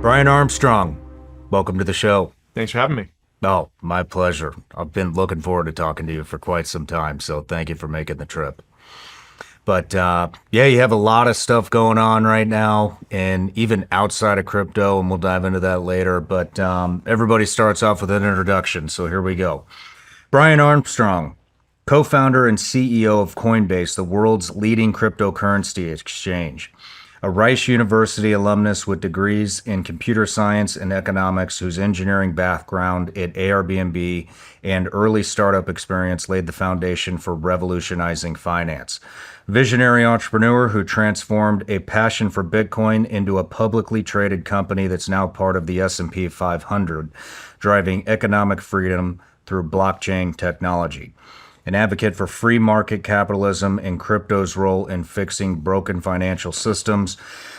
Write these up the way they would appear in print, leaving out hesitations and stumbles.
Brian Armstrong, welcome to the show. Thanks for having me. Oh, my pleasure. I've been looking forward to talking to you for quite some time, so thank you for making the trip. But yeah, you have a lot of stuff going on right now, and even outside of crypto, and we'll dive into that later. But everybody starts off with an introduction, so here we go. Brian Armstrong, co-founder and CEO of Coinbase, the world's leading cryptocurrency exchange. A Rice University alumnus with degrees in computer science and economics, whose engineering background at Airbnb and early startup experience laid the foundation for revolutionizing finance. Visionary entrepreneur who transformed a passion for Bitcoin into a publicly traded company that's now part of the S&P 500, driving economic freedom through blockchain technology. An advocate for free market capitalism and crypto's role in fixing broken financial systems,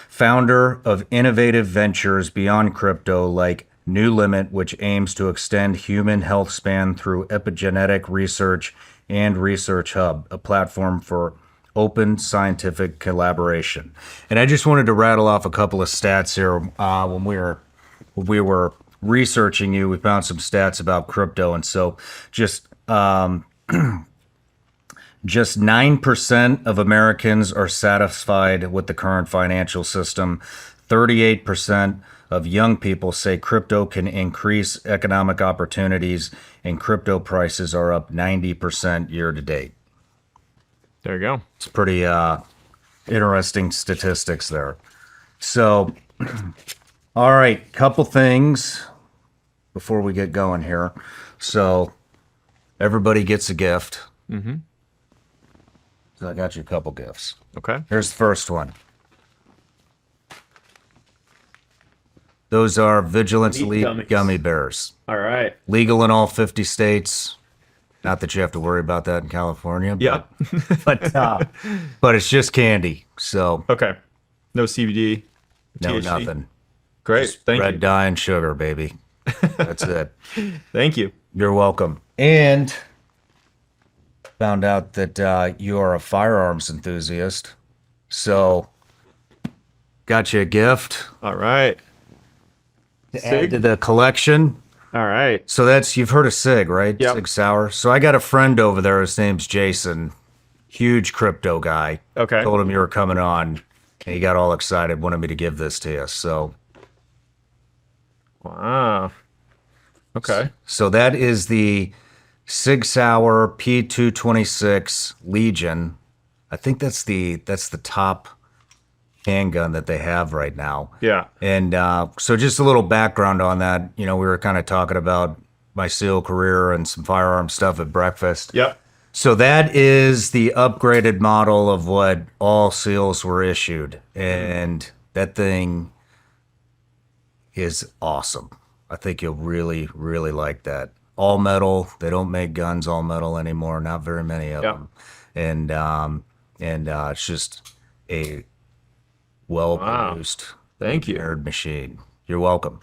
founder of innovative ventures beyond crypto like New Limit, which aims to extend human health span through epigenetic research, and Research Hub, a platform for open scientific collaboration. And I just wanted to rattle off a couple of stats here. When we were researching you, we found some stats about crypto, and so just 9% of Americans are satisfied with the current financial system. 38% of young people say crypto can increase economic opportunities, and crypto prices are up 90% year to date. There you go. It's pretty interesting statistics there. So, all right, couple things before we get going here. So, everybody gets a gift. Mm-hmm. So I got you a couple gifts. Okay. Here's the first one. Those are Vigilance Elite gummy bears. All right. Legal in all 50 states. Not that you have to worry about that in California. But, Yeah. but it's just candy. So Okay. No CBD. no, THC. nothing. Great. Just Thank red you. dye and sugar, baby. That's it. Thank you. You're welcome. And found out that you are a firearms enthusiast. So got you a gift All right. to add to the collection. All right. So that's, you've heard of SIG, right? Yep. SIG Sauer. So I got a friend over there. His name's Jason. Huge crypto guy. Okay. Told him you were coming on, and he got all excited, wanted me to give this to you. So Wow. Okay. So that is the Sig Sauer P226 Legion. I think that's the top handgun that they have right now. Yeah. And so just a little background on that. You know, we were kind of talking about my SEAL career and some firearm stuff at breakfast. Yep. So that is the upgraded model of what all SEALs were issued. And that thing is awesome. I think you'll really, really like that. All metal. They don't make guns all metal anymore. Not very many of them. And it's just a well-produced, Thank you. engineered machine. You're welcome.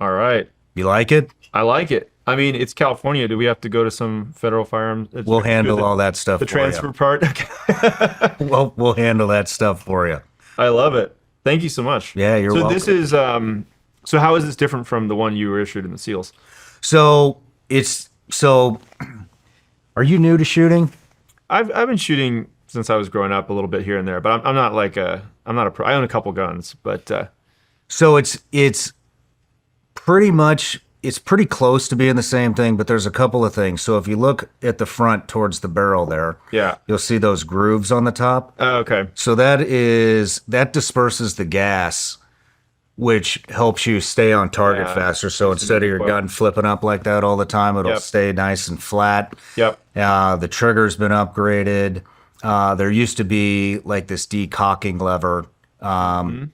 All right. You like it? I like it. I mean, it's California. Do we have to go to some federal firearms? We'll handle all that stuff The for transfer part? Okay. you. We'll handle that stuff for you. I love it. Thank you so much. Yeah, you're welcome. So this is, so how is this different from the one you were issued in the SEALs? So are you new to shooting? I've been shooting since I was growing up a little bit here and there, but I'm not like I'm not a pro. I own a couple guns, but So it's pretty close to being the same thing, but there's a couple of things. So if you look at the front towards the barrel there, yeah. you'll see those grooves on the top. Oh, okay. So that disperses the gas, which helps you stay on target Yeah. faster. So instead of your gun flipping up like that all the time, it'll Yep. stay nice and flat. Yep. The trigger's been upgraded. There used to be like this decocking lever on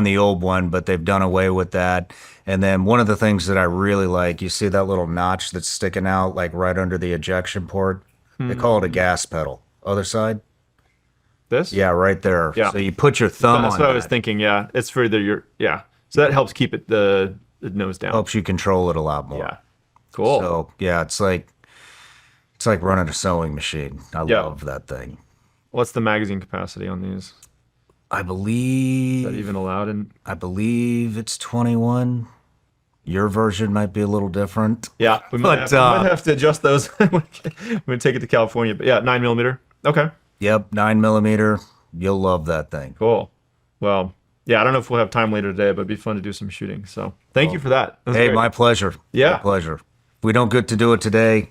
the old one, but they've done away with that. And then one of the things that I really like, you see that little notch that's sticking out like right under the ejection port? They call it a gas pedal. Other side? This? Yeah, right there. Yeah. So you put your thumb That's on what that. I was thinking. Yeah. It's for yeah. So that helps keep it the nose down. Helps you control it a lot more. Yeah. Cool. So yeah, it's like running a sewing machine. I Yeah. love that thing. What's the magazine capacity on these? I Is that believe even allowed? And it's 21. Your version might be a little different. yeah, But we might have to adjust those when we take it to California. But yeah, 9 millimeter. Okay, yep, 9 millimeter. You'll love that thing. cool. Well, yeah, I don't know if we'll have time later today, but it'd be fun to do some shooting. So thank you for that. That's Hey, great. my pleasure. Yeah. My pleasure. If we don't get to do it today,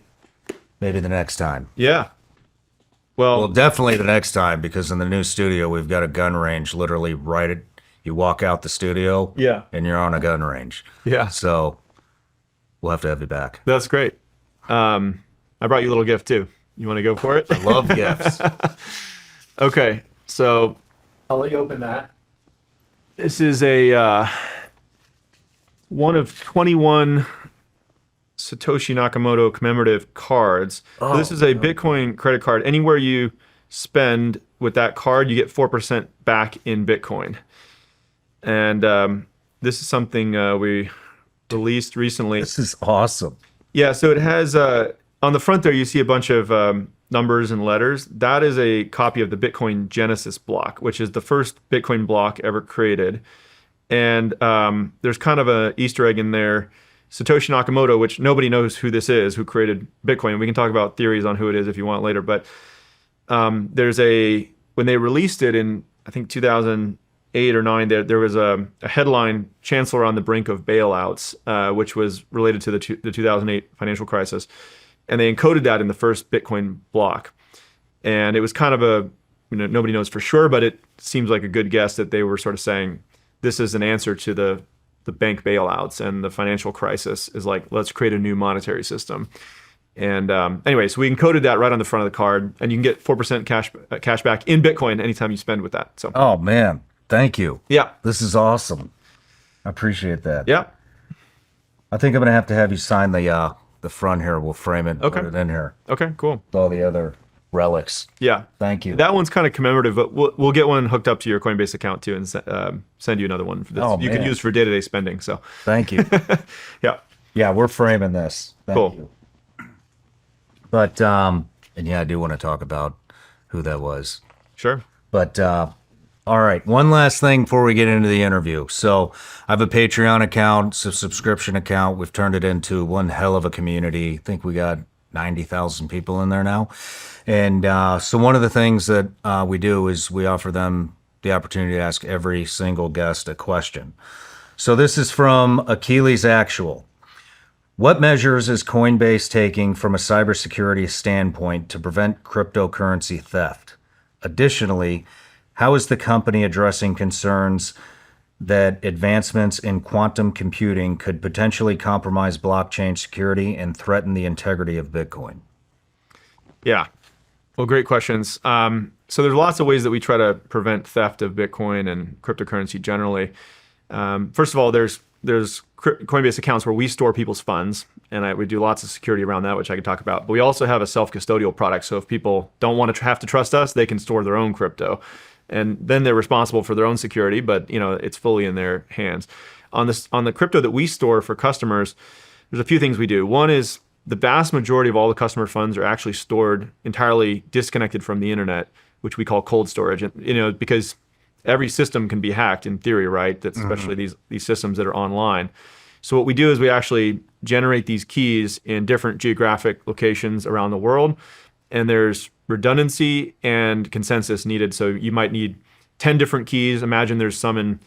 maybe the next time. Yeah. Well, Well, definitely the next time, because in the new studio, we've got a gun range literally right at, you walk out the studio yeah. and you're on a gun range. Yeah. So we'll have to have you back. That's great. I brought you a little gift too. You want to go for it? Love gifts. Okay, so I'll let you open that. This is a one of 21 Satoshi Nakamoto commemorative cards. So this is a Bitcoin credit card. Anywhere you spend with that card, you get 4% back in Bitcoin. And this is something we released recently. This is awesome. Yeah, so it has on the front there you see a bunch of numbers and letters. That is a copy of the Bitcoin Genesis block, which is the first Bitcoin block ever created. And there's kind of a Easter egg in there. Satoshi Nakamoto, which nobody knows who this is, who created Bitcoin. We can talk about theories on who it is if you want later. But when they released it in, I think 2008 or 9, there was a headline, "Chancellor on the brink of bailouts," which was related to the 2008 financial crisis. And they encoded that in the first Bitcoin block. And it was kind of nobody knows for sure, but it seems like a good guess that they were sort of saying, this is an answer to the bank bailouts and the financial crisis, is like, let's create a new monetary system. And anyway, so we encoded that right on the front of the card, and you can get 4% cash back in Bitcoin anytime you spend with that. So Oh, man. Thank you. yeah, This is awesome. I appreciate that. yeah, I think I'm going to have you sign the front here. We'll frame it and Okay. put it in here okay, cool. with all the other relics. Yeah, Thank you. that one's kind of commemorative, but we'll get one hooked up to your Coinbase account too, and send you another one for this. Oh, you can man. use for day-to-day spending. So Thank you. yeah, Yeah, we're framing this. Thank Cool. you. But and yeah, I do want to talk about who that was. sure. But all right, one last thing before we get into the interview. So I have a Patreon account, it's a subscription account. We've turned it into one hell of a community. I think we got 90,000 people in there now. And so one of the things that we do is we offer them the opportunity to ask every single guest a question. So this is from Achilles Actual. What measures is Coinbase taking from a cybersecurity standpoint to prevent cryptocurrency theft? Additionally, how is the company addressing concerns that advancements in quantum computing could potentially compromise blockchain security and threaten the integrity of Bitcoin? Yeah. Well, great questions. So there's lots of ways that we try to prevent theft of Bitcoin and cryptocurrency generally. First of all, there's Coinbase accounts where we store people's funds, and we do lots of security around that, which I can talk about. But we also have a self-custodial product. So if people don't want to have to trust us, they can store their own crypto, and then they're responsible for their own security. But it's fully in their hands. On the crypto that we store for customers, there's a few things we do. One is the vast majority of all the customer funds are actually stored entirely disconnected from the internet, which we call cold storage. And because every system can be hacked in theory, right? That's especially these systems that are online. So what we do is we actually generate these keys in different geographic locations around the world, and there's redundancy and consensus needed. So you might need 10 different keys. Imagine there's some in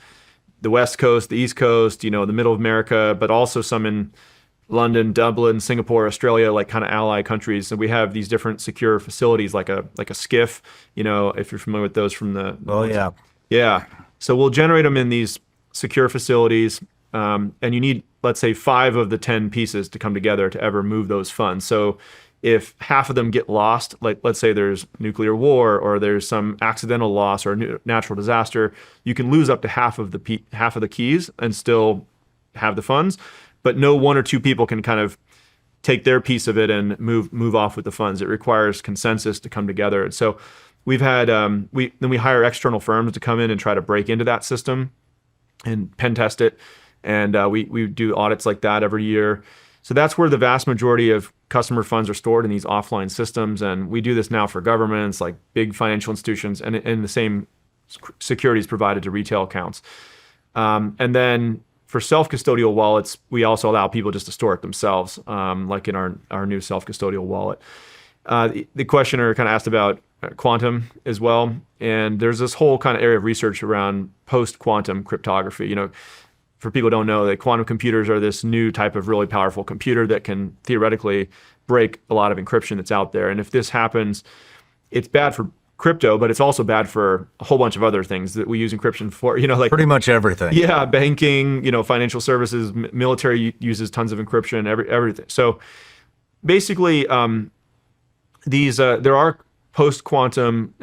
the West Coast, the East Coast, the middle of America, but also some in London, Dublin, Singapore, Australia, like kind of ally countries. And we have these different secure facilities, like a SCIF, if you're familiar with those from the Oh, yeah. yeah. So we'll generate them in these secure facilities, and you need, let's say, 5 of the 10 pieces to come together to ever move those funds. So if half of them get lost, like let's say there's nuclear war or there's some accidental loss or a natural disaster, you can lose up to half of the keys and still have the funds, but no one or two people can kind of take their piece of it and move off with the funds. It requires consensus to come together. And so we've had we hire external firms to come in and try to break into that system and pen test it, and we do audits like that every year. So that's where the vast majority of customer funds are stored, in these offline systems, and we do this now for governments like big financial institutions, and in the same securities provided to retail accounts. And then for self-custodial wallets, we also allow people just to store it themselves, like in our new self-custodial wallet. The questioner kind of asked about quantum as well. And there's this whole kind of area of research around post-quantum cryptography. For people who don't know, that quantum computers are this new type of really powerful computer that can theoretically break a lot of encryption that's out there. And if this happens, it's bad for crypto, but it's also bad for a whole bunch of other things that we use encryption for, like Pretty much everything. yeah, banking, financial services, military uses tons of encryption, everything. So basically, there are post-quantum,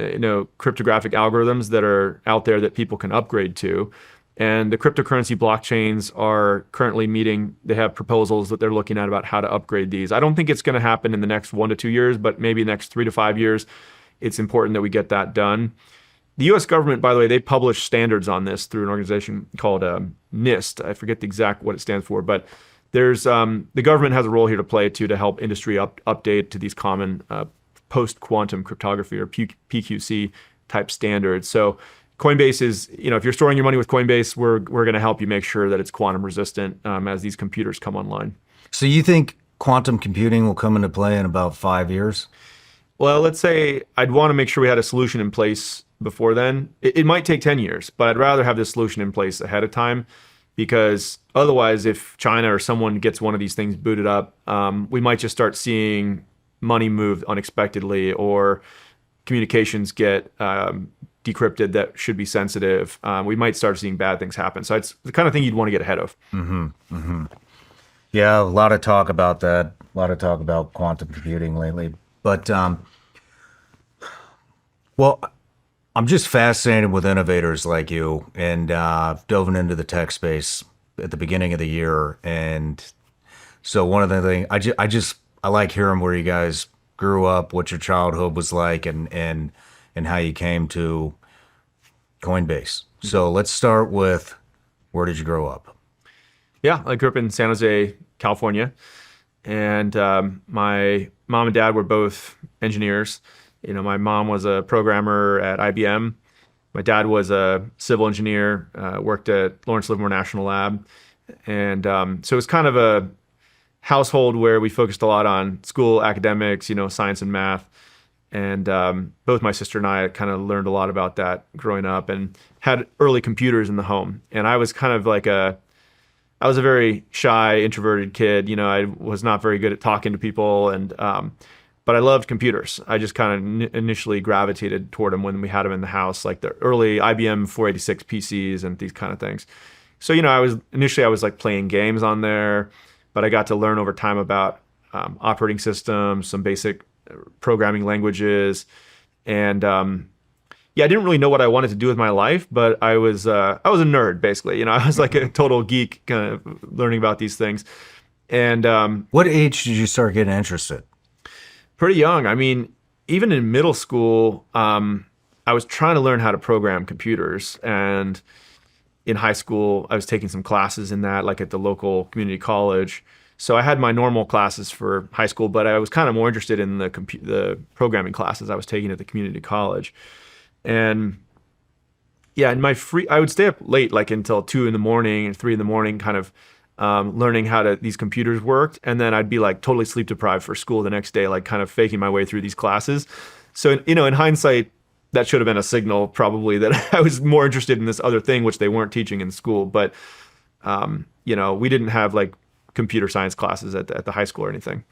cryptographic algorithms that are out there that people can upgrade to. And the cryptocurrency blockchains are currently they have proposals that they're looking at about how to upgrade these. I don't think it's going to happen in the next 1 to 2 years, but maybe the next 3 to 5 years, it's important that we get that done. The US government, by the way, they publish standards on this through an organization called NIST. I forget the exact what it stands for, but there's the government has a role here to play to help industry update to these common post-quantum cryptography or PQC type standards. So Coinbase is, if you're storing your money with Coinbase, we're going to help you make sure that it's quantum resistant as these computers come online. So you think quantum computing will come into play in about 5 years? Well, let's say I'd want to make sure we had a solution in place before then. It might take 10 years, but I'd rather have this solution in place ahead of time, because otherwise, if China or someone gets one of these things booted up, we might just start seeing money move unexpectedly, or communications get decrypted that should be sensitive. We might start seeing bad things happen. So it's the kind of thing you'd want to get ahead of. Yeah, a lot of talk about that. A lot of talk about quantum computing lately. But, well, I'm just fascinated with innovators like you, and dove into the tech space at the beginning of the year. And so one of the things, I like hearing where you guys grew up, what your childhood was like, and how you came to Coinbase. So let's start with, where did you grow up? Yeah, I grew up in San Jose, California. And my mom and dad were both engineers. My mom was a programmer at IBM. My dad was a civil engineer, worked at Lawrence Livermore National Lab. And so it was kind of a household where we focused a lot on school academics, science and math. And both my sister and I kind of learned a lot about that growing up, and had early computers in the home. And I was kind of like I was a very shy, introverted kid. I was not very good at talking to people, but I loved computers. I just kind of initially gravitated toward them when we had them in the house, like the early IBM 486 PCs and these kind of things. So, I was like playing games on there, but I got to learn over time about operating systems, some basic programming languages, and I didn't really know what I wanted to do with my life, but I was a nerd, basically. I was like a total geek, kind of learning about these things. And what age did you start getting interested? Pretty young. I mean, even in middle school, I was trying to learn how to program computers. And in high school, I was taking some classes in that, like at the local community college. So I had my normal classes for high school, but I was kind of more interested in the programming classes I was taking at the community college. And yeah, in I would stay up late, like until 2 a.m. and 3 a.m, kind of learning how these computers worked. And then I'd be like totally sleep deprived for school the next day, like kind of faking my way through these classes. So, in hindsight, that should have been a signal probably that I was more interested in this other thing, which they weren't teaching in school. But, we didn't have like computer science classes at the high school or anything.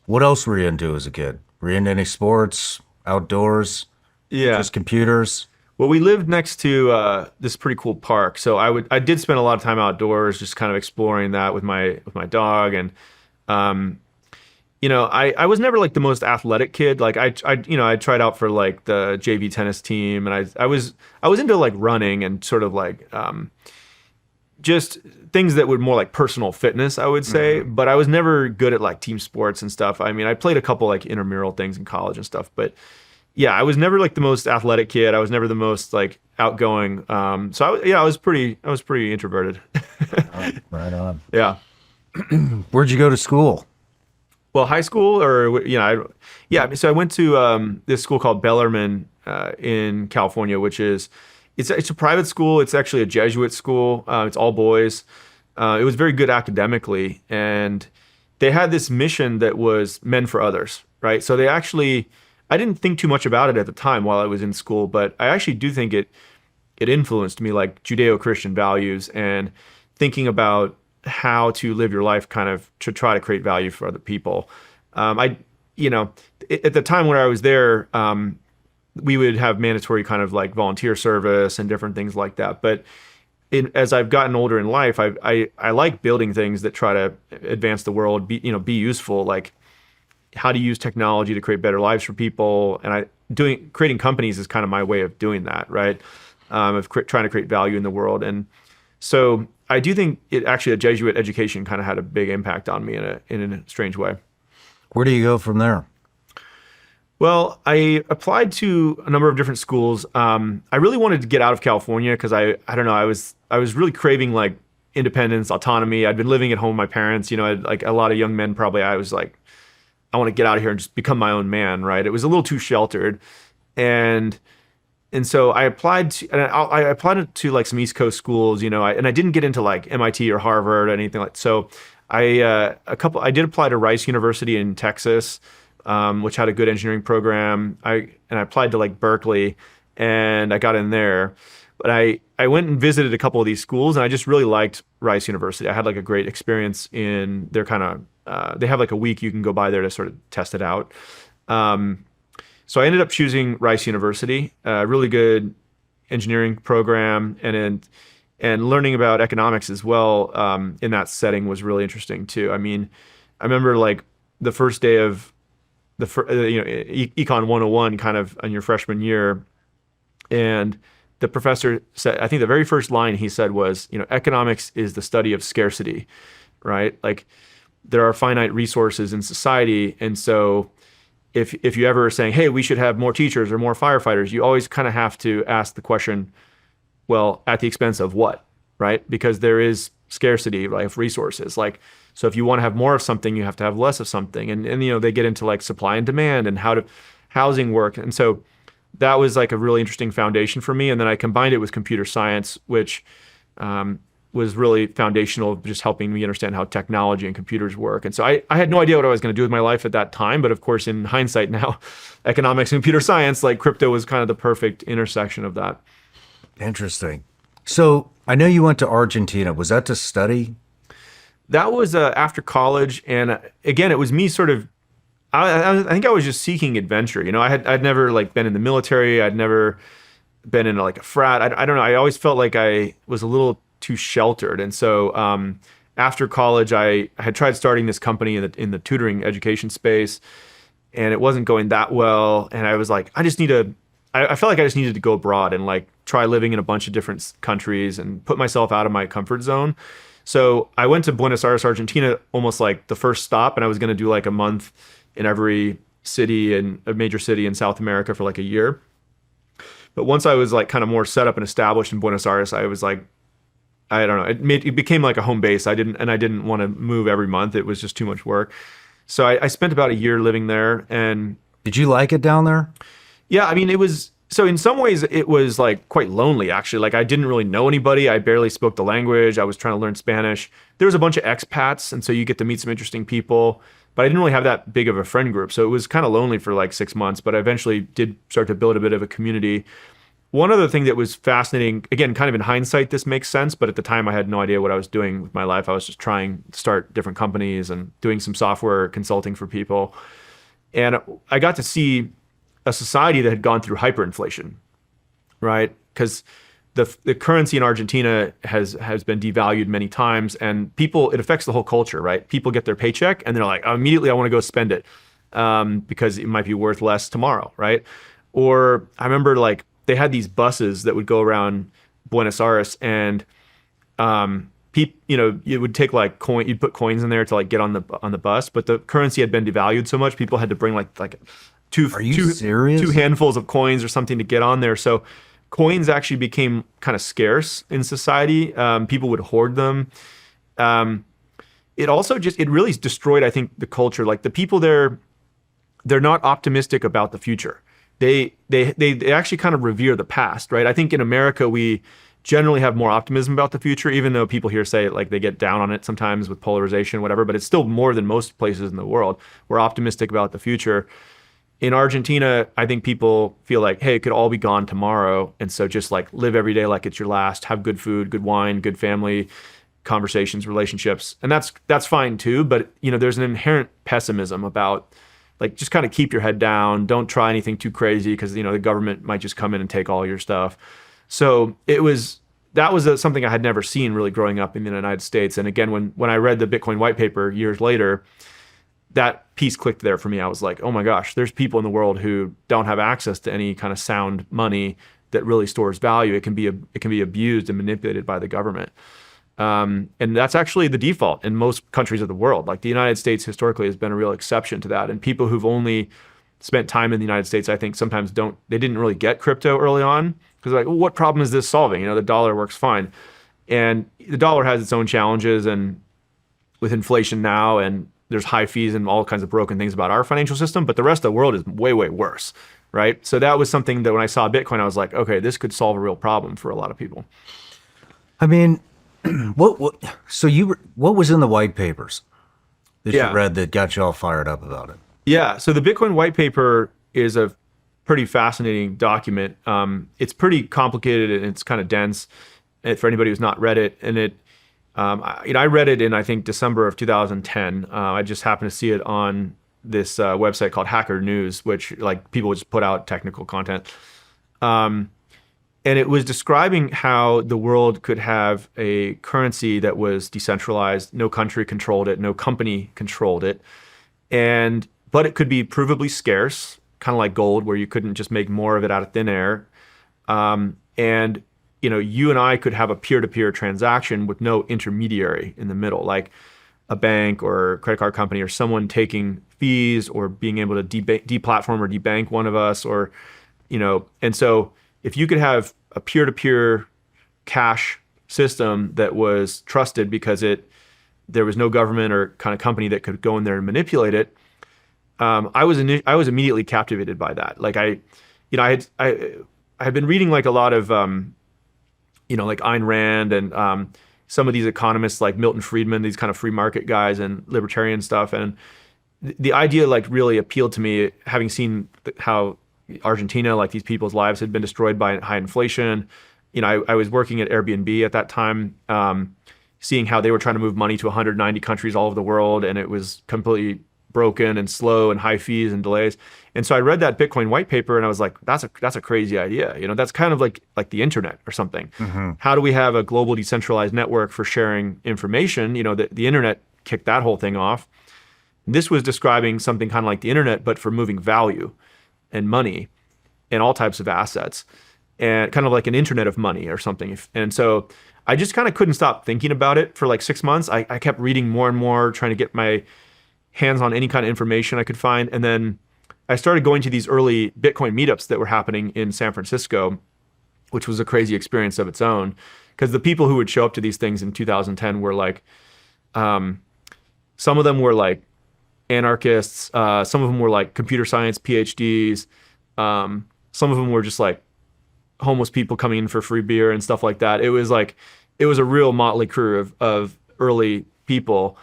What else were you into as a kid? Were you into any sports, outdoors? Yeah. Just computers? Well, we lived next to this pretty cool park, so I did spend a lot of time outdoors, just kind of exploring that with my dog. And I was never like the most athletic kid. Like I tried out for like the JV tennis team, and I was into like running and sort of like just things that were more like personal fitness, I would say. Mm-hmm. But I was never good at like team sports and stuff. I mean, I played a couple like intramural things in college and stuff, but yeah, I was never like the most athletic kid. I was never the most like outgoing. So I was pretty introverted. Right on. Yeah. Where'd you go to school? Well, high school or, yeah. So I went to this school called Bellarmine in California, which is, it's a private school. It's actually a Jesuit school. It's all boys. It was very good academically. And they had this mission that was men for others, right? So they actually, I didn't think too much about it at the time while I was in school, but I actually do think it influenced me, like Judeo-Christian values and thinking about how to live your life kind of to try to create value for other people. At the time when I was there, we would have mandatory kind of like volunteer service and different things like that. But as I've gotten older in life, I like building things that try to advance the world, be useful, like how to use technology to create better lives for people. And creating companies is kind of my way of doing that, right? Of trying to create value in the world. And so I do think a Jesuit education kind of had a big impact on me in a strange way. Where do you go from there? Well, I applied to a number of different schools. I really wanted to get out of California because I don't know, I was really craving like independence, autonomy. I'd been living at home with my parents, like a lot of young men probably. I was like, I want to get out of here and just become my own man, right? It was a little too sheltered. And so I applied to like some East Coast schools, and I didn't get into like MIT or Harvard or anything like. So I did apply to Rice University in Texas, which had a good engineering program. I applied to like Berkeley, and I got in there. But I went and visited a couple of these schools, and I just really liked Rice University. I had like a great experience in their kind of. They have like a week you can go by there to sort of test it out. So I ended up choosing Rice University, a really good engineering program, and learning about economics as well in that setting was really interesting too. I mean, I remember like the first day of Econ 101 kind of in your freshman year, and the professor said, I think the very first line he said was, economics is the study of scarcity, right? Like there are finite resources in society, and so if you ever are saying, hey, we should have more teachers or more firefighters, you always kind of have to ask the question, well, at the expense of what, right? Because there is scarcity, right, of resources. Like, so if you want to have more of something, you have to have less of something. And they get into like supply and demand and how to housing work. And so that was like a really interesting foundation for me. And then I combined it with computer science, which was really foundational, just helping me understand how technology and computers work. And so I had no idea what I was going to do with my life at that time. But of course, in hindsight now, economics and computer science, like crypto was kind of the perfect intersection of that. Interesting. So I know you went to Argentina. Was that to study? That was after college. And again, it was me sort of, I think I was just seeking adventure. I'd never like been in the military. I'd never been in like a frat. I don't know. I always felt like I was a little too sheltered. And so after college, I had tried starting this company in the tutoring education space, and it wasn't going that well. And I was like, I felt like I just needed to go abroad and like try living in a bunch of different countries and put myself out of my comfort zone. So I went to Buenos Aires, Argentina, almost like the first stop, and I was going to do like a month in every city and a major city in South America for like a year. But once I was like kind of more set up and established in Buenos Aires, I was like, I don't know, it became like a home base. I didn't want to move every month. It was just too much work. So I spent about a year living there. And did you like it down there? Yeah, I mean, so in some ways it was like quite lonely actually. Like I didn't really know anybody. I barely spoke the language. I was trying to learn Spanish. There was a bunch of expats, and so you get to meet some interesting people, but I didn't really have that big of a friend group. So it was kind of lonely for like 6 months, but I eventually did start to build a bit of a community. One other thing that was fascinating, again, kind of in hindsight, this makes sense, but at the time I had no idea what I was doing with my life. I was just trying to start different companies and doing some software consulting for people. And I got to see a society that had gone through hyperinflation, right? Because the currency in Argentina has been devalued many times, and it affects the whole culture, right? People get their paycheck and they're like, oh, immediately I want to go spend it because it might be worth less tomorrow, right? Or I remember like they had these buses that would go around Buenos Aires, and it would take like you'd put coins in there to like get on the bus, but the currency had been devalued so much people had to bring like two handfuls of coins or something to get on there. So coins actually became kind of scarce in society. People would hoard them. it also just, it really destroyed, I think, the culture. Like the people there, they're not optimistic about the future. They actually kind of revere the past, right? I think in America, we generally have more optimism about the future, even though people here say like they get down on it sometimes with polarization, whatever, but it's still more than most places in the world. We're optimistic about the future. In Argentina, I think people feel like, hey, it could all be gone tomorrow. And so just like live every day like it's your last, have good food, good wine, good family, conversations, relationships. And that's fine too. But there's an inherent pessimism about like, just kind of keep your head down. Don't try anything too crazy because, the government might just come in and take all your stuff. So that was something I had never seen really growing up in the United States. And again, when I read the Bitcoin white paper years later, that piece clicked there for me. I was like, oh my gosh, there's people in the world who don't have access to any kind of sound money that really stores value. It can be abused and manipulated by the government. And that's actually the default in most countries of the world. Like the United States historically has been a real exception to that. And people who've only spent time in the United States, I think sometimes they didn't really get crypto early on because like, well, what problem is this solving? The dollar works fine. And the dollar has its own challenges, and with inflation now, and there's high fees and all kinds of broken things about our financial system, but the rest of the world is way, way worse, right? So that was something that when I saw Bitcoin, I was like, okay, this could solve a real problem for a lot of people. I mean, what was in the white papers that you read that got you all fired up about it? Yeah, so the Bitcoin white paper is a pretty fascinating document. It's pretty complicated and it's kind of dense for anybody who's not read it. And I read it in, I think, December of 2010. I just happened to see it on this website called Hacker News, which like people just put out technical content. And it was describing how the world could have a currency that was decentralized. No country controlled it. No company controlled it. But it could be provably scarce, kind of like gold, where you couldn't just make more of it out of thin air. And you and I could have a peer-to-peer transaction with no intermediary in the middle, like a bank or credit card company or someone taking fees or being able to deplatform or debank one of us, or, and so if you could have a peer-to-peer cash system that was trusted because there was no government or kind of company that could go in there and manipulate it, I was immediately captivated by that. Like I had been reading like a lot of like Ayn Rand and some of these economists like Milton Friedman, these kind of free market guys and libertarian stuff. And the idea like really appealed to me, having seen how Argentina, like these people's lives had been destroyed by high inflation. I was working at Airbnb at that time, seeing how they were trying to move money to 190 countries all over the world. And it was completely broken and slow and high fees and delays. And so I read that Bitcoin white paper and I was like, that's a crazy idea. That's kind of like the internet or something. Mm-hmm. How do we have a global decentralized network for sharing information? The internet kicked that whole thing off. This was describing something kind of like the internet, but for moving value and money and all types of assets, and kind of like an internet of money or something. And so I just kind of couldn't stop thinking about it for like 6 months. I kept reading more and more, trying to get my hands on any kind of information I could find. And then I started going to these early Bitcoin meetups that were happening in San Francisco, which was a crazy experience of its own. Because the people who would show up to these things in 2010 were like, some of them were like anarchists. Some of them were like computer science PhDs. Some of them were just like homeless people coming in for free beer and stuff like that. It was a real motley crew of early people.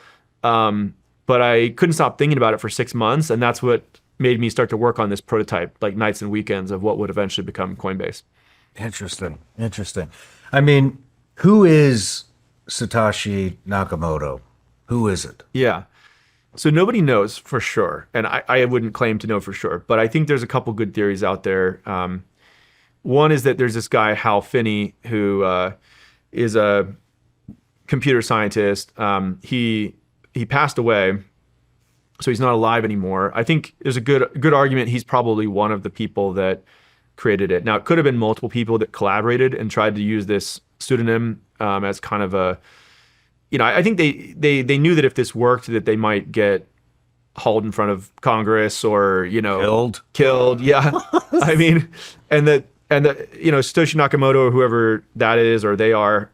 But I couldn't stop thinking about it for 6 months. And that's what made me start to work on this prototype, like nights and weekends, of what would eventually become Coinbase. Interesting. I mean, who is Satoshi Nakamoto? Who is it? Yeah. So nobody knows for sure. And I wouldn't claim to know for sure. But I think there's a couple good theories out there. One is that there's this guy, Hal Finney, who is a computer scientist. He passed away, so he's not alive anymore. I think there's a good argument he's probably one of the people that created it. Now, it could have been multiple people that collaborated and tried to use this pseudonym as kind of a, I think they knew that if this worked, that they might get hauled in front of Congress or, killed. Yeah. I mean, and Satoshi Nakamoto or whoever that is, or they are,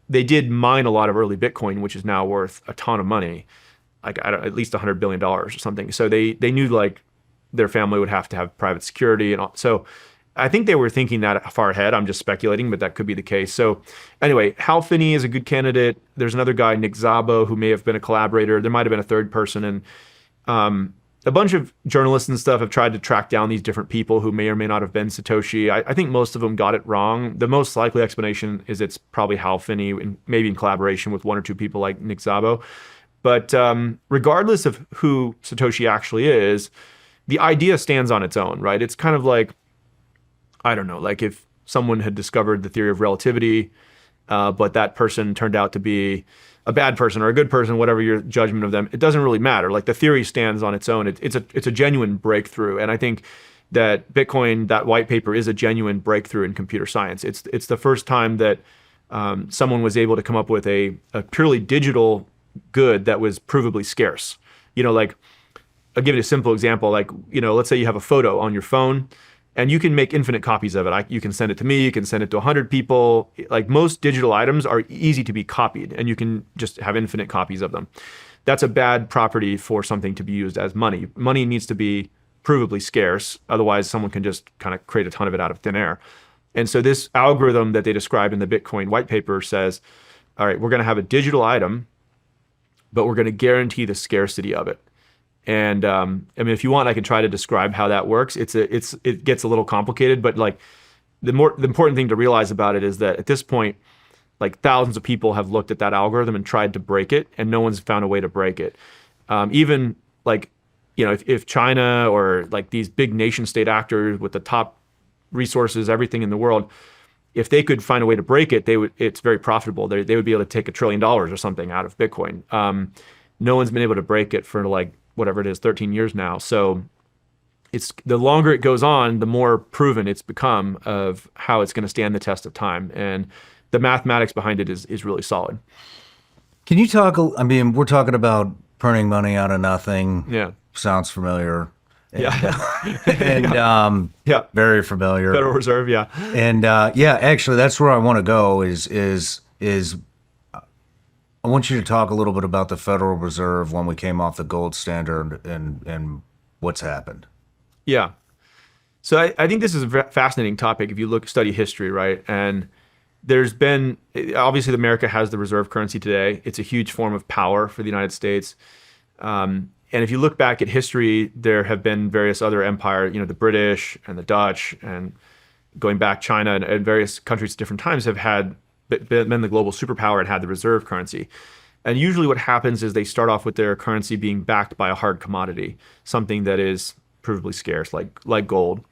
they did mine a lot of early Bitcoin, which is now worth a ton of money, like at least $100 billion or something. So they knew like their family would have to have private security and all. So I think they were thinking that far ahead. I'm just speculating, but that could be the case. So anyway, Hal Finney is a good candidate. There's another guy, Nick Szabo, who may have been a collaborator. There might have been a third person. And a bunch of journalists and stuff have tried to track down these different people who may or may not have been Satoshi. I think most of them got it wrong. The most likely explanation is it's probably Hal Finney, and maybe in collaboration with one or two people like Nick Szabo. But regardless of who Satoshi actually is, the idea stands on its own, right? It's kind of like, I don't know, like if someone had discovered the theory of relativity, but that person turned out to be a bad person or a good person, whatever your judgment of them, it doesn't really matter. Like the theory stands on its own. It's a genuine breakthrough. And I think that Bitcoin, that white paper, is a genuine breakthrough in computer science. It's the first time that someone was able to come up with a purely digital good that was provably scarce. Like I'll give you a simple example. Like, let's say you have a photo on your phone and you can make infinite copies of it. You can send it to me, you can send it to 100 people. Like most digital items are easy to be copied and you can just have infinite copies of them. That's a bad property for something to be used as money. Money needs to be provably scarce. Otherwise, someone can just kind of create a ton of it out of thin air. And so this algorithm that they describe in the Bitcoin white paper says, all right, we're going to have a digital item, but we're going to guarantee the scarcity of it. And I mean, if you want, I can try to describe how that works. It gets a little complicated, but like the important thing to realize about it is that at this point, like thousands of people have looked at that algorithm and tried to break it, and no one's found a way to break it. Even like, if China or like these big nation state actors with the top resources, everything in the world, if they could find a way to break it, it's very profitable. They would be able to take $1 trillion or something out of Bitcoin. No one's been able to break it for like whatever it is, 13 years now. So it's the longer it goes on, the more proven it's become of how it's going to stand the test of time. And the mathematics behind it is really solid. Can you talk, I mean, we're talking about printing money out of nothing. Yeah. Sounds familiar. Yeah. And yeah. Very familiar. Federal Reserve, yeah. And actually that's where I want to go is I want you to talk a little bit about the Federal Reserve when we came off the gold standard and what's happened. Yeah. So I think this is a fascinating topic if you study history, right? And there's been, obviously America has the reserve currency today. It's a huge form of power for the United States. And if you look back at history, there have been various other empires, the British and the Dutch, and going back China and various countries at different times have been the global superpower and had the reserve currency. And usually what happens is they start off with their currency being backed by a hard commodity, something that is provably scarce, like gold.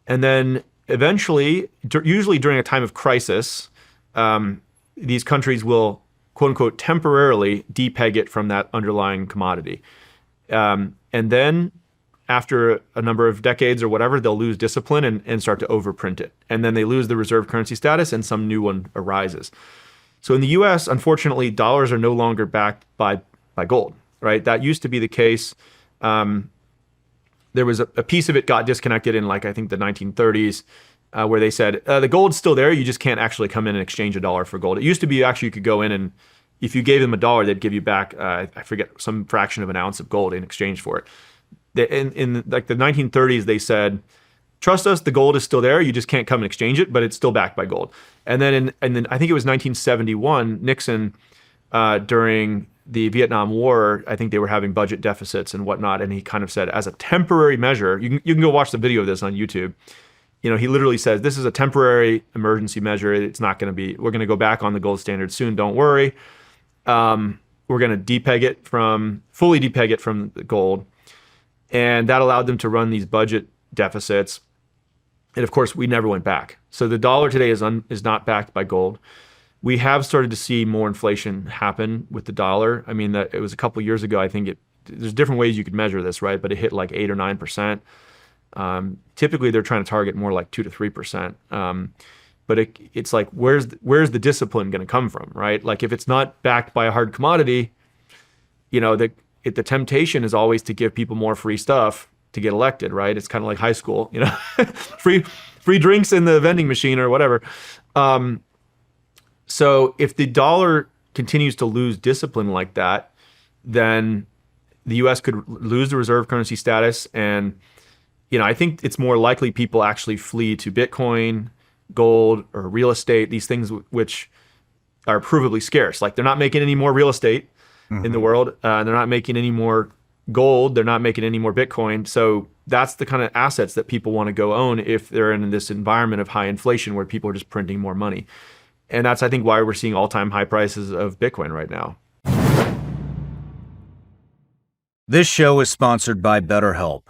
And then eventually, usually during a time of crisis, these countries will, quote unquote, temporarily depeg it from that underlying commodity. And then after a number of decades or whatever, they'll lose discipline and start to overprint it. And then they lose the reserve currency status and some new one arises. So in the US, unfortunately, dollars are no longer backed by gold, right? That used to be the case. There was a piece of it got disconnected in I think the 1930s where they said, the gold's still there, you just can't actually come in and exchange a dollar for gold. It used to be actually you could go in and if you gave them $1, they'd give you back, I forget, some fraction of an ounce of gold in exchange for it. In like the 1930s, they said, trust us, the gold is still there. You just can't come and exchange it, but it's still backed by gold. And then I think it was 1971, Nixon, during the Vietnam War, I think they were having budget deficits and whatnot. And he kind of said, as a temporary measure, you can go watch the video of this on YouTube. He literally says, this is a temporary emergency measure. It's not going to be, we're going to go back on the gold standard soon. Don't worry. We're going to fully depeg it from the gold. And that allowed them to run these budget deficits. And of course, we never went back. So the dollar today is not backed by gold. We have started to see more inflation happen with the dollar. I mean, it was a couple years ago. I think there's different ways you could measure this, right? But it hit like 8 or 9%. Typically, they're trying to target more like 2 to 3%. But it's like, where's the discipline going to come from, right? Like if it's not backed by a hard commodity, the temptation is always to give people more free stuff to get elected, right? It's kind of like high school, free drinks in the vending machine or whatever. So if the dollar continues to lose discipline like that, then the US could lose the reserve currency status. And, I think it's more likely people actually flee to Bitcoin, gold, or real estate, these things which are provably scarce. Like they're not making any more real estate in the world. They're not making any more gold. They're not making any more Bitcoin. So that's the kind of assets that people want to go own if they're in this environment of high inflation where people are just printing more money. And that's, I think, why we're seeing all-time high prices of Bitcoin right now. This show is sponsored by BetterHelp.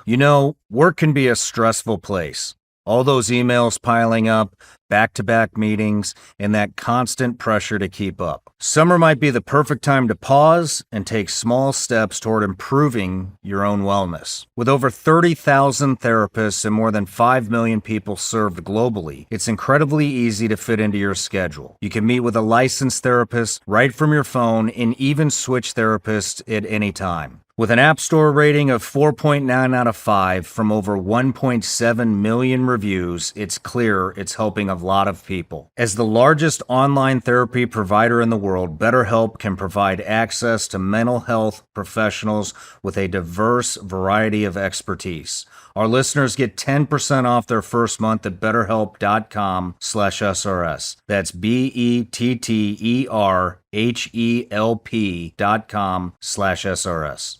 Work can be a stressful place. All those emails piling up, back-to-back meetings, and that constant pressure to keep up. Summer might be the perfect time to pause and take small steps toward improving your own wellness. With over 30,000 therapists and more than 5 million people served globally, it's incredibly easy to fit into your schedule. You can meet with a licensed therapist right from your phone and even switch therapists at any time. With an App Store rating of 4.9 out of 5 from over 1.7 million reviews, it's clear it's helping a lot of people. As the largest online therapy provider in the world, BetterHelp can provide access to mental health professionals with a diverse variety of expertise. Our listeners get 10% off their first month at betterhelp.com/SRS. That's BETTERHELP.com/SRS.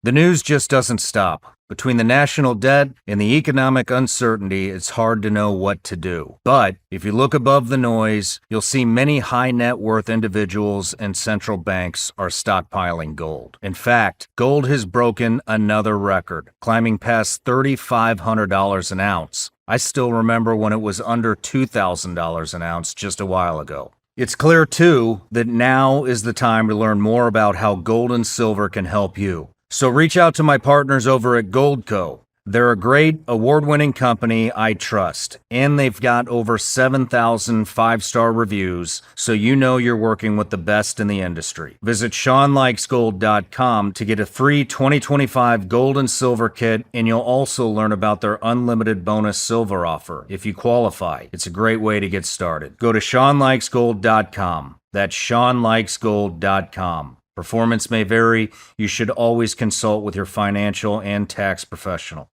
The news just doesn't stop. Between the national debt and the economic uncertainty, it's hard to know what to do. But if you look above the noise, you'll see many high net worth individuals and central banks are stockpiling gold. In fact, gold has broken another record, climbing past $3,500 an ounce. I still remember when it was under $2,000 an ounce just a while ago. It's clear, too, that now is the time to learn more about how gold and silver can help you. So reach out to my partners over at Goldco. They're a great award-winning company I trust, and they've got over 7,000 five-star reviews, so you know you're working with the best in the industry. Visit ShawnLikesGold.com to get a free 2025 gold and silver kit, and you'll also learn about their unlimited bonus silver offer if you qualify. It's a great way to get started. Go to ShawnLikesGold.com. That's ShawnLikesGold.com. Performance may vary. You should always consult with your financial and tax professional.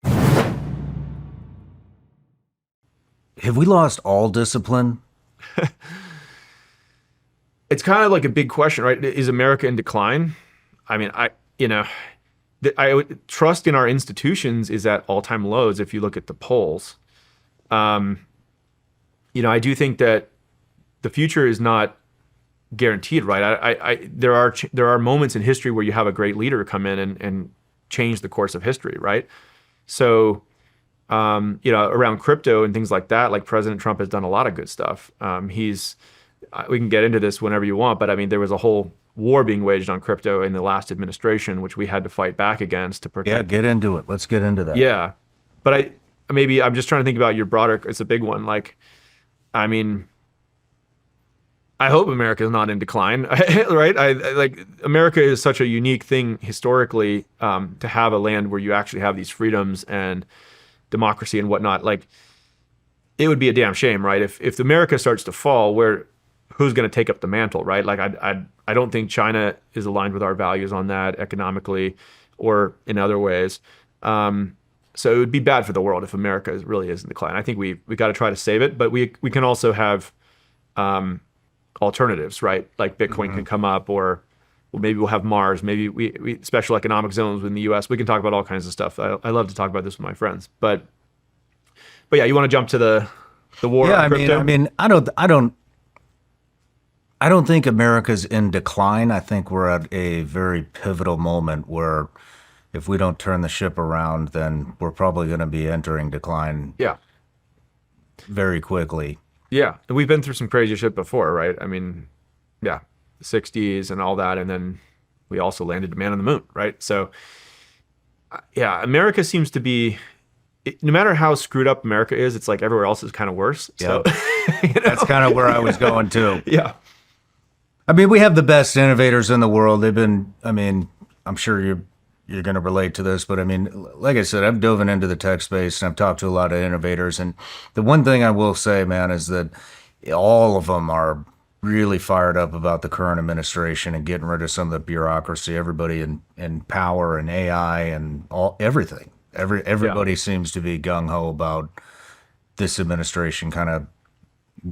Have we lost all discipline? It's kind of like a big question, right? Is America in decline? I mean, trust in our institutions is at all-time lows if you look at the polls. I do think that the future is not guaranteed, right? There are moments in history where you have a great leader come in and change the course of history, right? So, around crypto and things like that, like President Trump has done a lot of good stuff. We can get into this whenever you want, but I mean, there was a whole war being waged on crypto in the last administration, which we had to fight back against to protect. Yeah, get into it. Let's get into that. Yeah, but I'm just trying to think about your broader. It's a big one. Like, I mean, I hope America is not in decline, right? America is such a unique thing historically, to have a land where you actually have these freedoms and democracy and whatnot. Like, it would be a damn shame, right? If America starts to fall, who's going to take up the mantle, right? Like, I don't think China is aligned with our values on that economically or in other ways. So it would be bad for the world if America really is in decline. I think we got to try to save it, but we can also have alternatives, right? Like Bitcoin can come up, or maybe we'll have Mars. Maybe we special economic zones within the U.S. We can talk about all kinds of stuff. I love to talk about this with my friends, but yeah, you want to jump to the war? Yeah, on crypto? I mean, I don't think America's in decline. I think we're at a very pivotal moment where if we don't turn the ship around, then we're probably going to be entering decline. Yeah, very quickly. Yeah, and we've been through some crazy shit before, right? I mean, yeah, the 60s and all that, and then we also landed a man on the moon, right? So, yeah, America seems to be, no matter how screwed up America is, it's like everywhere else is kind of worse. So, That's kind of where I was going too. Yeah. I mean, we have the best innovators in the world. I'm sure you're going to relate to this, but I mean, like I said, I've dove into the tech space and I've talked to a lot of innovators. And the one thing I will say, man, is that all of them are really fired up about the current administration and getting rid of some of the bureaucracy. Everybody in power and AI and everything. Yeah. Everybody seems to be gung ho about this administration kind of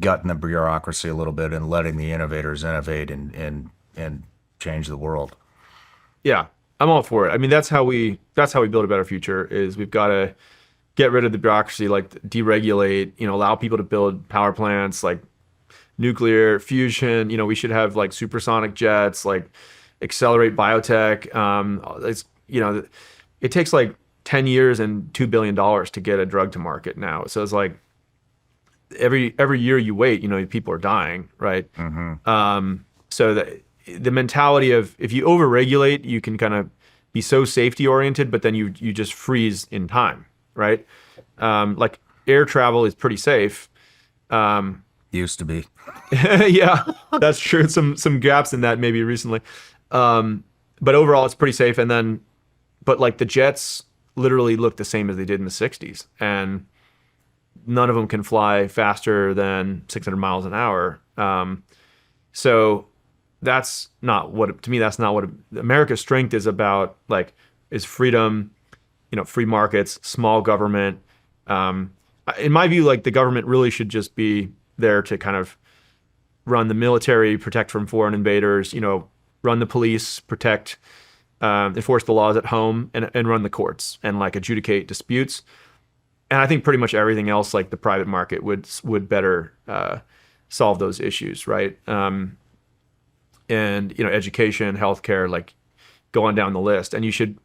gutting the bureaucracy a little bit and letting the innovators innovate and change the world. Yeah, I'm all for it. I mean, that's how we build a better future. Is we've got to get rid of the bureaucracy, like deregulate. Allow people to build power plants, like nuclear fusion. We should have like supersonic jets, like accelerate biotech. It takes like 10 years and $2 billion to get a drug to market now. So it's like every year you wait, people are dying, right? So the mentality of if you overregulate, you can kind of be so safety oriented, but then you just freeze in time, right? Like air travel is pretty safe. Used to be. Yeah, that's true. Some gaps in that maybe recently, but overall it's pretty safe. But like the jets literally look the same as they did in the '60s, and none of them can fly faster than 600 miles an hour. So that's not what America's strength is about. Like, is freedom, free markets, small government. In my view, like the government really should just be there to kind of run the military, protect from foreign invaders, run the police, protect, enforce the laws at home, and run the courts and like adjudicate disputes. And I think pretty much everything else, like the private market, would better solve those issues, right? And education, healthcare, like go on down the list. And you should,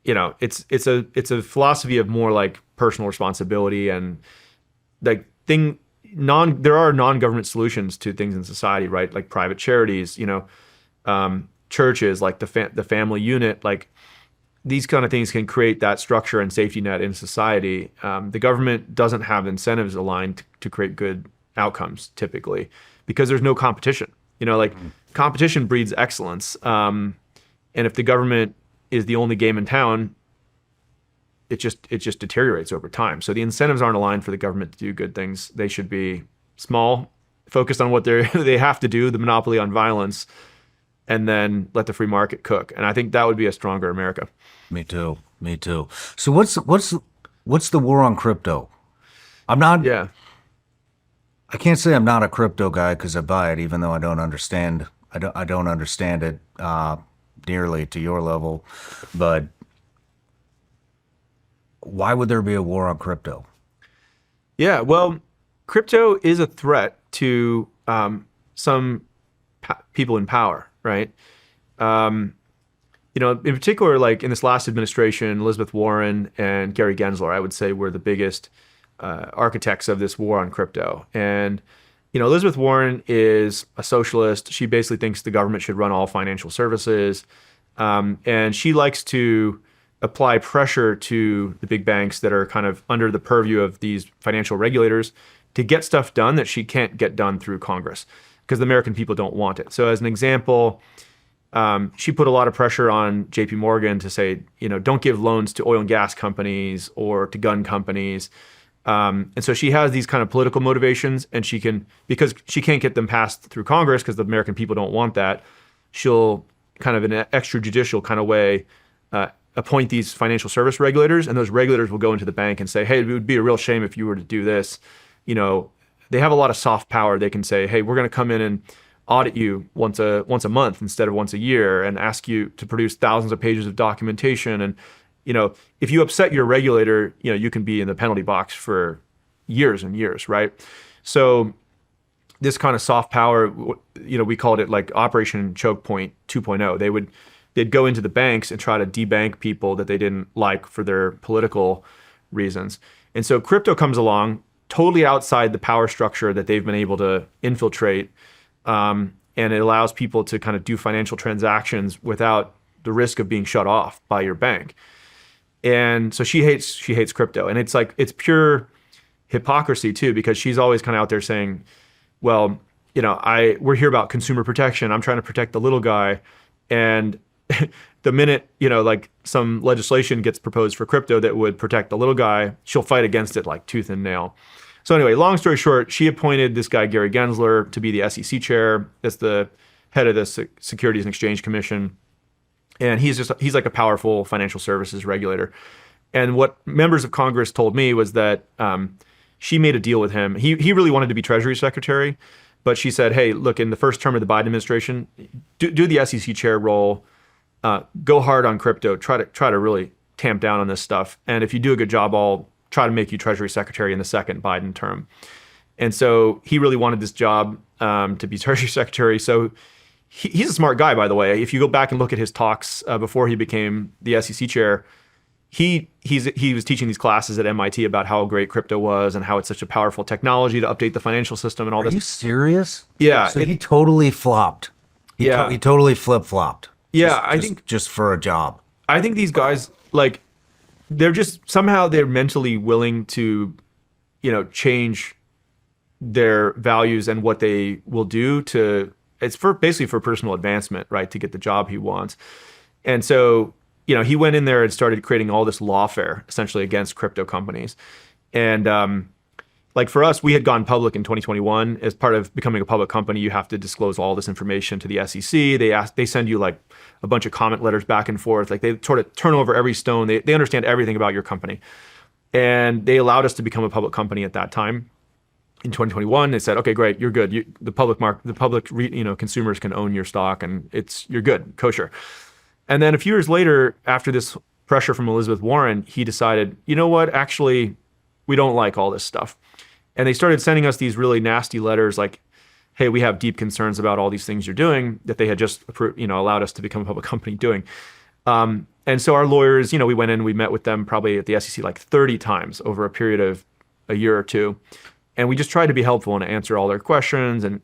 it's a philosophy of more like personal responsibility and like there are non-government solutions to things in society, right? Like private charities, churches, like the family unit, like these kind of things can create that structure and safety net in society. The government doesn't have incentives aligned to create good outcomes typically because there's no competition. Competition breeds excellence. And if the government is the only game in town, it just deteriorates over time. So the incentives aren't aligned for the government to do good things. They should be small, focused on what they have to do, the monopoly on violence, and then let the free market cook. And I think that would be a stronger America. Me too. Me too. So what's the war on crypto? I'm not. Yeah. I can't say I'm not a crypto guy because I buy it, even though I don't understand. I don't understand it nearly to your level. But why would there be a war on crypto? Yeah. Well, crypto is a threat to some people in power, right? In particular, like in this last administration, Elizabeth Warren and Gary Gensler, I would say, were the biggest architects of this war on crypto. And, Elizabeth Warren is a socialist. She basically thinks the government should run all financial services. And she likes to apply pressure to the big banks that are kind of under the purview of these financial regulators to get stuff done that she can't get done through Congress because the American people don't want it. So as an example, she put a lot of pressure on JP Morgan to say, don't give loans to oil and gas companies or to gun companies. And so she has these kind of political motivations, and because she can't get them passed through Congress because the American people don't want that, she'll kind of in an extrajudicial kind of way appoint these financial service regulators, and those regulators will go into the bank and say, hey, it would be a real shame if you were to do this. They have a lot of soft power. They can say, hey, we're going to come in and audit you once a month instead of once a year and ask you to produce thousands of pages of documentation. And, if you upset your regulator, you can be in the penalty box for years and years, right? So this kind of soft power, we called it like Operation Choke Point 2.0. They'd go into the banks and try to debank people that they didn't like for their political reasons. And so crypto comes along totally outside the power structure that they've been able to infiltrate. And it allows people to kind of do financial transactions without the risk of being shut off by your bank. And so she hates crypto. And it's like, it's pure hypocrisy too, because she's always kind of out there saying, well, we're here about consumer protection. I'm trying to protect the little guy. And the minute, like some legislation gets proposed for crypto that would protect the little guy, she'll fight against it like tooth and nail. So anyway, long story short, she appointed this guy, Gary Gensler, to be the SEC chair as the head of the Securities and Exchange Commission. And he's like a powerful financial services regulator. And what members of Congress told me was that she made a deal with him. He really wanted to be Treasury Secretary, but she said, hey, look, in the first term of the Biden administration, do the SEC chair role, go hard on crypto, try to really tamp down on this stuff. And if you do a good job, I'll try to make you Treasury Secretary in the second Biden term. And so he really wanted this job to be Treasury Secretary. So he's a smart guy, by the way. If you go back and look at his talks before he became the SEC chair, he was teaching these classes at MIT about how great crypto was and how it's such a powerful technology to update the financial system and all this. Are you serious? Yeah. So he totally flopped. He totally flip-flopped. Yeah, I think just for a job. I think these guys, like, they're mentally willing to, change their values and what they will do it's basically for personal advancement, right? To get the job he wants. And so, he went in there and started creating all this lawfare essentially against crypto companies. And, like for us, we had gone public in 2021. As part of becoming a public company, you have to disclose all this information to the SEC. They send you like a bunch of comment letters back and forth. Like they sort of turn over every stone. They understand everything about your company. And they allowed us to become a public company at that time. In 2021, they said, okay, great, you're good. The public consumers can own your stock and you're good, kosher. And then a few years later, after this pressure from Elizabeth Warren, he decided, you know what, actually, we don't like all this stuff. And they started sending us these really nasty letters like, hey, we have deep concerns about all these things you're doing that they had just allowed us to become a public company doing. And so our lawyers, we went in, we met with them probably at the SEC like 30 times over a period of a year or two. And we just tried to be helpful and answer all their questions. And,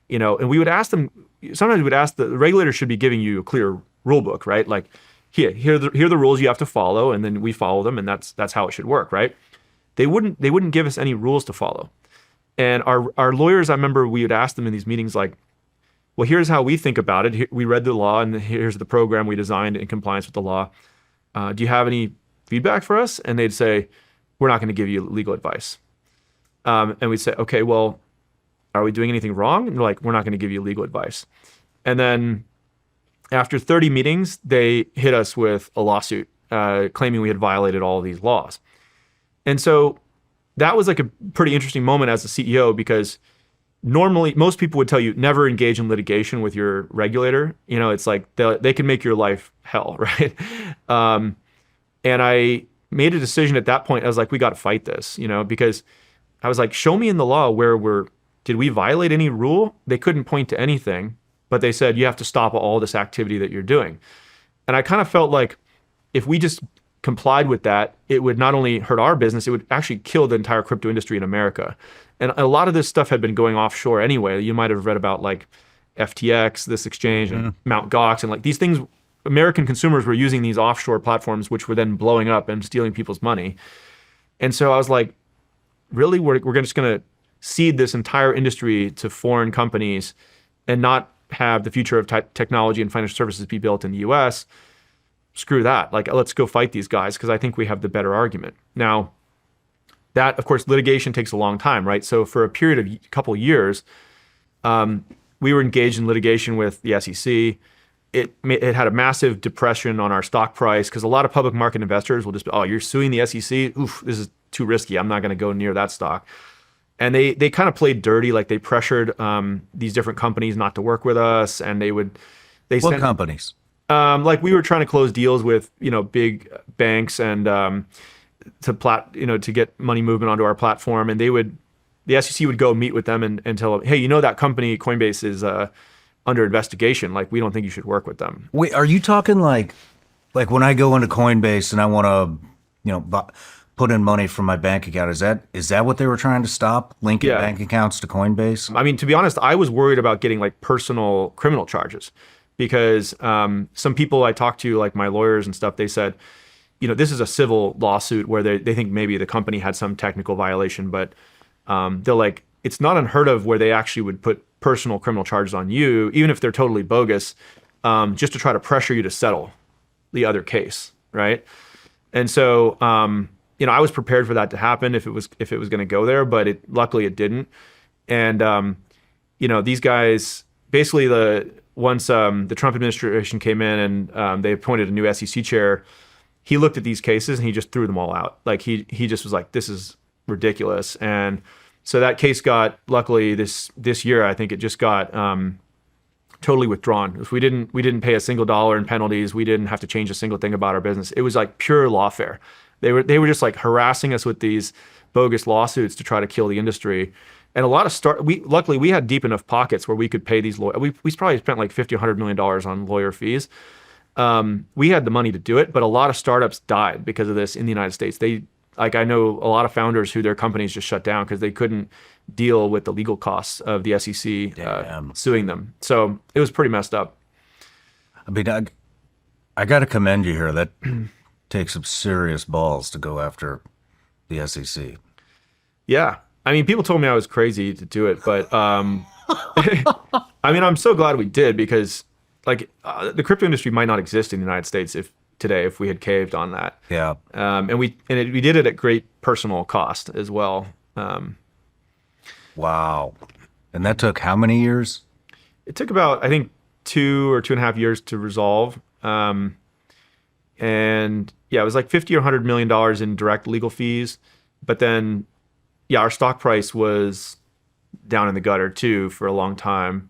and we would ask them, sometimes we would ask the regulator should be giving you a clear rule book, right? Like, here are the rules you have to follow, and then we follow them, and that's how it should work, right? They wouldn't give us any rules to follow. And our lawyers, I remember we would ask them in these meetings like, well, here's how we think about it. We read the law, and here's the program we designed in compliance with the law. Do you have any feedback for us? And they'd say, we're not going to give you legal advice. And we'd say, okay, well, are we doing anything wrong? And they're like, we're not going to give you legal advice. And then after 30 meetings, they hit us with a lawsuit claiming we had violated all of these laws. And so that was like a pretty interesting moment as a CEO, because normally most people would tell you never engage in litigation with your regulator. It's like they can make your life hell, right? And I made a decision at that point. I was like, we got to fight this, because I was like, show me in the law where did we violate any rule? They couldn't point to anything, but they said, you have to stop all this activity that you're doing. And I kind of felt like if we just complied with that, it would not only hurt our business, it would actually kill the entire crypto industry in America. And a lot of this stuff had been going offshore anyway. You might have read about like FTX, this exchange, and Mt. Gox, and like these things, American consumers were using these offshore platforms, which were then blowing up and stealing people's money. And so I was like, really, we're just going to cede this entire industry to foreign companies and not have the future of technology and financial services be built in the US? Screw that. Like, let's go fight these guys because I think we have the better argument. Now, that, of course, litigation takes a long time, right? So for a period of a couple of years, we were engaged in litigation with the SEC. It had a massive depression on our stock price because a lot of public market investors will just be, oh, you're suing the SEC? Oof, this is too risky. I'm not going to go near that stock. And they kind of played dirty, like they pressured these different companies not to work with us, and what companies? Like we were trying to close deals with big banks and to get money movement onto our platform, and the SEC would go meet with them and tell them, hey, that company Coinbase is under investigation. Like we don't think you should work with them. Wait, are you talking like when I go into Coinbase and I want to put in money from my bank account? Is that what they were trying to stop? Linking bank accounts to Coinbase? I mean, to be honest, I was worried about getting like personal criminal charges because some people I talked to, like my lawyers and stuff, they said, this is a civil lawsuit where they think maybe the company had some technical violation, but they're like, it's not unheard of where they actually would put personal criminal charges on you, even if they're totally bogus, just to try to pressure you to settle. the other case, right? And so, I was prepared for that to happen if it was going to go there, but luckily it didn't. And these guys basically once the Trump administration came in and they appointed a new SEC chair, he looked at these cases and he just threw them all out. Like he just was like, this is ridiculous. And so that case got, luckily this year, I think it just got totally withdrawn. We didn't pay a single dollar in penalties. We didn't have to change a single thing about our business. It was like pure lawfare. They were just like harassing us with these bogus lawsuits to try to kill the industry. And a lot of luckily we had deep enough pockets where we could pay these lawyers. We probably spent like $50, $100 million on lawyer fees. We had the money to do it, but a lot of startups died because of this in the United States. I know a lot of founders who their companies just shut down because they couldn't deal with the legal costs of the SEC suing them. So it was pretty messed up. I mean, I got to commend you here. That takes some serious balls to go after the SEC. Yeah. I mean, people told me I was crazy to do it, but I mean, I'm so glad we did because the crypto industry might not exist in the United States if we had caved on that. Yeah. And we did it at great personal cost as well. Wow. And that took how many years? It took about, I think, 2 or 2.5 years to resolve. And yeah, it was like $50 or $100 million in direct legal fees. But then, yeah, our stock price was down in the gutter too for a long time.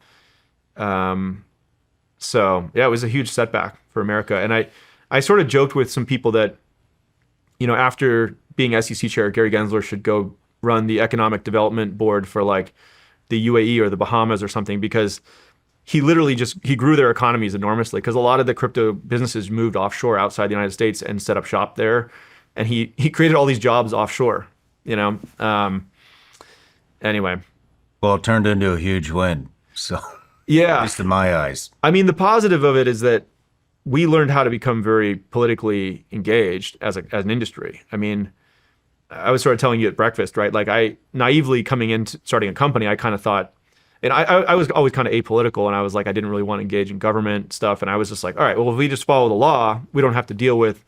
So yeah, it was a huge setback for America. And I sort of joked with some people that, after being SEC chair, Gary Gensler should go run the economic development board for like the UAE or the Bahamas or something, because he literally he grew their economies enormously because a lot of the crypto businesses moved offshore outside the United States and set up shop there. And he created all these jobs offshore, anyway. Well, it turned into a huge win. So yeah, at least in my eyes. I mean, the positive of it is that we learned how to become very politically engaged as an industry. I mean, I was sort of telling you at breakfast, right? Like I naively coming into starting a company, I kind of thought, and I was always kind of apolitical, and I was like, I didn't really want to engage in government stuff. And I was just like, all right, well, if we just follow the law, we don't have to deal with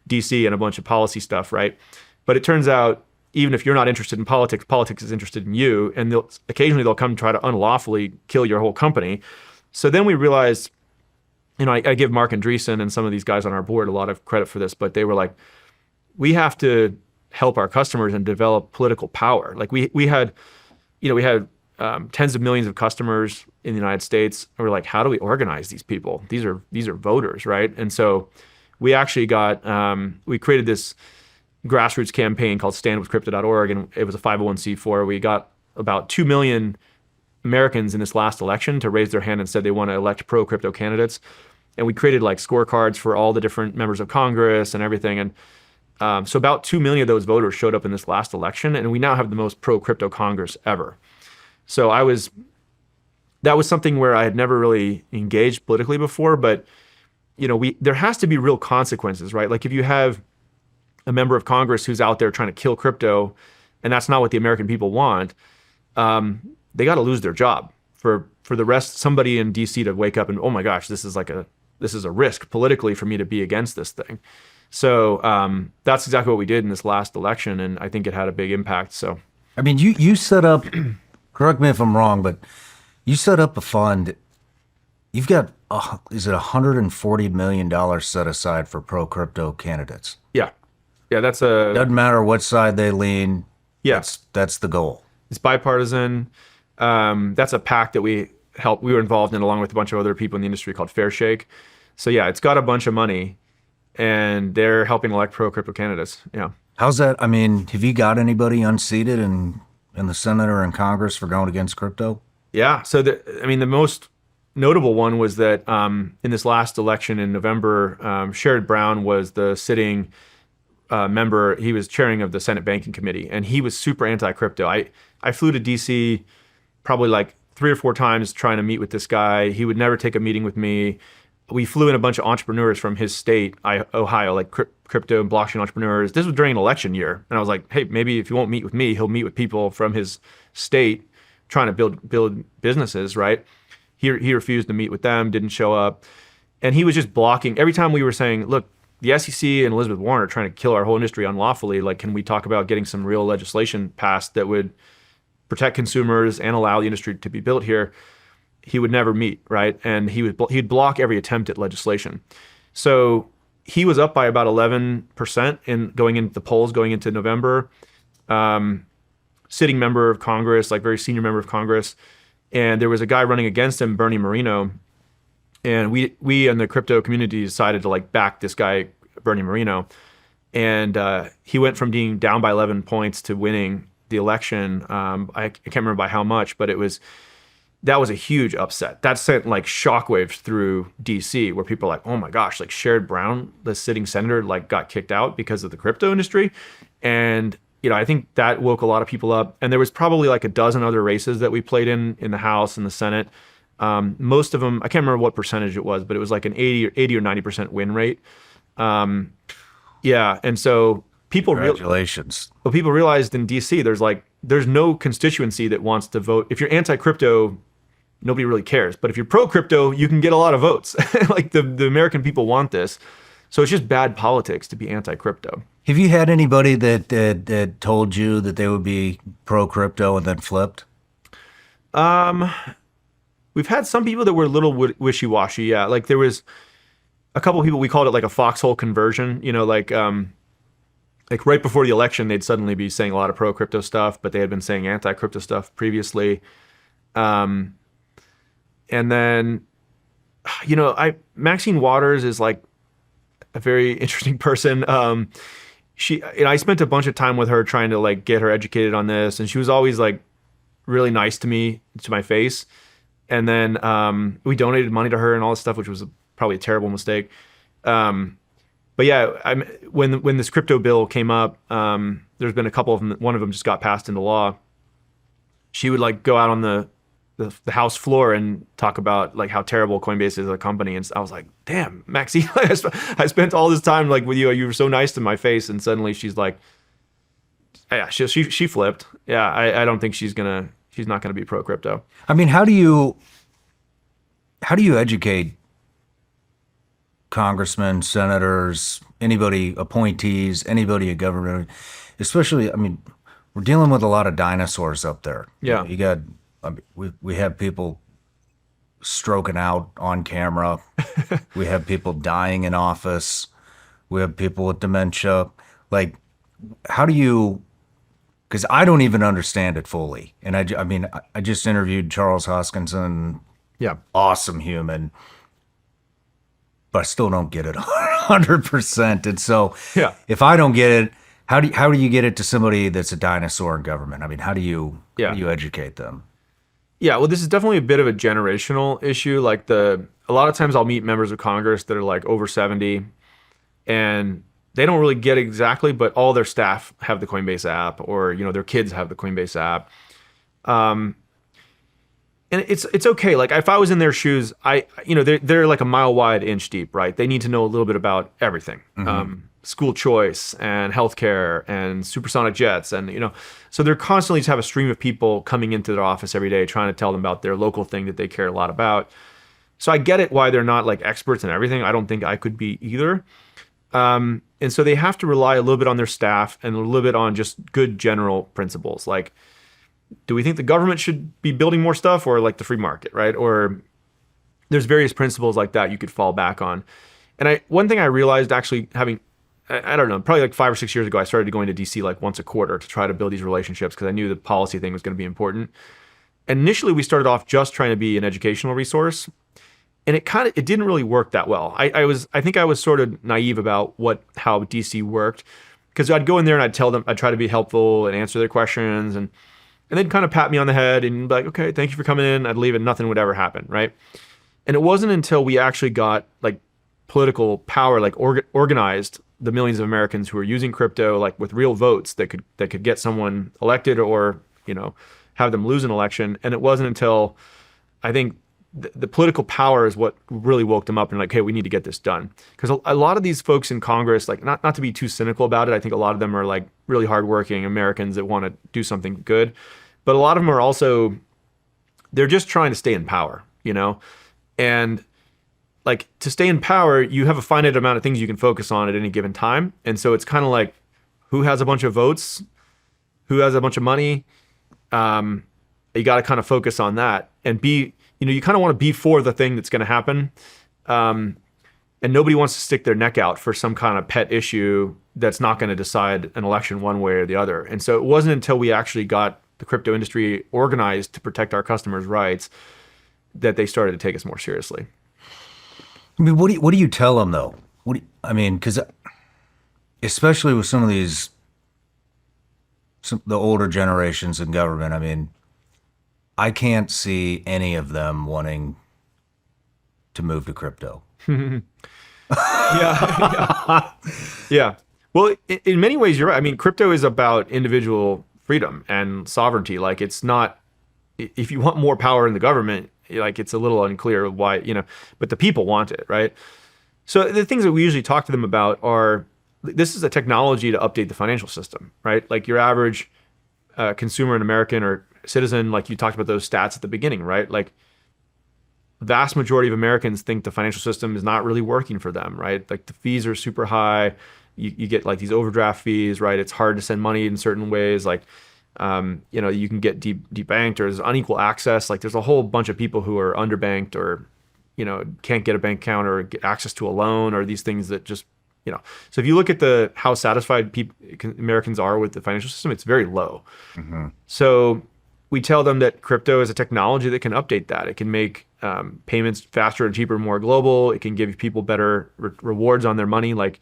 DC and a bunch of policy stuff, right? But it turns out, even if you're not interested in politics, politics is interested in you, and occasionally they'll come try to unlawfully kill your whole company. So then we realized, I give Mark Andreessen and some of these guys on our board a lot of credit for this, but they were like, we have to help our customers and develop political power. Like we had tens of millions of customers in the United States. And we're like, how do we organize these people? These are voters, right? And so we actually we created this grassroots campaign called standwithcrypto.org, and it was a 501c4. We got about 2 million Americans in this last election to raise their hand and said they want to elect pro-crypto candidates. And we created like scorecards for all the different members of Congress and everything. And so about 2 million of those voters showed up in this last election, and we now have the most pro-crypto Congress ever. So that was something where I had never really engaged politically before, but there has to be real consequences, right? Like if you have a member of Congress who's out there trying to kill crypto, and that's not what the American people want, they got to lose their job for the rest. Somebody in DC to wake up and, oh my gosh, this is a risk politically for me to be against this thing. So that's exactly what we did in this last election, and I think it had a big impact. So, I mean, you set up. Correct me if I'm wrong, but you set up a fund. You've got is it $140 million set aside for pro crypto candidates? Yeah, that's doesn't matter what side they lean. Yeah, that's the goal. It's bipartisan. That's a PAC that we were involved in along with a bunch of other people in the industry called Fair Shake. So yeah, it's got a bunch of money, and they're helping elect pro crypto candidates. Yeah. How's that? I mean, have you got anybody unseated in the Senate or in Congress for going against crypto? Yeah. So the most notable one was that in this last election in November, Sherrod Brown was the sitting member. He was chairing of the Senate Banking Committee, and he was super anti-crypto. I flew to DC probably like 3 or 4 times trying to meet with this guy. He would never take a meeting with me. We flew in a bunch of entrepreneurs from his state, Ohio, like crypto and blockchain entrepreneurs. This was during an election year. And I was like, hey, maybe if he won't meet with me, he'll meet with people from his state trying to build businesses, right? He refused to meet with them, didn't show up. And he was just blocking every time we were saying, look, the SEC and Elizabeth Warren are trying to kill our whole industry unlawfully. Like, can we talk about getting some real legislation passed that would protect consumers and allow the industry to be built here? He would never meet, right? And he'd block every attempt at legislation. So he was up by about 11% in going into the polls going into November. Sitting member of Congress, like very senior member of Congress. And there was a guy running against him, Bernie Moreno. And we in the crypto community decided to like back this guy, Bernie Moreno. And he went from being down by 11 points to winning the election. I can't remember by how much, but that was a huge upset. That sent like shockwaves through DC, where people are like, oh my gosh, like Sherrod Brown, the sitting senator, like got kicked out because of the crypto industry. And I think that woke a lot of people up. And there was probably like a dozen other races that we played in the House and the Senate. Most of them, I can't remember what percentage it was, but it was like an 80 or 90% win rate. Yeah. And so Congratulations. people realized in DC, there's no constituency that wants to vote. If you're anti-crypto, nobody really cares. But if you're pro-crypto, you can get a lot of votes. Like the American people want this. So it's just bad politics to be anti-crypto. Have you had anybody that told you that they would be pro-crypto and then flipped? We've had some people that were a little wishy-washy. Yeah, like there was a couple of people, we called it like a foxhole conversion. Like right before the election, they'd suddenly be saying a lot of pro-crypto stuff, but they had been saying anti-crypto stuff previously. And then, Maxine Waters is like a very interesting person. I spent a bunch of time with her trying to like get her educated on this, and she was always like really nice to me, to my face. And then we donated money to her and all this stuff, which was probably a terrible mistake. But yeah, when this crypto bill came up, there's been a couple of them. One of them just got passed into law. She would like go out on the House floor and talk about like how terrible Coinbase is as a company. And I was like, damn, Maxine, I spent all this time like with you. You were so nice to my face. And suddenly she's like, yeah, she flipped. Yeah, I don't think she's not gonna be pro crypto. I mean, how do you educate congressmen, senators, anybody, appointees, anybody in government, especially, I mean, we're dealing with a lot of dinosaurs up there. Yeah. You got, we have people stroking out on camera. We have people dying in office. We have people with dementia. Like, how do you, because I don't even understand it fully. And I mean, I just interviewed Charles Hoskinson. Yeah. Awesome human. But I still don't get it 100%. And so Yeah. if I don't get it, how do you get it to somebody that's a dinosaur in government? I mean, how do you educate them? Yeah, well, this is definitely a bit of a generational issue. Like a lot of times I'll meet members of Congress that are like over 70, and they don't really get exactly, but all their staff have the Coinbase app, or their kids have the Coinbase app. And it's okay. Like if I was in their shoes, they're like a mile wide, inch deep, right? They need to know a little bit about everything. Mm-hmm. School choice and healthcare and supersonic jets. And, so they're constantly to have a stream of people coming into their office every day, trying to tell them about their local thing that they care a lot about. So I get it why they're not like experts in everything. I don't think I could be either. And so they have to rely a little bit on their staff and a little bit on just good general principles. Like, do we think the government should be building more stuff, or like the free market, right? Or there's various principles like that you could fall back on. And one thing I realized actually having, I don't know, probably like 5 or 6 years ago, I started going to DC like once a quarter to try to build these relationships because I knew the policy thing was going to be important. And initially we started off just trying to be an educational resource. And it didn't really work that well. I think I was sort of naive about how DC worked, because I'd go in there and I'd tell them, I'd try to be helpful and answer their questions, and they'd kind of pat me on the head and be like, okay, thank you for coming in. I'd leave and nothing would ever happen, right? And it wasn't until we actually got like political power, like organized the millions of Americans who are using crypto, like with real votes that could get someone elected or have them lose an election. And it wasn't until I think the political power is what really woke them up and like, hey, we need to get this done. Because a lot of these folks in Congress, like not to be too cynical about it, I think a lot of them are like really hardworking Americans that want to do something good. But a lot of them are also, they're just trying to stay in power, And like to stay in power, you have a finite amount of things you can focus on at any given time. And so it's kind of like who has a bunch of votes, who has a bunch of money. You got to kind of focus on that and you kind of want to be for the thing that's going to happen. And nobody wants to stick their neck out for some kind of pet issue that's not going to decide an election one way or the other. And so it wasn't until we actually got the crypto industry organized to protect our customers' rights that they started to take us more seriously. I mean, what do you tell them though? Because especially with some of the older generations in government, I mean, I can't see any of them wanting to move to crypto. Yeah. Well, in many ways, you're right. I mean, crypto is about individual freedom and sovereignty. Like, it's not, if you want more power in the government, like, it's a little unclear why, but the people want it, right? So the things that we usually talk to them about are, this is a technology to update the financial system, right? Like your average consumer, an American or citizen, like you talked about those stats at the beginning, right? Like, vast majority of Americans think the financial system is not really working for them, right? Like the fees are super high. You get like these overdraft fees, right? It's hard to send money in certain ways. Like, you can get debanked, or there's unequal access. Like there's a whole bunch of people who are underbanked or, can't get a bank account or get access to a loan, or these things that just, So if you look at how satisfied Americans are with the financial system, it's very low. Mm-hmm. So we tell them that crypto is a technology that can update that. It can make payments faster and cheaper, more global. It can give people better rewards on their money. Like,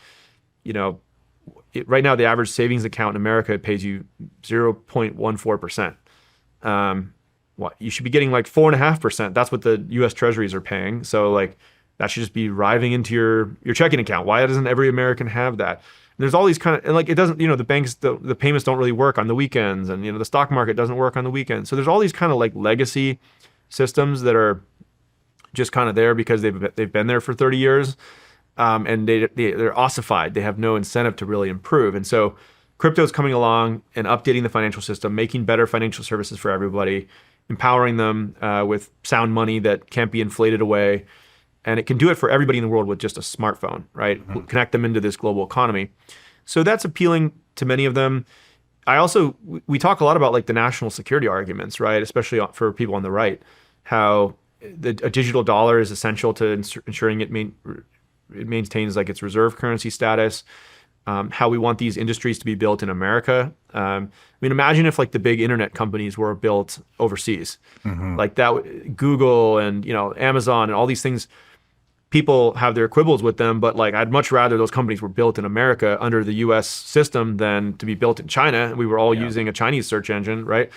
right now, the average savings account in America pays you 0.14%. You should be getting like 4.5%. That's what the U.S. Treasuries are paying. So like that should just be arriving into your checking account. Why doesn't every American have that? And there's all these and like it doesn't, the banks, the payments don't really work on the weekends, and the stock market doesn't work on the weekends. So there's all these kind of like legacy systems that are just kind of there because they've been there for 30 years. And they're ossified. They have no incentive to really improve. And so crypto is coming along and updating the financial system, making better financial services for everybody, empowering them with sound money that can't be inflated away. And it can do it for everybody in the world with just a smartphone, right? Mm-hmm. Connect them into this global economy. So that's appealing to many of them. We talk a lot about like the national security arguments, right? Especially for people on the right, how a digital dollar is essential to ensuring it maintains like its reserve currency status, how we want these industries to be built in America. Imagine if like the big internet companies were built overseas, mm-hmm. like that, Google and, Amazon and all these things, people have their quibbles with them, but like, I'd much rather those companies were built in America under the US system than to be built in China. We were all using a Chinese search engine, right?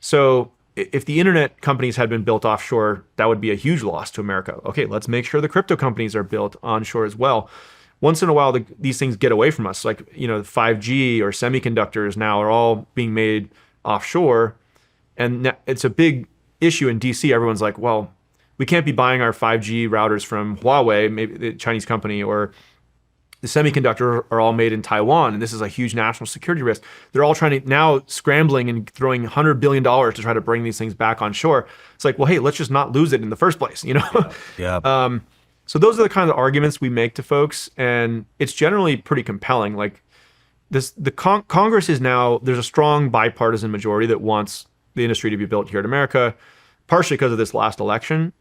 So if the internet companies had been built offshore, that would be a huge loss to America. Okay, let's make sure the crypto companies are built onshore as well. Once in a while, these things get away from us. Like, 5G or semiconductors now are all being made offshore. And it's a big issue in DC. Everyone's like, well, we can't be buying our 5G routers from Huawei, maybe the Chinese company, or the semiconductors are all made in Taiwan, and this is a huge national security risk. They're all scrambling and throwing $100 billion to try to bring these things back on shore. It's like, well, hey, let's just not lose it in the first place, Yeah. So those are the kinds of arguments we make to folks, and it's generally pretty compelling. Like Congress is now, there's a strong bipartisan majority that wants the industry to be built here in America, partially because of this last election.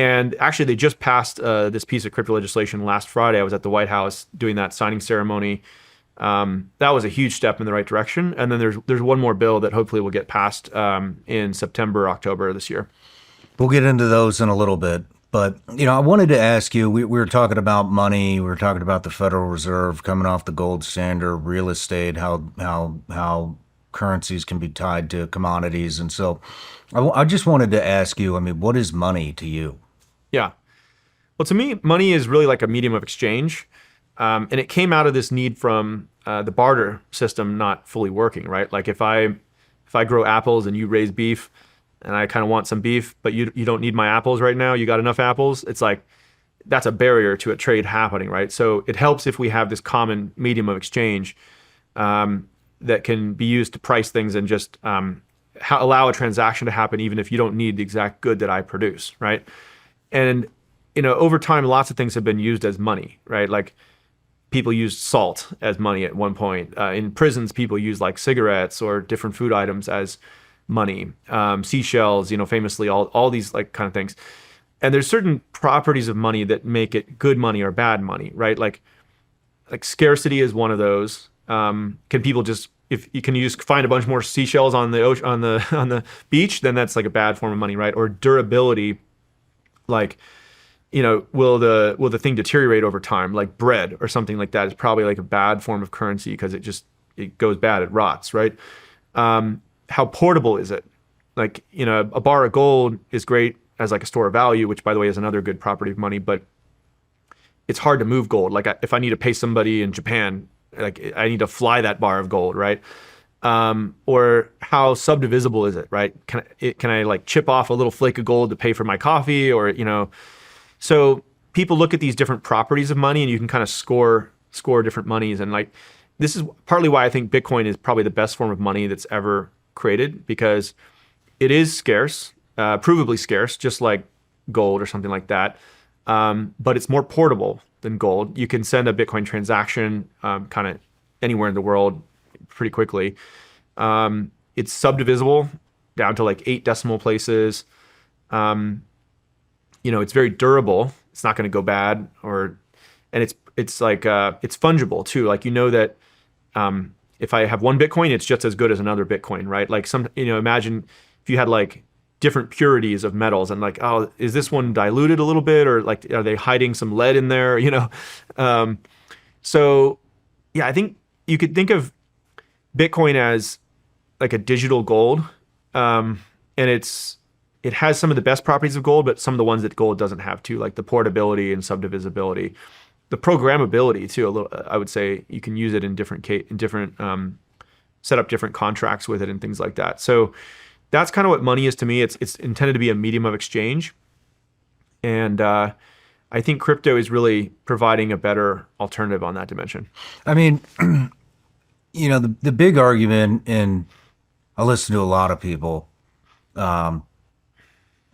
And actually, they just passed this piece of crypto legislation last Friday. I was at the White House doing that signing ceremony. That was a huge step in the right direction. And then there's one more bill that hopefully will get passed in September, October this year. We'll get into those in a little bit. But, I wanted to ask you, we were talking about money. We were talking about the Federal Reserve coming off the gold standard, real estate, how currencies can be tied to commodities. And so I just wanted to ask you, what is money to you? Yeah. Well, to me, money is really like a medium of exchange. And it came out of this need from the barter system not fully working, right? Like if I grow apples and you raise beef and I kind of want some beef, but you don't need my apples right now, you got enough apples, it's like that's a barrier to a trade happening, right? So it helps if we have this common medium of exchange that can be used to price things and just allow a transaction to happen even if you don't need the exact good that I produce, right? And over time, lots of things have been used as money, right? Like people used salt as money at one point. In prisons, people use like cigarettes or different food items as money. Seashells, famously, all these like kind of things. And there's certain properties of money that make it good money or bad money, right? Like scarcity is one of those. Can people just can you just find a bunch more seashells on the ocean, on the beach? Then that's like a bad form of money, right? Or durability, like will the thing deteriorate over time? Like bread or something like that is probably like a bad form of currency because it goes bad, it rots, right? How portable is it? Like a bar of gold is great as like a store of value, which by the way is another good property of money, but it's hard to move gold. Like if I need to pay somebody in Japan, like I need to fly that bar of gold, right? Or how subdivisible is it, right? Can I like chip off a little flake of gold to pay for my coffee, or So people look at these different properties of money, and you can kind of score different monies. And like this is partly why I think Bitcoin is probably the best form of money that's ever created, because it is scarce, provably scarce, just like gold or something like that. But it's more portable than gold. You can send a Bitcoin transaction kind of anywhere in the world pretty quickly. It's subdivisible down to like 8 decimal places. It's very durable. It's not going to go bad, and it's like it's fungible too. Like that if I have one Bitcoin, it's just as good as another Bitcoin, right? Like imagine if you had like different purities of metals and like, oh, is this one diluted a little bit, or like are they hiding some lead in there? So yeah, I think you could think of Bitcoin as like a digital gold, and it has some of the best properties of gold, but some of the ones that gold doesn't have too, like the portability and subdivisibility, the programmability too. A little, I would say you can use it in different set up different contracts with it and things like that. So that's kind of what money is to me. It's intended to be a medium of exchange, and I think crypto is really providing a better alternative on that dimension. I mean, the big argument, and I listen to a lot of people that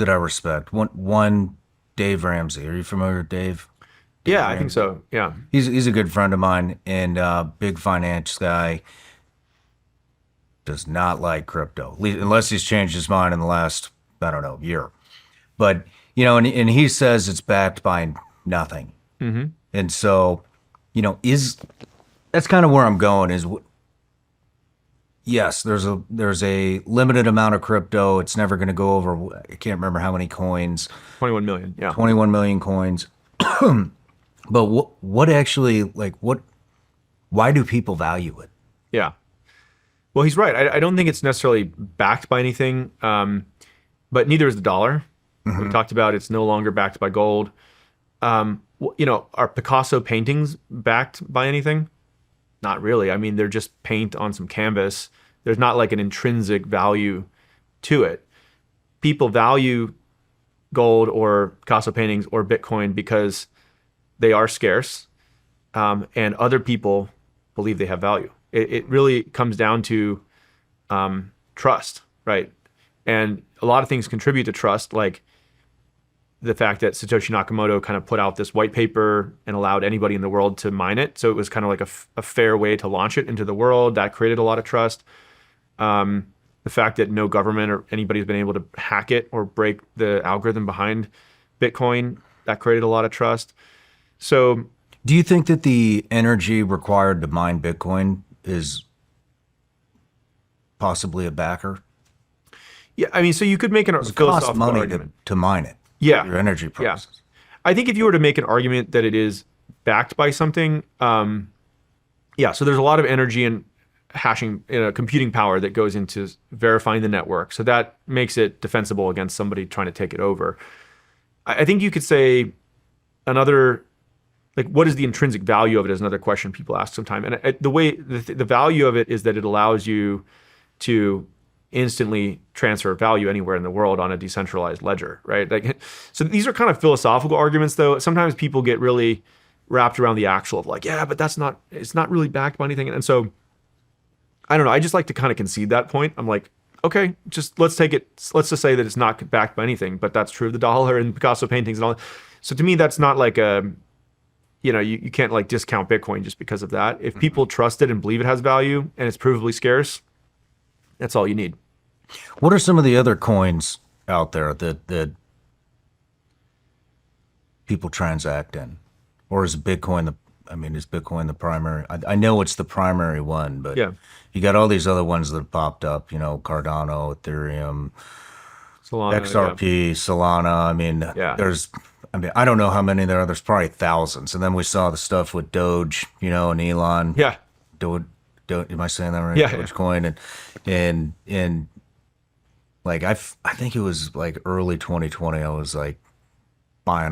I respect. One, Dave Ramsey. Are you familiar with Dave? Yeah, Ramsey? I think so. Yeah, he's a good friend of mine, and big finance guy. Does not like crypto, unless he's changed his mind in the last, I don't know, year. But, and he says it's backed by nothing. Mm-hmm. And so, that's kind of where I'm going is, yes, there's a limited amount of crypto. It's never going to go over, I can't remember how many coins. 21 million, yeah. 21 million coins. But what actually, like, why do people value it? Yeah. Well, he's right. I don't think it's necessarily backed by anything, but neither is the dollar. Mm-hmm. We talked about it's no longer backed by gold. Are Picasso paintings backed by anything? Not really. I mean, they're just paint on some canvas. There's not like an intrinsic value to it. People value gold or Picasso paintings or Bitcoin because they are scarce, and other people believe they have value. It really comes down to trust, right? And a lot of things contribute to trust, like the fact that Satoshi Nakamoto kind of put out this white paper and allowed anybody in the world to mine it. So it was kind of like a fair way to launch it into the world. That created a lot of trust. The fact that no government or anybody's been able to hack it or break the algorithm behind Bitcoin, that created a lot of trust. So do you think that the energy required to mine Bitcoin is possibly a backer? Yeah, I mean, so you could make an philosophical money argument to mine it. Yeah, your energy prices. Yeah. I think if you were to make an argument that it is backed by something, so there's a lot of energy and hashing, computing power that goes into verifying the network. So that makes it defensible against somebody trying to take it over. I think you could say what is the intrinsic value of it is another question people ask sometimes. And the value of it is that it allows you to instantly transfer value anywhere in the world on a decentralized ledger, right? So these are kind of philosophical arguments, though. Sometimes people get really wrapped around the axle of like, yeah, but it's not really backed by anything. And so, I don't know. I just like to kind of concede that point. I'm like, okay, let's just say that it's not backed by anything, but that's true of the dollar and Picasso paintings and all that. So to me, that's not like you can't like discount Bitcoin just because of that. If people trust it and believe it has value and it's provably scarce, that's all you need. What are some of the other coins out there that people transact in? Or is Bitcoin the primary? I know it's the primary one, but Yeah. you got all these other ones that have popped up, Cardano, Ethereum, Solana, XRP, Solana. I don't know how many there are. There's probably thousands. And then we saw the stuff with Doge, and Elon. Yeah. Doge, am I saying that right? Yeah. Dogecoin. And like, I think it was like early 2020. I was like buying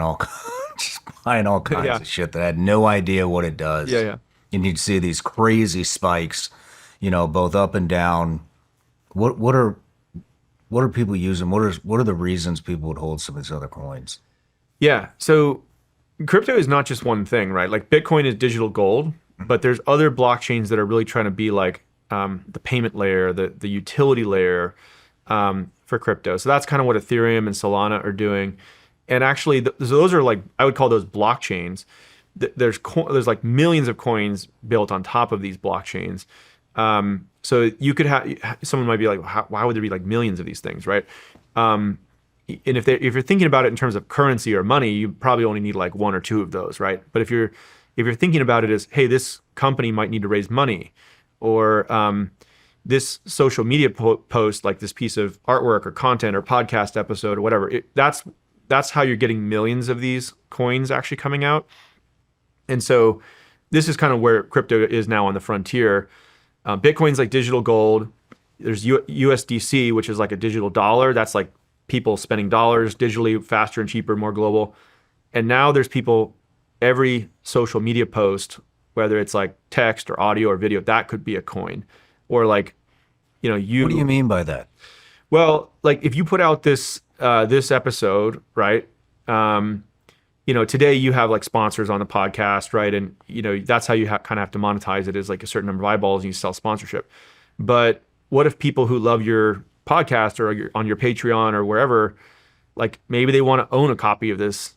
just buying all kinds of shit that I had no idea what it does. Yeah. And you'd see these crazy spikes, both up and down. What are people using? What are the reasons people would hold some of these other coins? Yeah. So crypto is not just one thing, right? Like Bitcoin is digital gold, but there's other blockchains that are really trying to be like the payment layer, the utility layer for crypto. So that's kind of what Ethereum and Solana are doing. And actually, those are like, I would call those blockchains. There's like millions of coins built on top of these blockchains. So you could have, someone might be like, why would there be like millions of these things, right? And if you're thinking about it in terms of currency or money, you probably only need like one or two of those, right? But if you're thinking about it as, hey, this company might need to raise money, or this social media post, like this piece of artwork or content or podcast episode or whatever, that's how you're getting millions of these coins actually coming out. And so this is kind of where crypto is now on the frontier. Bitcoin's like digital gold. There's USDC, which is like a digital dollar. That's like people spending dollars digitally, faster and cheaper, more global. And now there's people, every social media post, whether it's like text or audio or video, that could be a coin. Or like, What do you mean by that? Well, like if you put out this episode, right? Today you have like sponsors on the podcast, right? And that's how you kind of have to monetize it, is like a certain number of eyeballs and you sell sponsorship. But what if people who love your podcast or on your Patreon or wherever, like maybe they want to own a copy of this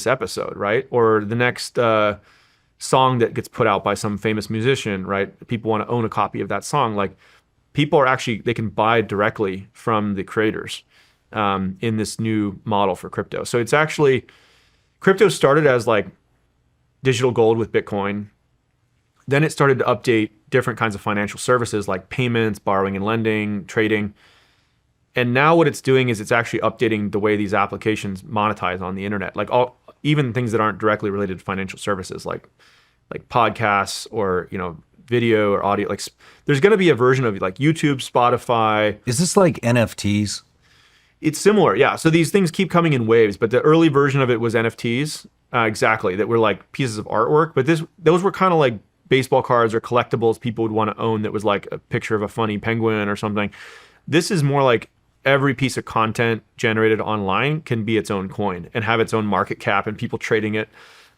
episode, right? Or the next song that gets put out by some famous musician, right? People want to own a copy of that song. Like people are actually, they can buy directly from the creators in this new model for crypto. So it's actually, crypto started as like digital gold with Bitcoin. Then it started to update different kinds of financial services like payments, borrowing and lending, trading. And now what it's doing is it's actually updating the way these applications monetize on the internet. Like even things that aren't directly related to financial services, like podcasts or, video or audio. Like there's going to be a version of like YouTube, Spotify. Is this like NFTs? It's similar, yeah. So these things keep coming in waves, but the early version of it was NFTs, exactly, that were like pieces of artwork. But those were kind of like baseball cards or collectibles people would want to own that was like a picture of a funny penguin or something. This is more like every piece of content generated online can be its own coin and have its own market cap and people trading it.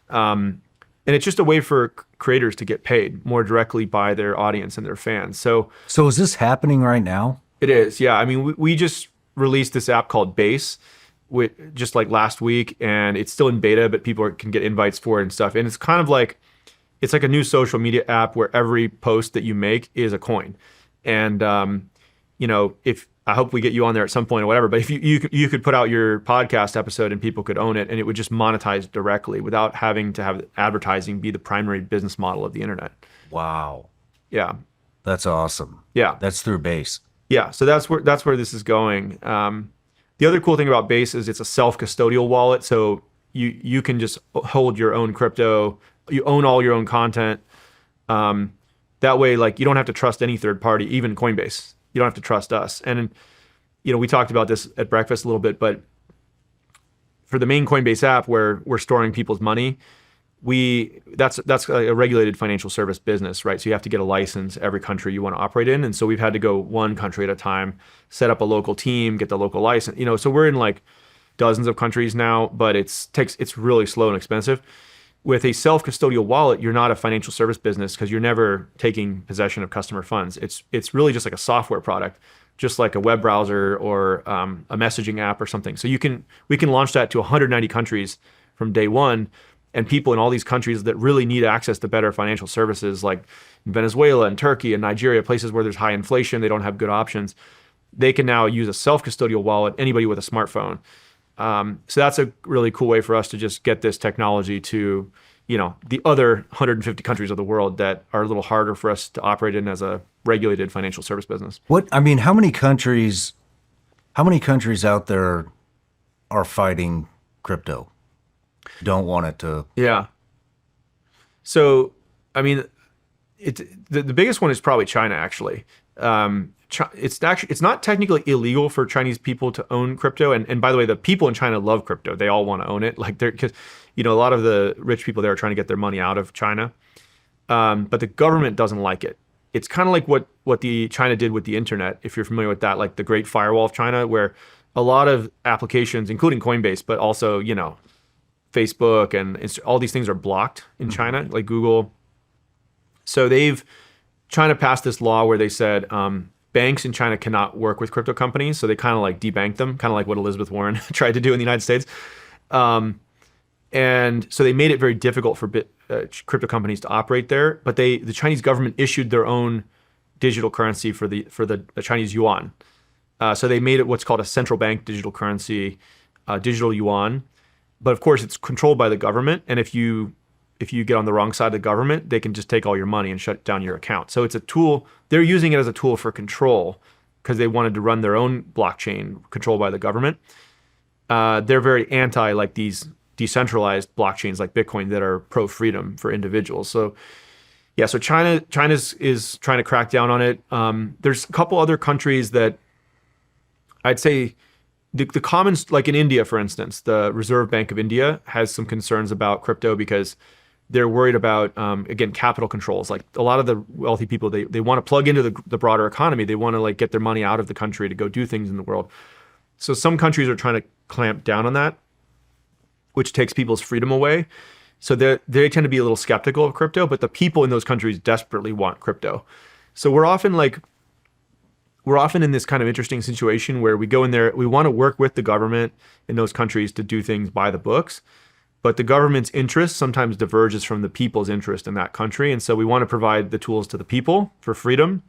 And it's just a way for creators to get paid more directly by their audience and their fans. So is this happening right now? It is, yeah. I mean, we just released this app called Base just like last week, and it's still in beta, but people can get invites for it and stuff. And it's kind of like, it's like a new social media app where every post that you make is a coin. And, if I hope we get you on there at some point or whatever, but if you could put out your podcast episode and people could own it and it would just monetize directly without having to have advertising be the primary business model of the internet. Wow. Yeah. That's awesome. Yeah. That's through Base. Yeah. So that's where this is going. The other cool thing about Base is it's a self-custodial wallet. So you can just hold your own crypto. You own all your own content. That way, like you don't have to trust any third party, even Coinbase. You don't have to trust us. And, we talked about this at breakfast a little bit, but for the main Coinbase app where we're storing people's money, that's a regulated financial service business, right? So you have to get a license every country you want to operate in. And so we've had to go one country at a time, set up a local team, get the local license, so we're in like dozens of countries now, but it's really slow and expensive. With a self-custodial wallet, you're not a financial service business because you're never taking possession of customer funds. It's really just like a software product, just like a web browser or a messaging app or something. So we can launch that to 190 countries from day one. And people in all these countries that really need access to better financial services, like in Venezuela and Turkey and Nigeria, places where there's high inflation, they don't have good options. They can now use a self-custodial wallet, anybody with a smartphone. So that's a really cool way for us to just get this technology to, the other 150 countries of the world that are a little harder for us to operate in as a regulated financial service business. How many countries out there are fighting crypto? Don't want it to. Yeah. So, the biggest one is probably China, actually. It's not technically illegal for Chinese people to own crypto. And by the way, the people in China love crypto. They all want to own it. Because, a lot of the rich people there are trying to get their money out of China. But the government doesn't like it. It's kind of like what the China did with the internet, if you're familiar with that, like the Great Firewall of China, where a lot of applications, including Coinbase, but also, Facebook and all these things are blocked in China, like Google. So China passed this law where they said banks in China cannot work with crypto companies. So they kind of like debanked them, kind of like what Elizabeth Warren tried to do in the United States. And so they made it very difficult for crypto companies to operate there. But the Chinese government issued their own digital currency for the Chinese yuan. So they made it what's called a central bank digital currency, digital yuan. But of course, it's controlled by the government. And if you get on the wrong side of the government, they can just take all your money and shut down your account. So it's a tool. They're using it as a tool for control because they wanted to run their own blockchain controlled by the government. They're very anti like these decentralized blockchains like Bitcoin that are pro-freedom for individuals. So yeah, so China is trying to crack down on it. There's a couple other countries that I'd say the commons, like in India, for instance, the Reserve Bank of India has some concerns about crypto because they're worried about, again, capital controls. Like a lot of the wealthy people, they want to plug into the broader economy. They want to like get their money out of the country to go do things in the world. So some countries are trying to clamp down on that, which takes people's freedom away. So they tend to be a little skeptical of crypto, but the people in those countries desperately want crypto. So we're often in this kind of interesting situation where we go in there, we want to work with the government in those countries to do things by the books, but the government's interest sometimes diverges from the people's interest in that country. And so we want to provide the tools to the people for freedom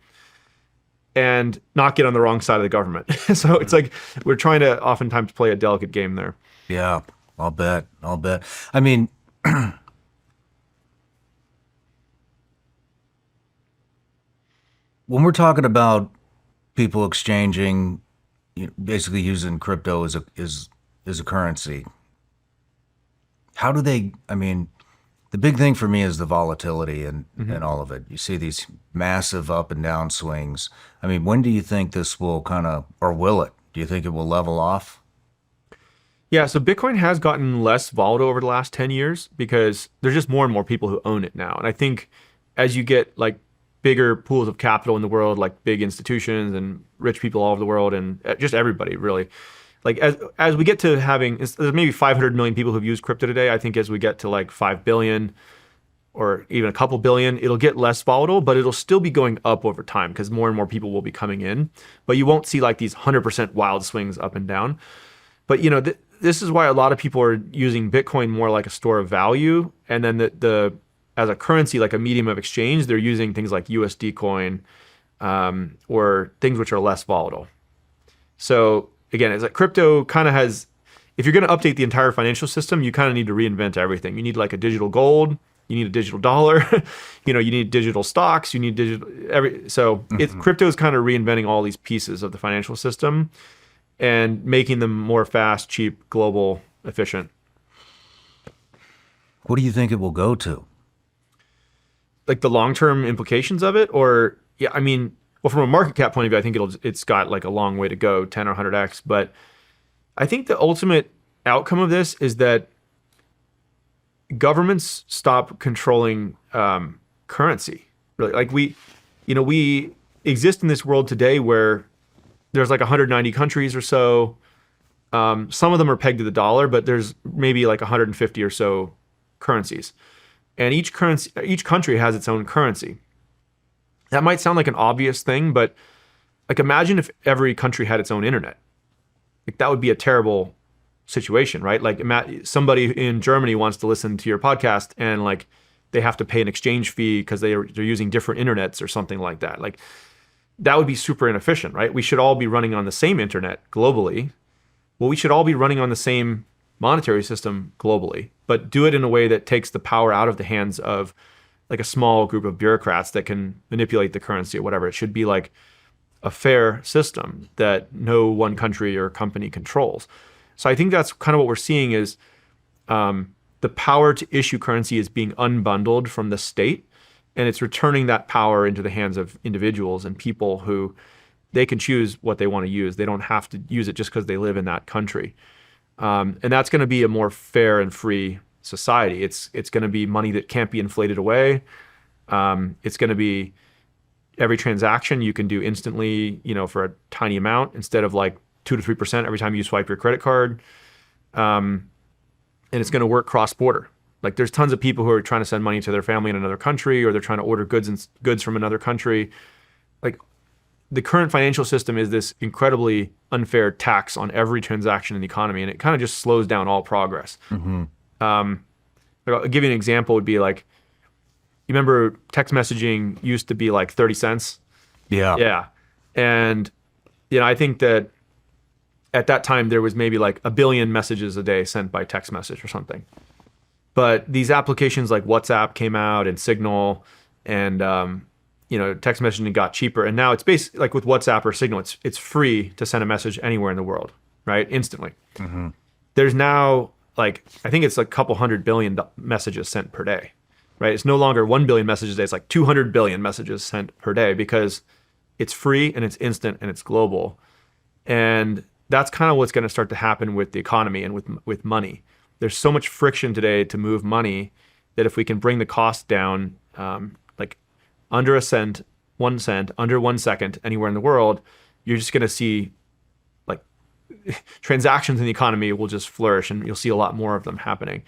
and not get on the wrong side of the government. So it's like we're trying to oftentimes play a delicate game there. Yeah, I'll bet. I mean, when we're talking about people exchanging, basically using crypto as a currency, how do they? I mean, the big thing for me is the volatility and all of it. You see these massive up and down swings. I mean, when do you think this will or will it? Do you think it will level off? Yeah, so Bitcoin has gotten less volatile over the last 10 years because there's just more and more people who own it now. And I think as you get like bigger pools of capital in the world, like big institutions and rich people all over the world and just everybody really, like as we get to having, there's maybe 500 million people who've used crypto today. I think as we get to like 5 billion or even a couple billion, it'll get less volatile, but it'll still be going up over time because more and more people will be coming in. But you won't see like these 100% wild swings up and down. But this is why a lot of people are using Bitcoin more like a store of value, and then as a currency, like a medium of exchange, they're using things like USD coin or things which are less volatile. So again, it's like crypto kind of has, if you're going to update the entire financial system, you kind of need to reinvent everything. You need like a digital gold, you need a digital dollar, you need digital stocks, you need crypto is kind of reinventing all these pieces of the financial system and making them more fast, cheap, global, efficient. What do you think it will go to? Like the long-term implications of it? Or, yeah, I mean, well, from a market cap point of view, I think it's got like a long way to go, 10 or 100x. But I think the ultimate outcome of this is that governments stop controlling currency. Really, like we exist in this world today where there's like 190 countries or so. Some of them are pegged to the dollar, but there's maybe like 150 or so currencies. And each country has its own currency. That might sound like an obvious thing, but like imagine if every country had its own internet. Like that would be a terrible situation, right? Like somebody in Germany wants to listen to your podcast and like they have to pay an exchange fee because they're using different internets or something like that. Like that would be super inefficient, right? We should all be running on the same internet globally. Well, we should all be running on the same monetary system globally, but do it in a way that takes the power out of the hands of like a small group of bureaucrats that can manipulate the currency or whatever. It should be like a fair system that no one country or company controls. So I think that's kind of what we're seeing is the power to issue currency is being unbundled from the state, and it's returning that power into the hands of individuals and people who they can choose what they want to use. They don't have to use it just because they live in that country. And that's going to be a more fair and free society. It's going to be money that can't be inflated away. It's going to be every transaction you can do instantly, for a tiny amount instead of like 2 to 3% every time you swipe your credit card. And it's going to work cross-border. Like there's tons of people who are trying to send money to their family in another country, or they're trying to order goods from another country. Like the current financial system is this incredibly unfair tax on every transaction in the economy, and it kind of just slows down all progress. Mm-hmm. I'll give you an example. Would be like, you remember text messaging used to be like 30 cents? Yeah. Yeah. And, I think that at that time there was maybe like 1 billion messages a day sent by text message or something. But these applications like WhatsApp came out and Signal and, text messaging got cheaper. And now it's basically like with WhatsApp or Signal, it's free to send a message anywhere in the world, right? Instantly. Mm-hmm. There's now like, I think it's like a couple 100 billion messages sent per day, right? It's no longer 1 billion messages a day. It's like 200 billion messages sent per day because it's free and it's instant and it's global. And that's kind of what's going to start to happen with the economy and with money. There's so much friction today to move money that if we can bring the cost down, like under a cent, 1 cent, under 1 second anywhere in the world, you're just going to see like transactions in the economy will just flourish, and you'll see a lot more of them happening.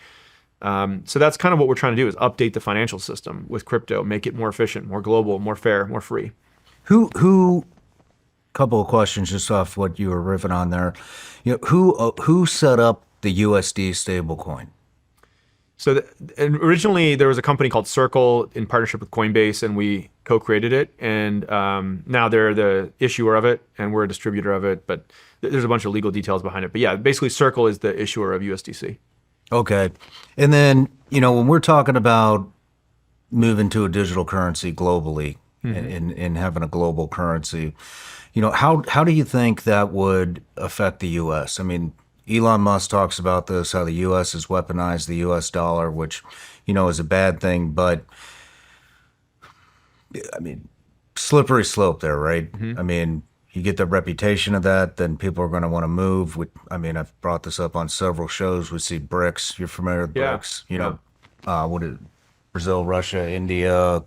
So that's kind of what we're trying to do, is update the financial system with crypto, make it more efficient, more global, more fair, more free. Couple of questions just off what you were riffing on there. Who set up the USD stablecoin? So and originally there was a company called Circle in partnership with Coinbase, and we co-created it. And now they're the issuer of it, and we're a distributor of it. But there's a bunch of legal details behind it. But yeah, basically Circle is the issuer of USDC. Okay. And then, when we're talking about moving to a digital currency globally, mm-hmm. and having a global currency, how do you think that would affect the U.S.? I mean, Elon Musk talks about this, how the U.S. has weaponized the U.S. dollar, which, is a bad thing. But, I mean, slippery slope there, right? Mm-hmm. I mean, you get the reputation of that, then people are going to want to move. I've brought this up on several shows. We see BRICS. You're familiar with BRICS? What is it? Brazil, Russia, India,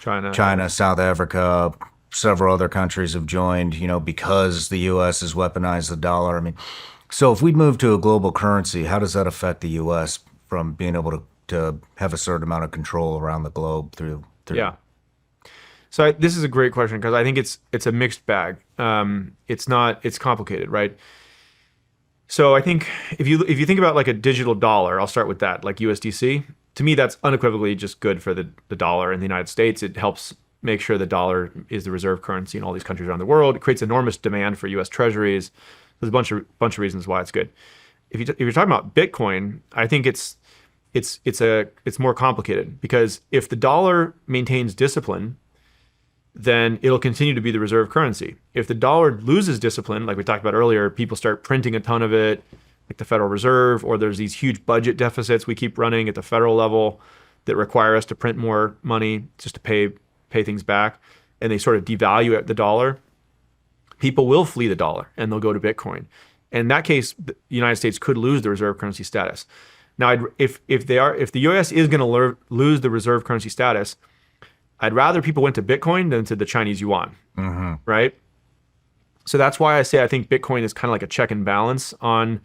China, South Africa. Several other countries have joined, because the U.S. has weaponized the dollar. I mean, so if we move to a global currency, how does that affect the U.S. from being able to have a certain amount of control around the globe through? Yeah. So this is a great question, because I think it's a mixed bag. It's complicated, right? So I think if you think about like a digital dollar, I'll start with that, like USDC. To me, that's unequivocally just good for the dollar in the United States. It helps make sure the dollar is the reserve currency in all these countries around the world. It creates enormous demand for U.S. treasuries. There's a bunch of reasons why it's good. If you're talking about Bitcoin, I think it's more complicated, because if the dollar maintains discipline, then it'll continue to be the reserve currency. If the dollar loses discipline, like we talked about earlier, people start printing a ton of it, like the Federal Reserve, or there's these huge budget deficits we keep running at the federal level that require us to print more money just to pay things back, and they sort of devalue the dollar, people will flee the dollar and they'll go to Bitcoin. And in that case, the United States could lose the reserve currency status. Now, if the US is going to lose the reserve currency status, I'd rather people went to Bitcoin than to the Chinese yuan, mm-hmm. right? So that's why I say I think Bitcoin is kind of like a check and balance on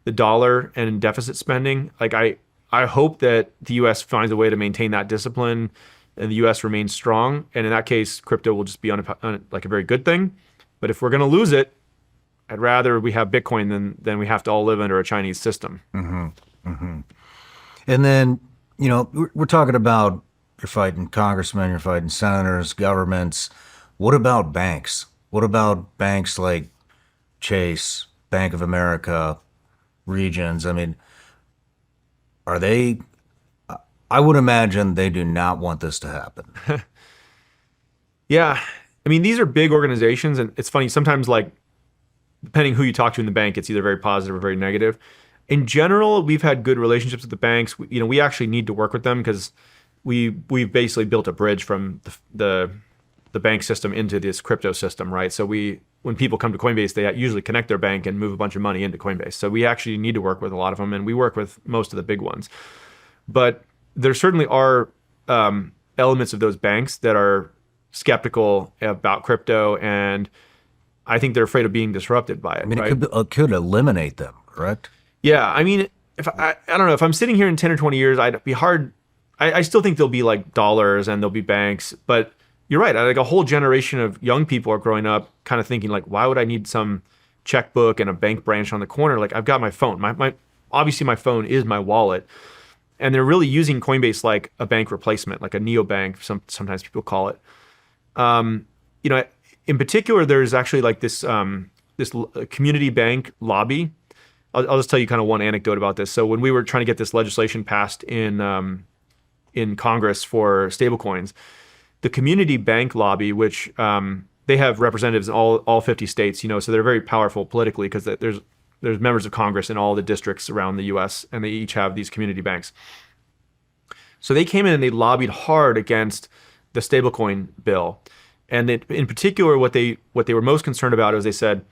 the dollar and deficit spending. Like I hope that the US finds a way to maintain that discipline and the U.S. remains strong. And in that case, crypto will just be on like a very good thing. But if we're going to lose it, I'd rather we have Bitcoin than we have to all live under a Chinese system. And then, we're talking about you're fighting congressmen, you're fighting senators, governments. What about banks? What about banks like Chase, Bank of America, Regions? I mean, are they? I would imagine they do not want this to happen. Yeah. I mean, these are big organizations, and it's funny, sometimes like depending who you talk to in the bank, it's either very positive or very negative. In general, we've had good relationships with the banks. We actually need to work with them because we've basically built a bridge from the bank system into this crypto system, right? So when people come to Coinbase, they usually connect their bank and move a bunch of money into Coinbase. So we actually need to work with a lot of them, and we work with most of the big ones. But there certainly are elements of those banks that are skeptical about crypto, and I think they're afraid of being disrupted by it. I mean, right? it could eliminate them, correct? Yeah, I mean, I don't know, if I'm sitting here in 10 or 20 years, I'd be hard. I still think there'll be like dollars and there'll be banks, but you're right. Like a whole generation of young people are growing up kind of thinking like, why would I need some checkbook and a bank branch on the corner? Like I've got my phone. Obviously my phone is my wallet, and they're really using Coinbase like a bank replacement, like a neobank. Sometimes people call it. In particular, there's actually like this community bank lobby. I'll just tell you kind of one anecdote about this. So when we were trying to get this legislation passed in Congress for stablecoins, the community bank lobby, which they have representatives in all 50 states, so they're very powerful politically because there's members of Congress in all the districts around the U.S. and they each have these community banks. So they came in and they lobbied hard against the stablecoin bill, and in particular, what they were most concerned about is they said,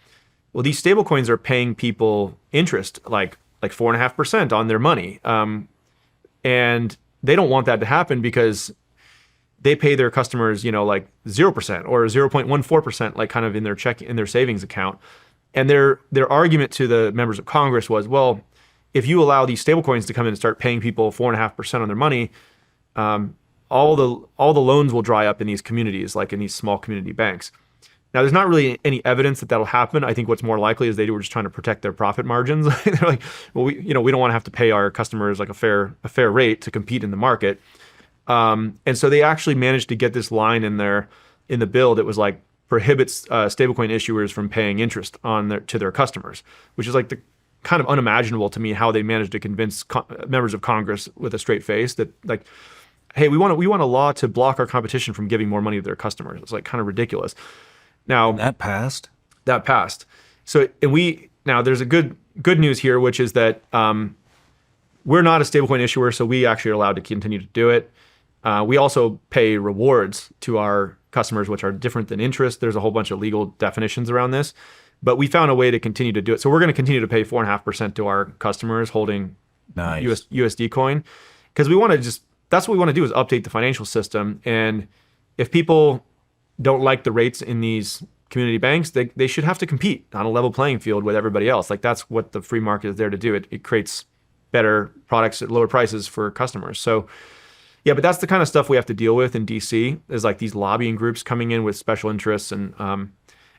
well, these stablecoins are paying people interest like 4.5% on their money, and they don't want that to happen because they pay their customers, like 0% or 0.14%, like kind of in their savings account. And their argument to the members of Congress was, well, if you allow these stablecoins to come in and start paying people 4.5% on their money, all the loans will dry up in these communities, like in these small community banks. Now, there's not really any evidence that that'll happen. I think what's more likely is they were just trying to protect their profit margins. They're like, well, we don't want to have to pay our customers like a fair rate to compete in the market. And so they actually managed to get this line in the bill that was like prohibits stablecoin issuers from paying interest to their customers, which is like the kind of unimaginable to me how they managed to convince members of Congress with a straight face that like, hey, we want a law to block our competition from giving more money to their customers. It's like kind of ridiculous. Now That passed. So now there's a good news here, which is that we're not a stablecoin issuer, so we actually are allowed to continue to do it. We also pay rewards to our customers, which are different than interest. There's a whole bunch of legal definitions around this, but we found a way to continue to do it. So we're going to continue to pay 4.5% to our customers holding USD coin, because that's what we want to do is update the financial system. And if people don't like the rates in these community banks, they should have to compete on a level playing field with everybody else. Like that's what the free market is there to do. It creates better products at lower prices for customers. So yeah, but that's the kind of stuff we have to deal with in DC, is like these lobbying groups coming in with special interests. And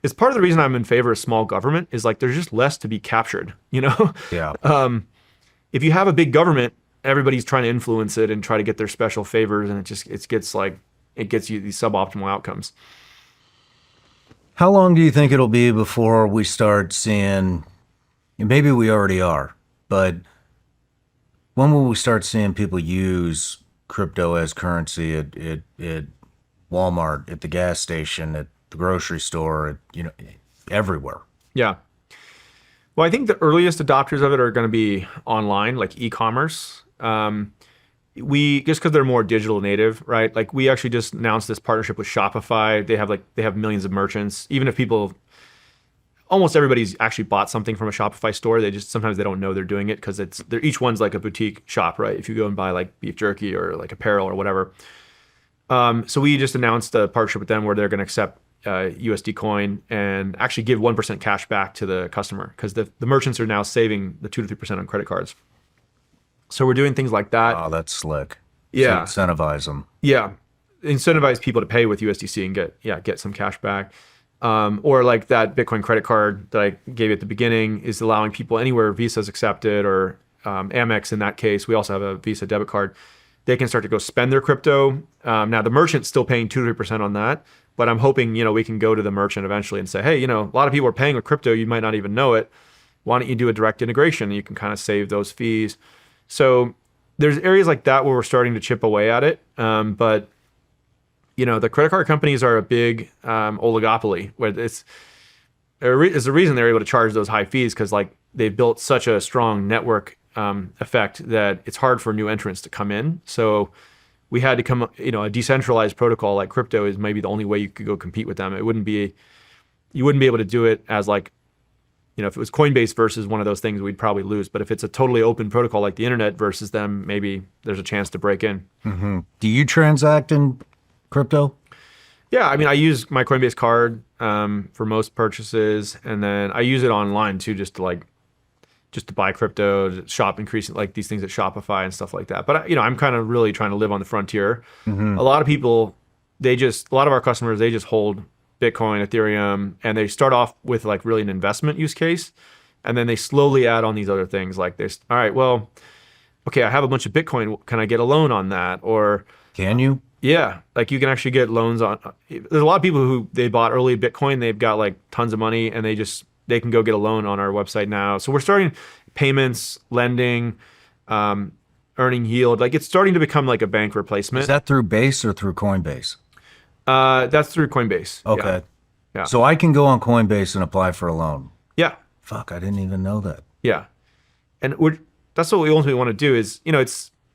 it's part of the reason I'm in favor of small government is like there's just less to be captured, Yeah. If you have a big government, everybody's trying to influence it and try to get their special favors, and it gets you these suboptimal outcomes. How long do you think it'll be before we start seeing, maybe we already are, but when will we start seeing people use crypto as currency at Walmart, at the gas station, at the grocery store, everywhere? Yeah. Well, I think the earliest adopters of it are going to be online, like e-commerce. Just because they're more digital native, right? Like we actually just announced this partnership with Shopify. They have millions of merchants. Even if almost everybody's actually bought something from a Shopify store. Sometimes they don't know they're doing it because each one's like a boutique shop, right? If you go and buy like beef jerky or like apparel or whatever. So we just announced a partnership with them where they're going to accept USD coin and actually give 1% cash back to the customer, because the merchants are now saving the 2 to 3% on credit cards. So we're doing things like that. Oh, that's slick. Yeah. So incentivize them. Yeah. Incentivize people to pay with USDC and get some cash back. Or like that Bitcoin credit card that I gave you at the beginning is allowing people anywhere Visa's accepted, or Amex in that case. We also have a Visa debit card. They can start to go spend their crypto. Now the merchant's still paying 2-3% on that, but I'm hoping, we can go to the merchant eventually and say, hey, a lot of people are paying with crypto. You might not even know it. Why don't you do a direct integration? You can kind of save those fees. So there's areas like that where we're starting to chip away at it. But the credit card companies are a big oligopoly, where there's a reason they're able to charge those high fees, because like they've built such a strong network effect that it's hard for new entrants to come in. So we had to come, a decentralized protocol like crypto is maybe the only way you could go compete with them. You wouldn't be able to do it as like, if it was Coinbase versus one of those things, we'd probably lose. But if it's a totally open protocol like the internet versus them, maybe there's a chance to break in. Mm-hmm. Do you transact in crypto? Yeah, I use my Coinbase card for most purchases, and then I use it online too, just to buy crypto, to shop, increasing like these things at Shopify and stuff like that. But I'm kind of really trying to live on the frontier. Mm-hmm. A lot of people, a lot of our customers, they just hold Bitcoin, Ethereum, and they start off with like really an investment use case, and then they slowly add on these other things like this. All right, well, okay, I have a bunch of Bitcoin. Can I get a loan on that? Or can you? Yeah, like you can actually get loans on. There's a lot of people who they bought early Bitcoin. They've got like tons of money, and they can go get a loan on our website now. So we're starting payments, lending, earning yield. Like it's starting to become like a bank replacement. Is that through Base or through Coinbase? That's through Coinbase. Okay. Yeah. So I can go on Coinbase and apply for a loan. Yeah. Fuck, I didn't even know that. Yeah. And that's what we ultimately want to do is,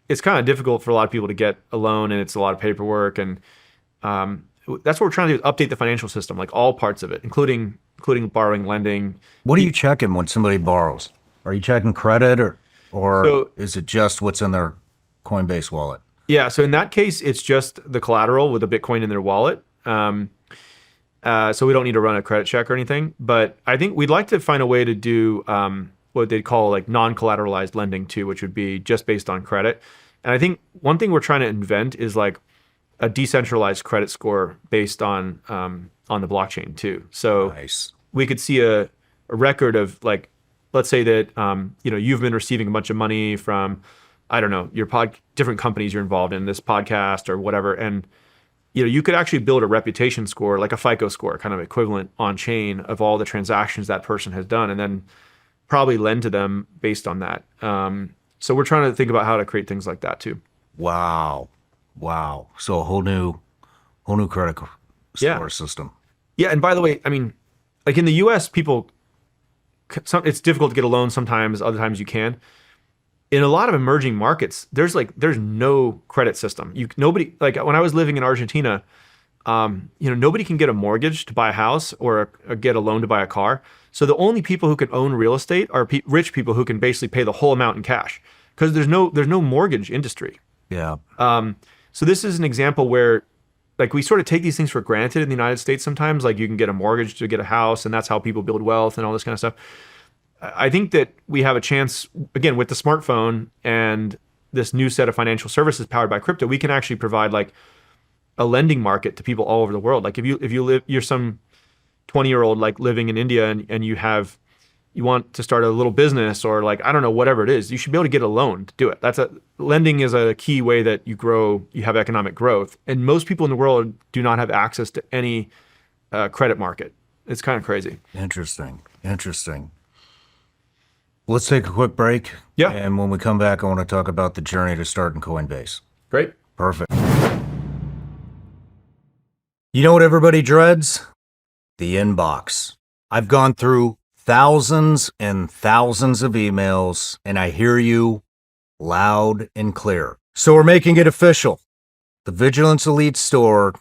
it's kind of difficult for a lot of people to get a loan, and it's a lot of paperwork. And that's what we're trying to do, is update the financial system, like all parts of it, including borrowing, lending. What are you checking when somebody borrows? Are you checking credit or is it just what's in their Coinbase wallet? Yeah, so in that case, it's just the collateral with the Bitcoin in their wallet. So we don't need to run a credit check or anything. But I think we'd like to find a way to do what they'd call like non-collateralized lending too, which would be just based on credit. And I think one thing we're trying to invent is like a decentralized credit score based on the blockchain too. So nice. We could see a record of like, let's say that you've been receiving a bunch of money from, I don't know, your different companies you're involved in, this podcast or whatever, and you could actually build a reputation score, like a FICO score, kind of equivalent on chain of all the transactions that person has done, and then probably lend to them based on that. So we're trying to think about how to create things like that too. Wow. So a whole new credit score system. Yeah, and by the way, like in the U.S., it's difficult to get a loan sometimes. Other times you can. In a lot of emerging markets, there's no credit system. Nobody, like when I was living in Argentina, nobody can get a mortgage to buy a house or get a loan to buy a car. So the only people who can own real estate are rich people who can basically pay the whole amount in cash, because there's no mortgage industry. Yeah. So this is an example where, like, we sort of take these things for granted in the United States sometimes. Like you can get a mortgage to get a house, and that's how people build wealth and all this kind of stuff. I think that we have a chance, again, with the smartphone and this new set of financial services powered by crypto, we can actually provide like a lending market to people all over the world. Like if you're some 20-year-old like living in India and you want to start a little business, or like, I don't know, whatever it is, you should be able to get a loan to do it. Lending is a key way that you have economic growth. And most people in the world do not have access to any credit market. It's kind of crazy. Interesting. Let's take a quick break. Yeah. And when we come back, I want to talk about the journey to starting Coinbase. Great. Perfect. You know what everybody dreads? The inbox. I've gone through thousands and thousands of emails, and I hear you loud and clear. So we're making it official. The Vigilance Elite store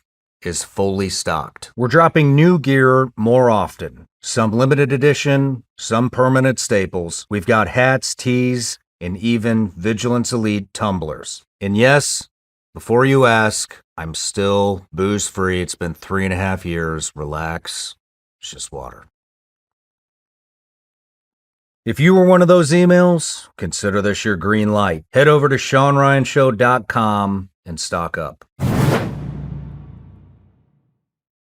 is fully stocked. We're dropping new gear more often. Some limited edition, some permanent staples. We've got hats, tees, and even Vigilance Elite tumblers. And yes, before you ask, I'm still booze-free. It's been 3.5 years. Relax. It's just water. If you were one of those emails, consider this your green light. Head over to ShawnRyanShow.com and stock up.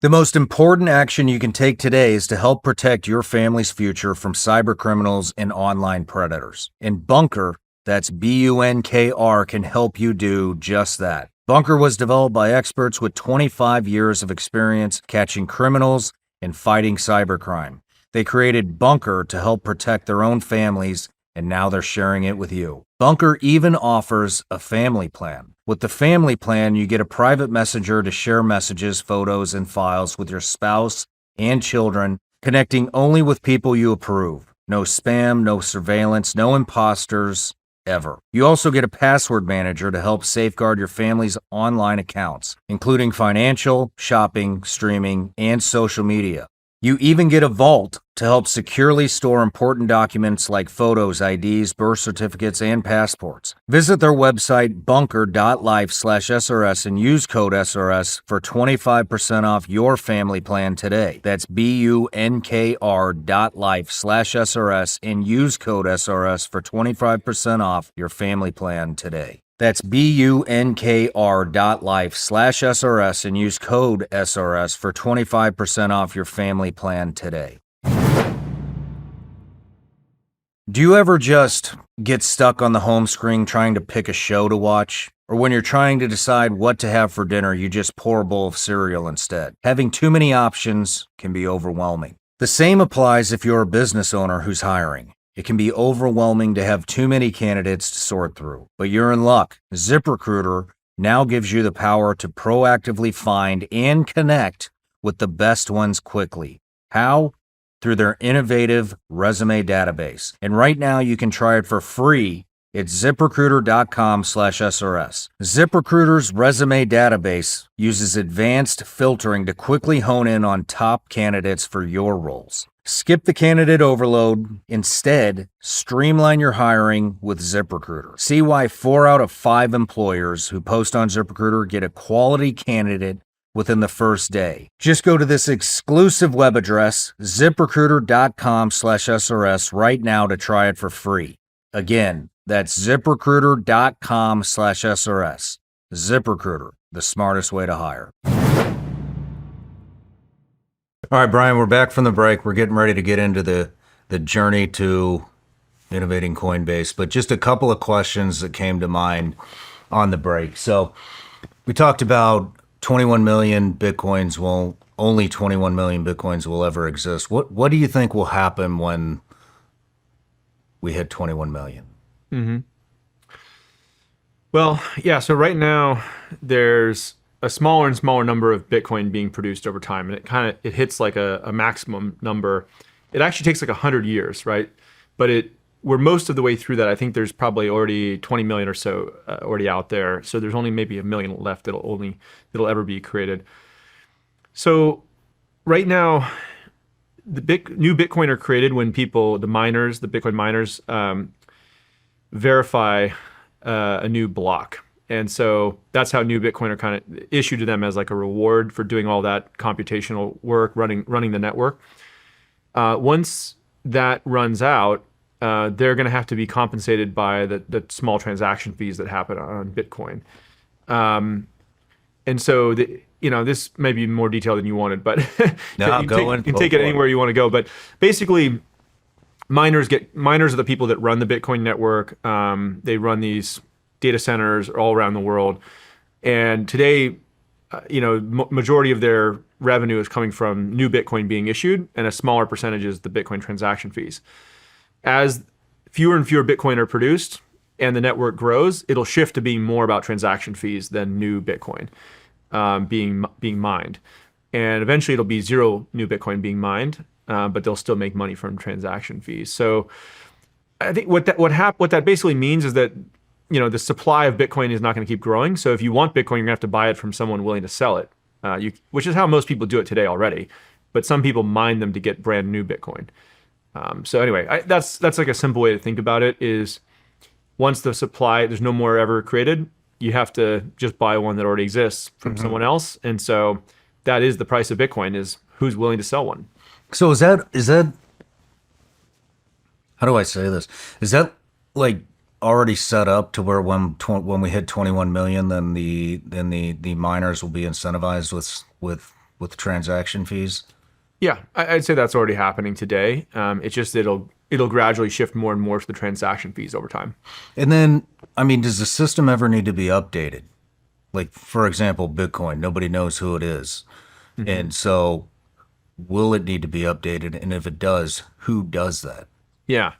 The most important action you can take today is to help protect your family's future from cyber criminals and online predators. And Bunker, that's BUNKR, can help you do just that. Bunker was developed by experts with 25 years of experience catching criminals and fighting cybercrime. They created Bunker to help protect their own families, and now they're sharing it with you. Bunker even offers a family plan. With the family plan, you get a private messenger to share messages, photos, and files with your spouse and children, connecting only with people you approve. No spam, no surveillance, no imposters, ever. You also get a password manager to help safeguard your family's online accounts, including financial, shopping, streaming, and social media. You even get a vault to help securely store important documents like photos, IDs, birth certificates, and passports. Visit their website, bunker.life/SRS, and use code SRS for 25% off your family plan today. That's bunkr.life/SRS and use code SRS for 25% off your family plan today. That's bunkr.life/SRS and use code SRS for 25% off your family plan today. Do you ever just get stuck on the home screen trying to pick a show to watch? Or when you're trying to decide what to have for dinner, you just pour a bowl of cereal instead? Having too many options can be overwhelming. The same applies if you're a business owner who's hiring. It can be overwhelming to have too many candidates to sort through. But you're in luck. ZipRecruiter now gives you the power to proactively find and connect with the best ones quickly. How? Through their innovative resume database. And right now you can try it for free at ZipRecruiter.com/SRS. ZipRecruiter's resume database uses advanced filtering to quickly hone in on top candidates for your roles. Skip the candidate overload. Instead, streamline your hiring with ZipRecruiter. See why 4 out of 5 employers who post on ZipRecruiter get a quality candidate within the first day. Just go to this exclusive web address, ZipRecruiter.com/SRS, right now to try it for free. Again, that's ZipRecruiter.com/SRS. ZipRecruiter, the smartest way to hire. All right, Brian, we're back from the break. We're getting ready to get into the journey to innovating Coinbase, but just a couple of questions that came to mind on the break. So we talked about 21 million Bitcoins will only 21 million Bitcoins will ever exist. What do you think will happen when we hit 21 million? Mm-hmm. Well, yeah. So right now there's a smaller and smaller number of Bitcoin being produced over time, and it hits like a maximum number. It actually takes like 100 years, right? But we're most of the way through that. I think there's probably already 20 million or so already out there. So there's only maybe 1 million left that'll ever be created. So right now, new Bitcoin are created when people, the Bitcoin miners, verify a new block. And so that's how new Bitcoin are kind of issued to them as like a reward for doing all that computational work, running the network. Once that runs out, they're going to have to be compensated by the small transaction fees that happen on Bitcoin. And so this may be more detailed than you wanted, but you can take it anywhere you want to go. But basically, miners are the people that run the Bitcoin network. They run these data centers all around the world. And today, majority of their revenue is coming from new Bitcoin being issued, and a smaller percentage is the Bitcoin transaction fees. As fewer and fewer Bitcoin are produced and the network grows, it'll shift to being more about transaction fees than new Bitcoin being mined. And eventually it'll be zero new Bitcoin being mined, but they'll still make money from transaction fees. So I think what that basically means is that the supply of Bitcoin is not going to keep growing. So if you want Bitcoin, you're going to have to buy it from someone willing to sell it, which is how most people do it today already. But some people mine them to get brand new Bitcoin. So anyway, that's like a simple way to think about it is once the supply, there's no more ever created, you have to just buy one that already exists from someone else. And so that is the price of Bitcoin, is who's willing to sell one. So is that how do I say this? Is that like already set up to where when we hit 21 million, then the miners will be incentivized with with transaction fees? Yeah, I'd say that's already happening today. It's just it'll gradually shift more and more to the transaction fees over time. And then, I mean, does the system ever need to be updated? Like, for example, Bitcoin, nobody knows who it is. And so will it need to be updated? And if it does, who does that? Yeah,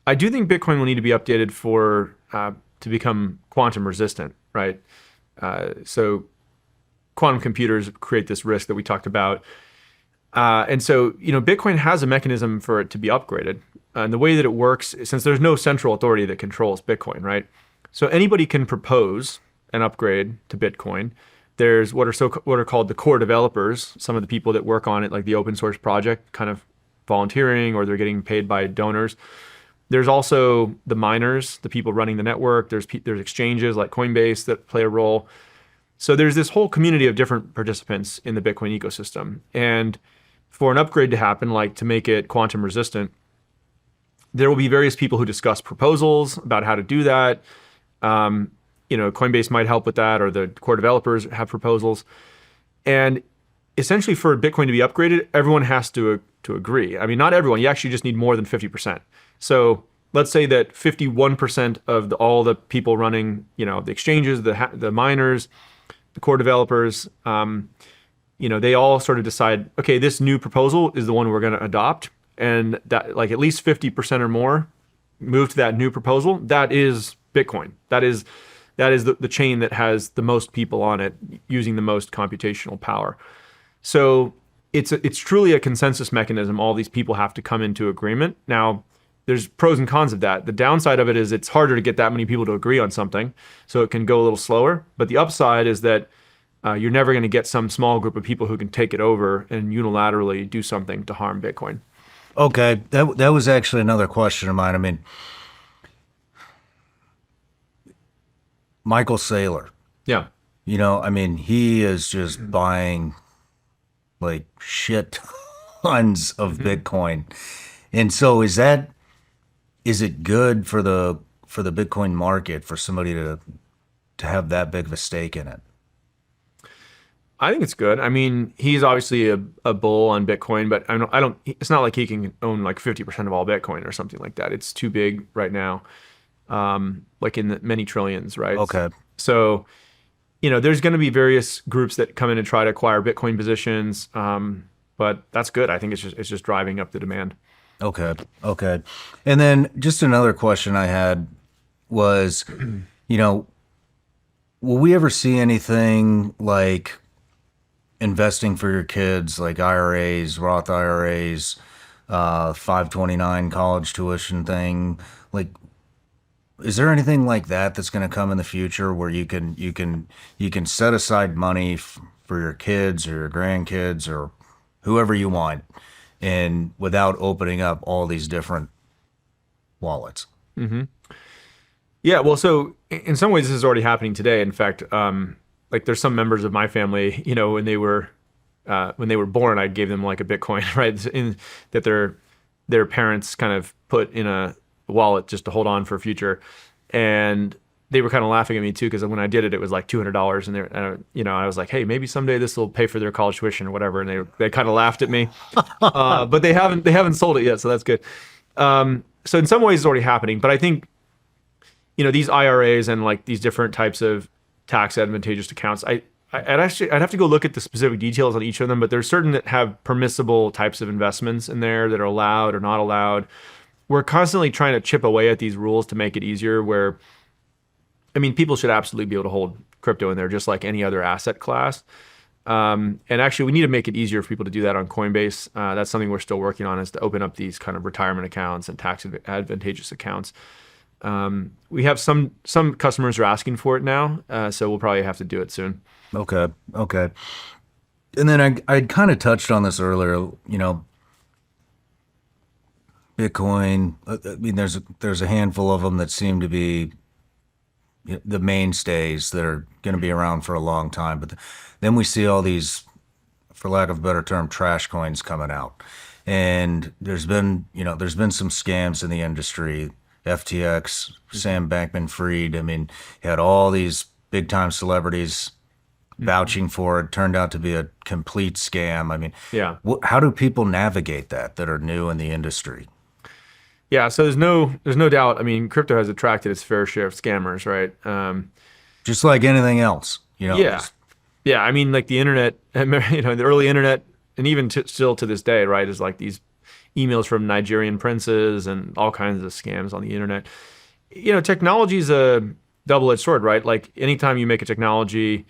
I do think Bitcoin will need to be updated for to become quantum resistant, right? So quantum computers create this risk that we talked about. And so, Bitcoin has a mechanism for it to be upgraded. And the way that it works, since there's no central authority that controls Bitcoin, right? So anybody can propose an upgrade to Bitcoin. There's what are called the core developers, some of the people that work on it, like the open source project, kind of volunteering or they're getting paid by donors. There's also the miners, the people running the network. There's exchanges like Coinbase that play a role. So there's this whole community of different participants in the Bitcoin ecosystem. And for an upgrade to happen, like to make it quantum resistant, there will be various people who discuss proposals about how to do that. Coinbase might help with that, or the core developers have proposals. And essentially for Bitcoin to be upgraded, everyone has to agree. I mean, not everyone. You actually just need more than 50%. So let's say that 51% of all the people running, the exchanges, the miners, the core developers, they all sort of decide, okay, this new proposal is the one we're going to adopt. And that, like, at least 50% or more move to that new proposal. That is Bitcoin. That is the chain that has the most people on it using the most computational power. So it's truly a consensus mechanism. All these people have to come into agreement. Now, there's pros and cons of that. The downside of it is it's harder to get that many people to agree on something, so it can go a little slower. But the upside is that you're never going to get some small group of people who can take it over and unilaterally do something to harm Bitcoin. Okay, that was actually another question of mine. I mean, Michael Saylor. Yeah. He is just buying like shit tons of Bitcoin. And so is it good for the Bitcoin market for somebody to have that big of a stake in it? I think it's good. I mean, he's obviously a bull on Bitcoin, but I don't. It's not like he can own like 50% of all Bitcoin or something like that. It's too big right now, like in the many trillions, right? Okay. So, there's going to be various groups that come in and try to acquire Bitcoin positions, but that's good. I think it's just driving up the demand. Okay. And then just another question I had was, will we ever see anything like investing for your kids, like IRAs, Roth IRAs, 529 college tuition thing? Like, is there anything like that that's going to come in the future where you can set aside money for your kids or your grandkids or whoever you want, and without opening up all these different wallets? Mm-hmm. Yeah, well, so in some ways this is already happening today. In fact, like there's some members of my family, when they were born, I gave them like a Bitcoin, right? That their parents kind of put in a wallet just to hold on for future, and they were kind of laughing at me too, because when I did it, it was like $200, and I was like, hey, maybe someday this will pay for their college tuition or whatever, and they kind of laughed at me, but they haven't sold it yet, so that's good. So in some ways it's already happening, but I think these IRAs and like these different types of tax advantageous accounts, I'd have to go look at the specific details on each of them, but there's certain that have permissible types of investments in there that are allowed or not allowed. We're constantly trying to chip away at these rules to make it easier, where, I mean, people should absolutely be able to hold crypto in there just like any other asset class. And actually, we need to make it easier for people to do that on Coinbase. That's something we're still working on, is to open up these kind of retirement accounts and tax advantageous accounts. We have some customers are asking for it now, so we'll probably have to do it soon. Okay. And then I kind of touched on this earlier, Bitcoin. I mean, there's a handful of them that seem to be the mainstays that are going to be around for a long time. But then we see all these, for lack of a better term, trash coins coming out, and there's been some scams in the industry. FTX, Sam Bankman-Fried. I mean, you had all these big time celebrities vouching for it, turned out to be a complete scam. I mean, Yeah. how do people navigate that are new in the industry? Yeah. So there's no doubt. I mean, crypto has attracted its fair share of scammers, right? Just like anything else, Yeah. Yeah. I mean, like the internet, the early internet, and even still to this day, right, is like these emails from Nigerian princes and all kinds of scams on the internet. Technology is a double-edged sword, right? Like anytime you make a technology,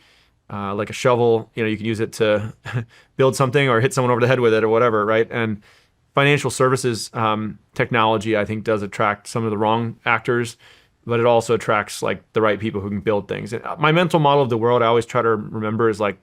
like a shovel, you can use it to build something or hit someone over the head with it or whatever, right? And financial services technology, I think, does attract some of the wrong actors, but it also attracts like the right people who can build things. And my mental model of the world, I always try to remember is like,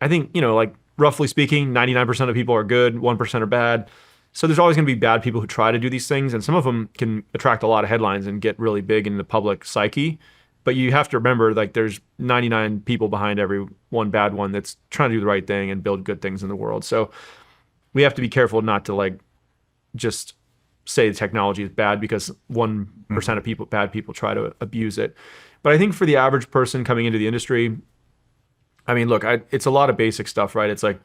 I think, like roughly speaking, 99% of people are good, 1% are bad. So there's always going to be bad people who try to do these things, and some of them can attract a lot of headlines and get really big in the public psyche. But you have to remember, like, there's 99 people behind every one bad one that's trying to do the right thing and build good things in the world. So we have to be careful not to like just say the technology is bad because 1% of bad people try to abuse it. But I think for the average person coming into the industry, I mean, look, it's a lot of basic stuff, right? It's like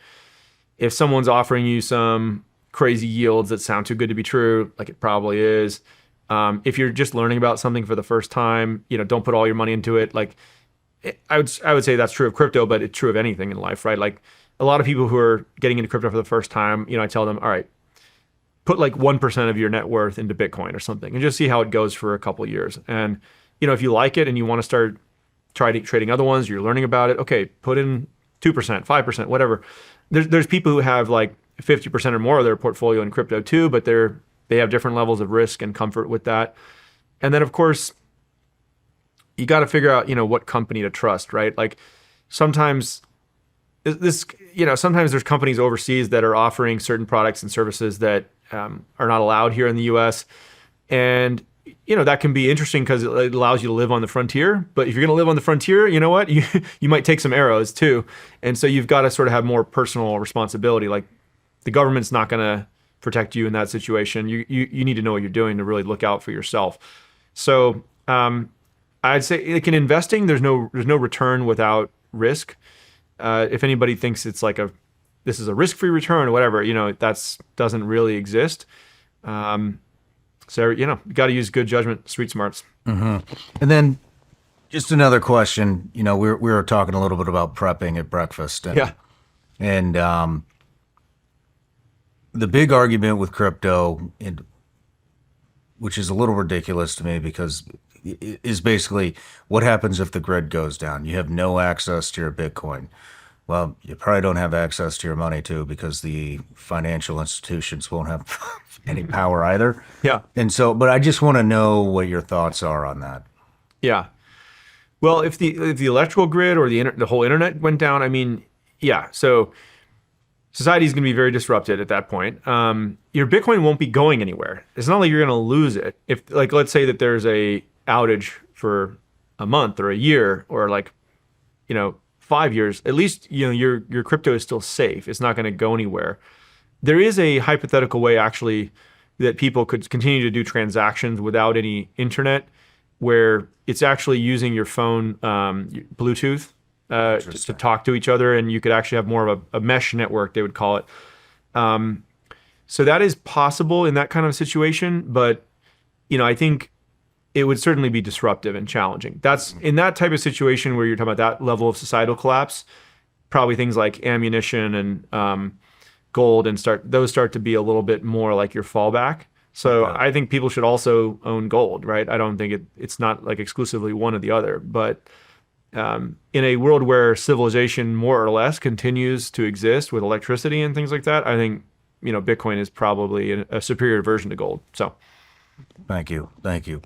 if someone's offering you some crazy yields that sound too good to be true, like it probably is. If you're just learning about something for the first time, don't put all your money into it. Like I would say that's true of crypto, but it's true of anything in life, right? Like a lot of people who are getting into crypto for the first time, I tell them, all right, put like 1% of your net worth into Bitcoin or something and just see how it goes for a couple of years. And, if you like it and you want to start trading other ones, you're learning about it, okay, put in 2%, 5%, whatever. There's people who have like 50% or more of their portfolio in crypto too, but they have different levels of risk and comfort with that. And then of course, you got to figure out, what company to trust, right? Like sometimes sometimes there's companies overseas that are offering certain products and services that are not allowed here in the US. And, that can be interesting because it allows you to live on the frontier. But if you're going to live on the frontier, you know what? You might take some arrows too. And so you've got to sort of have more personal responsibility. Like the government's not going to protect you in that situation. You need to know what you're doing to really look out for yourself. So I'd say like in investing, there's no return without risk. If anybody thinks it's like this is a risk-free return or whatever, that doesn't really exist. So you got to use good judgment, street smarts. And then just another question. We were talking a little bit about prepping at breakfast. And the big argument with crypto, which is a little ridiculous to me because is basically what happens if the grid goes down? You have no access to your Bitcoin. Well, you probably don't have access to your money too because the financial institutions won't have any power either. Yeah. And so, but I just want to know what your thoughts are on that. Yeah. Well, if the electrical grid or the whole internet went down, I mean, yeah. So society is going to be very disrupted at that point. Your Bitcoin won't be going anywhere. It's not like you're going to lose it. If like, let's say that there's a outage for a month or a year or like, 5 years, at least, your crypto is still safe. It's not going to go anywhere. There is a hypothetical way actually that people could continue to do transactions without any internet where it's actually using your phone, Bluetooth, to talk to each other, and you could actually have more of a mesh network, they would call it. So that is possible in that kind of situation, but I think it would certainly be disruptive and challenging. That's in that type of situation where you're talking about that level of societal collapse, probably things like ammunition and gold and those start to be a little bit more like your fallback. So I think people should also own gold, right? I don't think it's not like exclusively one or the other, but in a world where civilization more or less continues to exist with electricity and things like that, I think, Bitcoin is probably a superior version to gold. So. Thank you.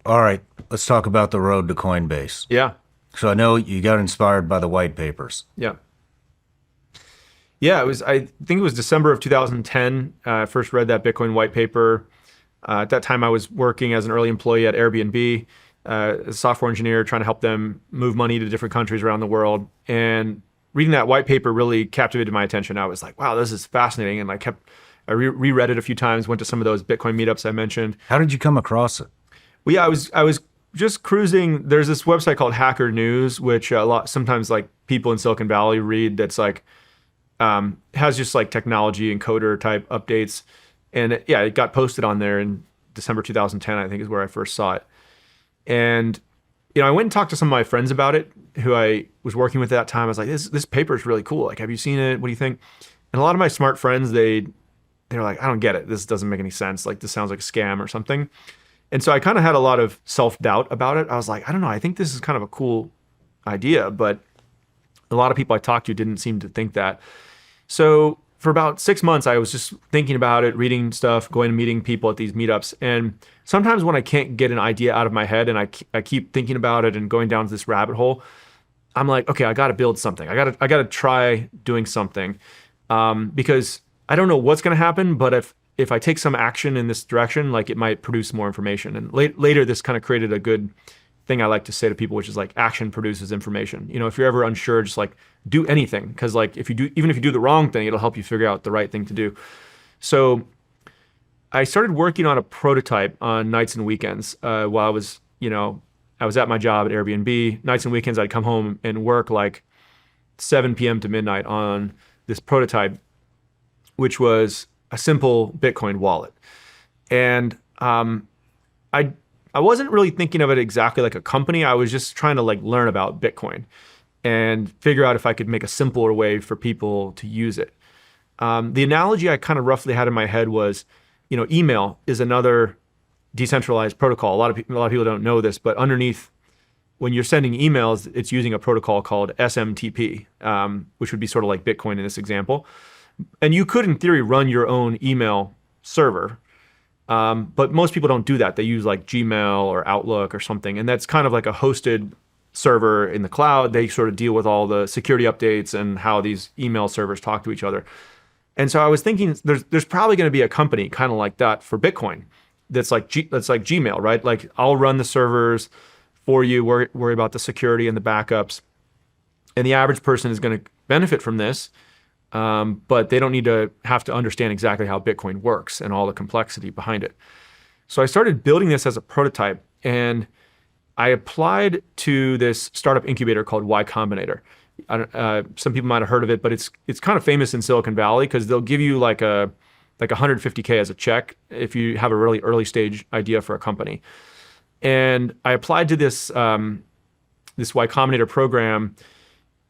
All right, let's talk about the road to Coinbase. Yeah. So I know you got inspired by the white papers. Yeah. Yeah, I think it was December of 2010. I first read that Bitcoin white paper. At that time, I was working as an early employee at Airbnb, a software engineer trying to help them move money to different countries around the world. And reading that white paper really captivated my attention. I was like, wow, this is fascinating. And I reread it a few times, went to some of those Bitcoin meetups I mentioned. How did you come across it? Well, yeah, I was just cruising. There's this website called Hacker News, which sometimes like people in Silicon Valley read. That's like has just like technology and coder type updates, and it got posted on there in December 2010. I think is where I first saw it, and I went and talked to some of my friends about it, who I was working with at that time. I was like, this paper is really cool. Like, have you seen it? What do you think? And a lot of my smart friends, they're like, I don't get it. This doesn't make any sense. Like, this sounds like a scam or something. And so I kind of had a lot of self-doubt about it. I was like, I don't know. I think this is kind of a cool idea, but a lot of people I talked to didn't seem to think that. So for about 6 months, I was just thinking about it, reading stuff, going and meeting people at these meetups. And sometimes when I can't get an idea out of my head and I keep thinking about it and going down this rabbit hole, I'm like, okay, I got to build something. I got to try doing something. Because I don't know what's going to happen, but if I take some action in this direction, like it might produce more information. And later, this kind of created a good thing I like to say to people, which is like action produces information. If you're ever unsure, just like do anything, because like even if you do the wrong thing, it'll help you figure out the right thing to do. So I started working on a prototype on nights and weekends while I was at my job at Airbnb. Nights and weekends, I'd come home and work like 7 p.m. to midnight on this prototype, which was a simple Bitcoin wallet. And I wasn't really thinking of it exactly like a company. I was just trying to like learn about Bitcoin and figure out if I could make a simpler way for people to use it. The analogy I kind of roughly had in my head was, email is another decentralized protocol. A lot of people don't know this, but underneath, when you're sending emails, it's using a protocol called SMTP, which would be sort of like Bitcoin in this example. And you could, in theory, run your own email server. But most people don't do that. They use like Gmail or Outlook or something. And that's kind of like a hosted server in the cloud. They sort of deal with all the security updates and how these email servers talk to each other. And so I was thinking there's probably going to be a company kind of like that for Bitcoin that's like Gmail, right? Like I'll run the servers for you, worry about the security and the backups. And the average person is going to benefit from this. But they don't need to have to understand exactly how Bitcoin works and all the complexity behind it. So I started building this as a prototype, and I applied to this startup incubator called Y Combinator. Some people might have heard of it, but it's kind of famous in Silicon Valley because they'll give you like 150K as a check if you have a really early stage idea for a company. And I applied to this this Y Combinator program,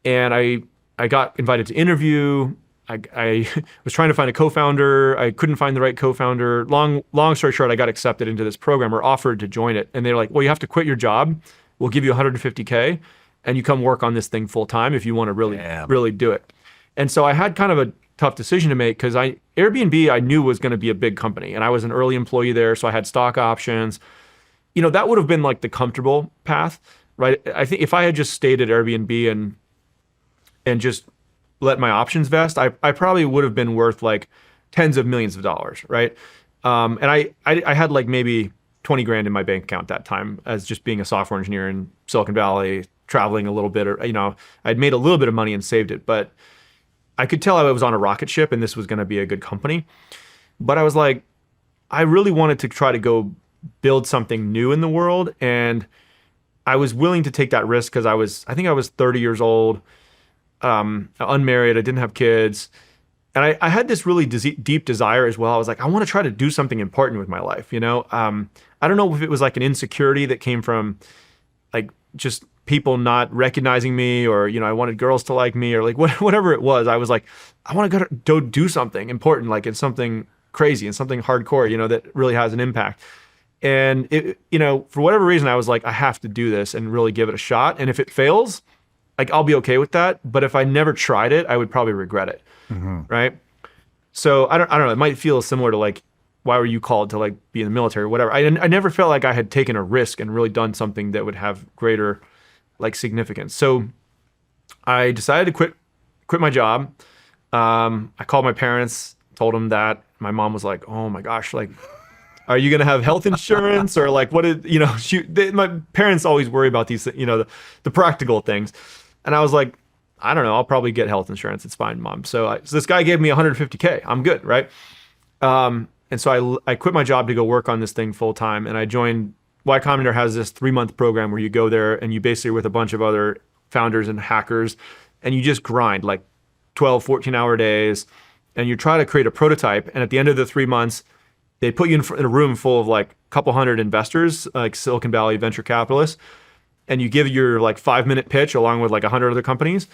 and I got invited to interview. I was trying to find a co-founder. I couldn't find the right co-founder. Long story short, I got accepted into this program or offered to join it. And they're like, well, you have to quit your job. We'll give you 150K and you come work on this thing full time if you want to really do it. And so I had kind of a tough decision to make because Airbnb I knew was going to be a big company and I was an early employee there. So I had stock options. That would have been like the comfortable path, right? I think if I had just stayed at Airbnb and just let my options vest, I probably would have been worth like tens of millions of dollars, right? And I had like maybe 20 grand in my bank account that time as just being a software engineer in Silicon Valley, traveling a little bit, or I'd made a little bit of money and saved it, but I could tell I was on a rocket ship and this was going to be a good company. But I was like, I really wanted to try to go build something new in the world, and I was willing to take that risk because I think I was 30 years old. Unmarried, I didn't have kids. And I had this really deep desire as well. I was like, I want to try to do something important with my life, I don't know if it was like an insecurity that came from like just people not recognizing me or, I wanted girls to like me or like whatever it was. I was like, I want to go do something important, like it's something crazy and something hardcore, that really has an impact. And it, for whatever reason, I was like, I have to do this and really give it a shot. And if it fails, like I'll be okay with that, but if I never tried it, I would probably regret it, right? So I don't know. It might feel similar to like, why were you called to like be in the military or whatever? I never felt like I had taken a risk and really done something that would have greater like significance. So I decided to quit my job. I called my parents, told them that. My mom was like, "Oh my gosh, like, are you gonna have health insurance or like what is my parents always worry about these the practical things." And I was like, I don't know, I'll probably get health insurance. It's fine, Mom. So this guy gave me 150K. I'm good, right? And so I quit my job to go work on this thing full time. And I joined Y Combinator has this 3-month program where you go there and you basically with a bunch of other founders and hackers, and you just grind like 12, 14-hour days, and you try to create a prototype. And at the end of the 3 months, they put you in a room full of like a couple hundred investors, like Silicon Valley venture capitalists, and you give your like 5-minute pitch along with like 100 other companies,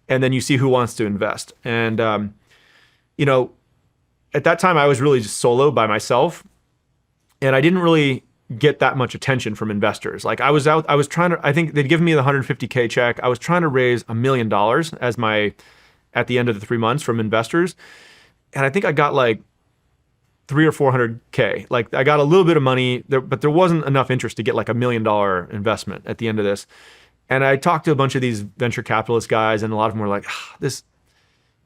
and then you see who wants to invest. And you know, at that time I was really just solo by myself, and I didn't really get that much attention from investors. Like I was trying to, I think they'd given me the 150K check. I was trying to raise $1 million as at the end of the 3 months from investors. And I think I got like 300 or 400K. Like I got a little bit of money there, but there wasn't enough interest to get like $1 million investment at the end of this. And I talked to a bunch of these venture capitalist guys, and a lot of them were like,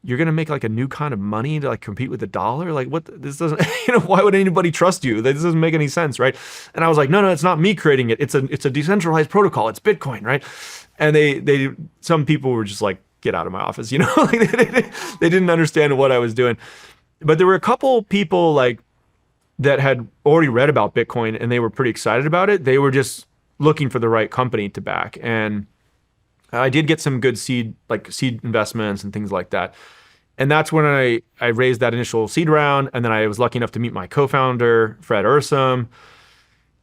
you're going to make like a new kind of money to like compete with the dollar? Like what, this doesn't, why would anybody trust you? This doesn't make any sense, right? And I was like, no, it's not me creating it. It's a decentralized protocol. It's Bitcoin, right? And some people were just like, get out of my office, like they didn't understand what I was doing. But there were a couple people like that had already read about Bitcoin and they were pretty excited about it. They were just looking for the right company to back. And I did get some good seed investments and things like that. And that's when I raised that initial seed round. And then I was lucky enough to meet my co-founder, Fred Ehrsam.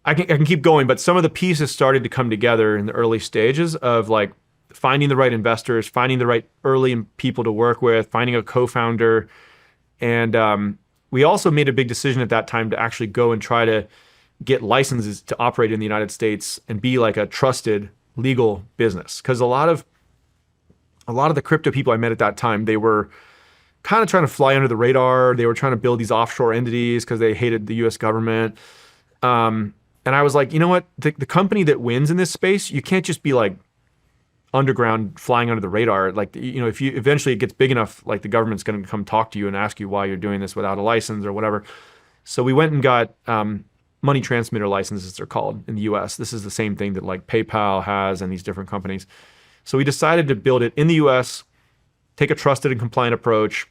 I can keep going, but some of the pieces started to come together in the early stages of like finding the right investors, finding the right early people to work with, finding a co-founder. And we also made a big decision at that time to actually go and try to get licenses to operate in the United States and be like a trusted legal business. Because a lot of the crypto people I met at that time, they were kind of trying to fly under the radar. They were trying to build these offshore entities because they hated the US government. And I was like, you know what? The company that wins in this space, you can't just be like underground flying under the radar. Like, if you eventually it gets big enough, like the government's going to come talk to you and ask you why you're doing this without a license or whatever. So we went and got money transmitter licenses, they're called in the US. This is the same thing that like PayPal has and these different companies. So we decided to build it in the US, take a trusted and compliant approach.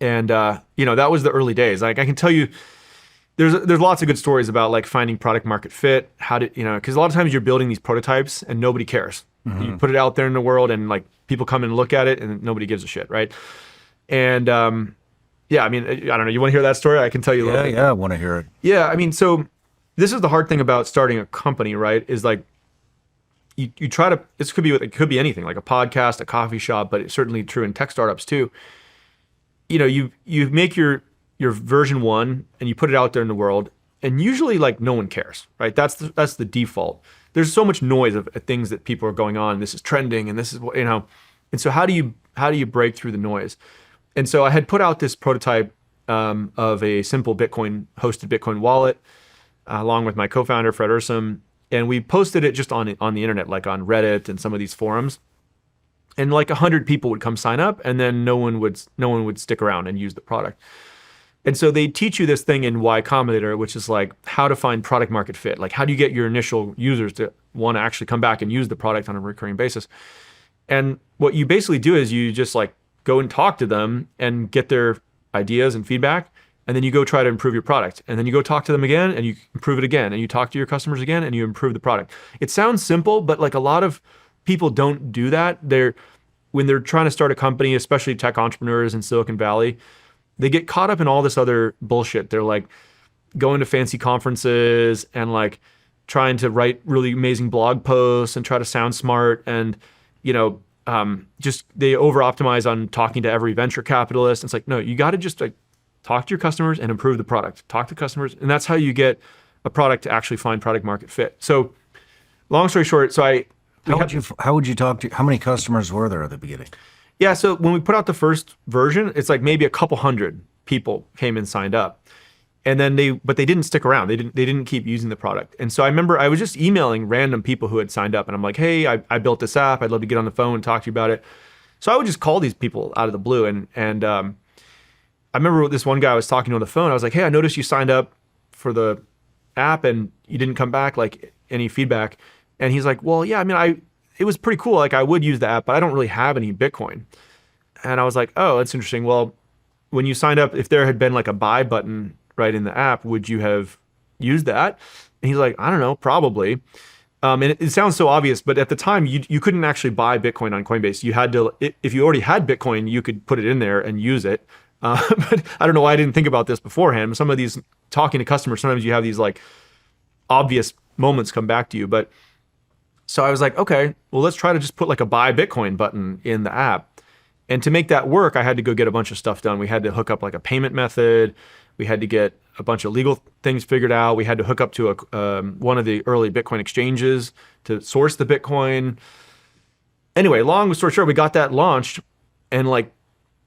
And, that was the early days. Like I can tell you, there's lots of good stories about like finding product market fit, because a lot of times you're building these prototypes and nobody cares. Mm-hmm. You put it out there in the world and like people come and look at it and nobody gives a shit, right? And I don't know. You want to hear that story? I can tell you a little bit. Yeah, I want to hear it. Yeah, so this is the hard thing about starting a company, right? Is like you try to. It could be anything, like a podcast, a coffee shop, but it's certainly true in tech startups too. You make your version 1 and you put it out there in the world, and usually like no one cares, right? That's the default. There's so much noise of things that people are going on. This is trending, and this is what And so how do you break through the noise? And so I had put out this prototype of a simple hosted Bitcoin wallet, along with my co-founder Fred Ehrsam, and we posted it just on the internet, like on Reddit and some of these forums. And like 100 people would come sign up, and then no one would stick around and use the product. And so they teach you this thing in Y Combinator, which is like how to find product market fit. Like how do you get your initial users to want to actually come back and use the product on a recurring basis? And what you basically do is you just like go and talk to them and get their ideas and feedback. And then you go try to improve your product. And then you go talk to them again and you improve it again. And you talk to your customers again and you improve the product. It sounds simple, but like a lot of people don't do that. When they're trying to start a company, especially tech entrepreneurs in Silicon Valley, they get caught up in all this other bullshit. They're like going to fancy conferences and like trying to write really amazing blog posts and try to sound smart. And, just they over optimize on talking to every venture capitalist. It's like, no, you got to just like talk to your customers and improve the product. Talk to customers. And that's how you get a product to actually find product market fit. So long story short, how would you talk to, how many customers were there at the beginning? Yeah, so when we put out the first version, it's like maybe a couple hundred people came and signed up. And then but they didn't stick around. They didn't keep using the product. And so I remember I was just emailing random people who had signed up, and I'm like, hey, I built this app. I'd love to get on the phone and talk to you about it. So I would just call these people out of the blue. And I remember this one guy I was talking to on the phone. I was like, hey, I noticed you signed up for the app and you didn't come back, like any feedback. And he's like, well, yeah, it was pretty cool. Like I would use the app, but I don't really have any Bitcoin. And I was like, oh, that's interesting. Well, when you signed up, if there had been like a buy button right in the app, would you have use that? And he's like, I don't know, probably. And it sounds so obvious, but at the time you couldn't actually buy Bitcoin on Coinbase. You had to, if you already had Bitcoin, you could put it in there and use it. But I don't know why I didn't think about this beforehand. Some of these, talking to customers, sometimes you have these like obvious moments come back to you. But so I was like, okay, well, let's try to just put like a buy Bitcoin button in the app. And to make that work, I had to go get a bunch of stuff done. We had to hook up like a payment method. We had to get a bunch of legal things figured out. We had to hook up to one of the early Bitcoin exchanges to source the Bitcoin. Anyway, long story short, we got that launched, and like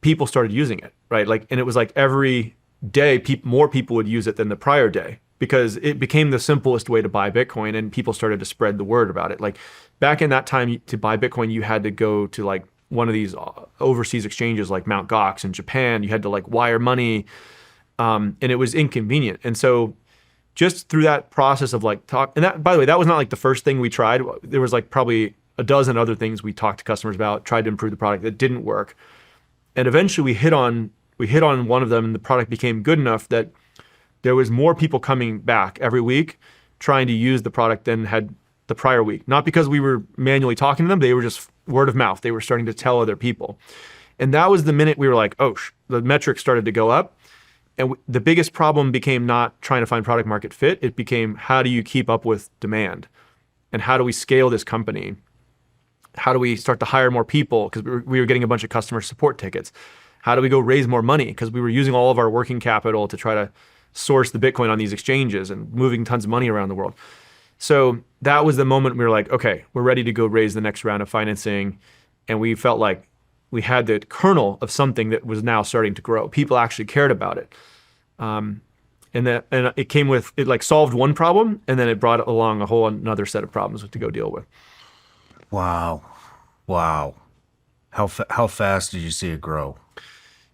people started using it, right? Like, and it was like every day, more people would use it than the prior day, because it became the simplest way to buy Bitcoin, and people started to spread the word about it. Like back in that time, to buy Bitcoin, you had to go to like one of these overseas exchanges like Mt. Gox in Japan. You had to like wire money, and it was inconvenient. And so just through that process of like talk, and that, by the way, that was not like the first thing we tried. There was like probably a dozen other things we talked to customers about, tried to improve the product that didn't work. And eventually we hit on one of them, and the product became good enough that there was more people coming back every week trying to use the product than had the prior week. Not because we were manually talking to them, they were just word of mouth. They were starting to tell other people. And that was the minute we were like, oh, the metrics started to go up. And the biggest problem became not trying to find product market fit. It became, how do you keep up with demand? And how do we scale this company? How do we start to hire more people? Because we were getting a bunch of customer support tickets. How do we go raise more money? Because we were using all of our working capital to try to source the Bitcoin on these exchanges and moving tons of money around the world. So that was the moment we were like, okay, we're ready to go raise the next round of financing. And we felt like we had the kernel of something that was now starting to grow. People actually cared about it. And it came with, it like solved one problem, and then it brought along a whole another set of problems to go deal with. Wow. How fast did you see it grow?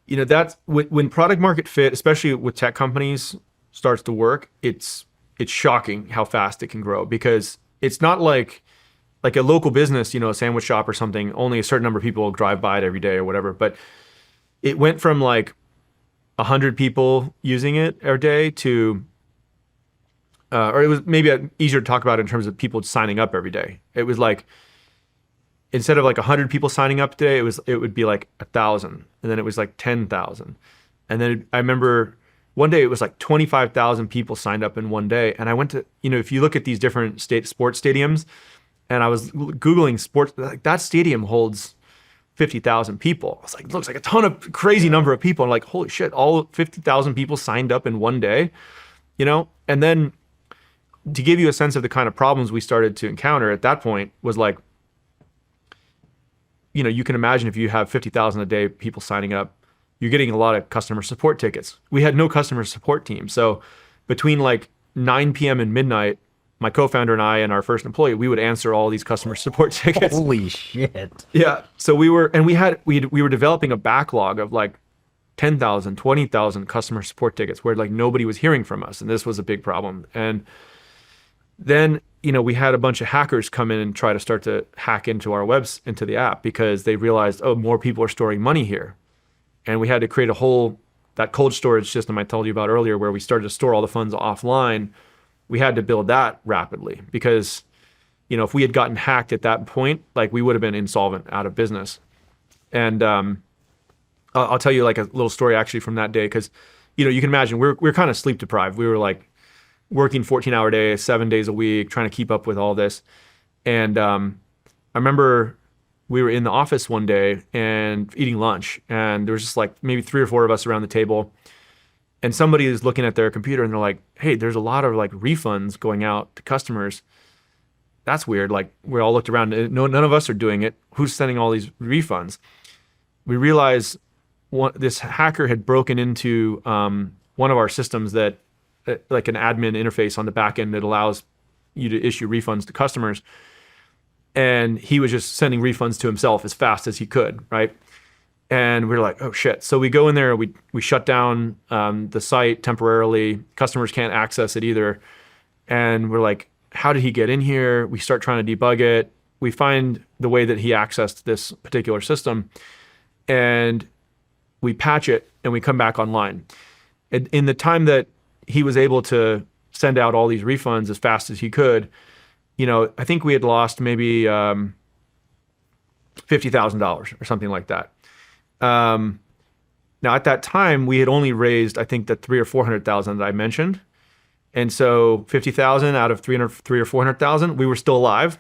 You know, that's when product market fit, especially with tech companies, starts to work. It's shocking how fast it can grow, because it's not like a local business, you know, a sandwich shop or something. Only a certain number of people will drive by it every day or whatever. But it went from like 100 people using it every day to, or it was maybe easier to talk about in terms of people signing up every day. It was like, instead of like 100 people signing up today, it would be like 1,000, and then it was like 10,000, and then I remember one day it was like 25,000 people signed up in one day. And I went to, you know, if you look at these different sports stadiums, and I was Googling sports, like that stadium holds 50,000 people. I was like, it looks like a ton of crazy number of people. I'm like, holy shit, all 50,000 people signed up in one day, you know? And then to give you a sense of the kind of problems we started to encounter at that point was like, you know, you can imagine if you have 50,000 a day people signing up, you're getting a lot of customer support tickets. We had no customer support team. So between like 9 p.m. and midnight, my co-founder and I and our first employee, we would answer all these customer support tickets. Holy shit. Yeah. So we were developing a backlog of like 10,000, 20,000 customer support tickets where like nobody was hearing from us. And this was a big problem. And then, you know, we had a bunch of hackers come in and try to start to hack into our into the app, because they realized, oh, more people are storing money here. And we had to create that cold storage system I told you about earlier, where we started to store all the funds offline. We had to build that rapidly, because, you know, if we had gotten hacked at that point, like we would have been insolvent, out of business. And I'll tell you like a little story actually from that day, because, you know, you can imagine we're kind of sleep deprived. We were like working 14-hour days, 7 days a week, trying to keep up with all this. And I remember we were in the office one day and eating lunch, and there was just like maybe 3 or 4 of us around the table. And somebody is looking at their computer and they're like, hey, there's a lot of like refunds going out to customers. That's weird. Like we all looked around. None of us are doing it. Who's sending all these refunds? We realized this hacker had broken into one of our systems that, like an admin interface on the back end that allows you to issue refunds to customers. And he was just sending refunds to himself as fast as he could, right? And we were like, oh shit. So we go in there, we shut down the site temporarily. Customers can't access it either. And we're like, how did he get in here? We start trying to debug it. We find the way that he accessed this particular system, and we patch it and we come back online. And in the time that he was able to send out all these refunds as fast as he could. I think we had lost maybe $50,000 or something like that. Now at that time we had only raised, I think, the 300 or 400,000 that I mentioned, and so 50,000 out of 300 or 400,000, we were still alive,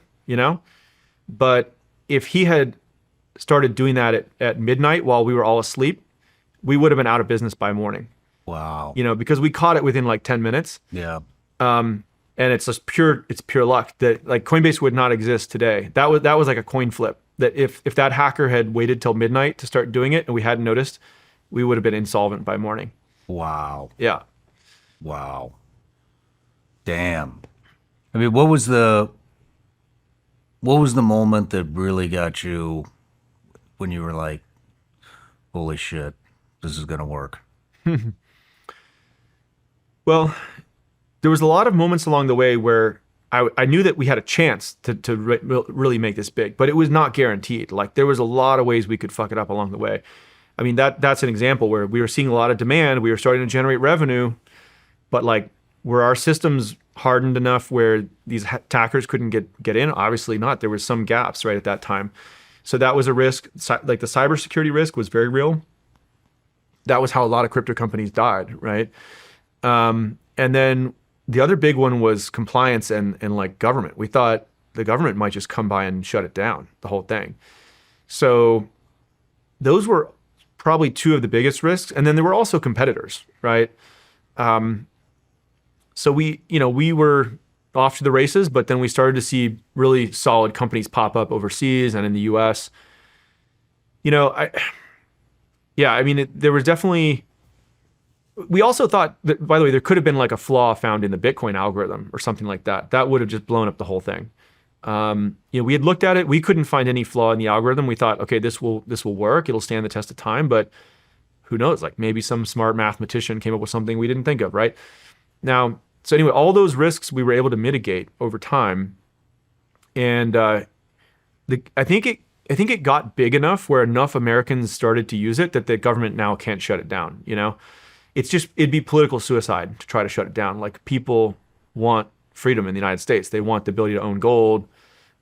But if he had started doing that at midnight while we were all asleep, we would have been out of business by morning. Wow. Because we caught it within like 10 minutes. Yeah. And it's just pure luck that like Coinbase would not exist today. That was like a coin flip. That if that hacker had waited till midnight to start doing it and we hadn't noticed, we would have been insolvent by morning. Wow. Yeah. Wow. Damn. I mean, what was the moment that really got you when you were like, holy shit, this is gonna work? Well, there was a lot of moments along the way where I knew that we had a chance to really make this big, but it was not guaranteed. Like there was a lot of ways we could fuck it up along the way. I mean, that's an example where we were seeing a lot of demand, we were starting to generate revenue, but like were our systems hardened enough where these attackers couldn't get in? Obviously not. There was some gaps right at that time. So that was a risk. Like the cybersecurity risk was very real. That was how a lot of crypto companies died, right? And then the other big one was compliance and like government. We thought the government might just come by and shut it down, the whole thing. So those were probably two of the biggest risks. And then there were also competitors, right? So we were off to the races, but then we started to see really solid companies pop up overseas and in the US. There was definitely, we also thought that, by the way, there could have been like a flaw found in the Bitcoin algorithm or something like that. That would have just blown up the whole thing. We had looked at it. We couldn't find any flaw in the algorithm. We thought, okay, this will work. It'll stand the test of time, but who knows? Like maybe some smart mathematician came up with something we didn't think of, right? Now, so anyway, all those risks we were able to mitigate over time. And I think it got big enough where enough Americans started to use it that the government now can't shut it down, it'd be political suicide to try to shut it down. Like people want freedom in the United States. They want the ability to own gold,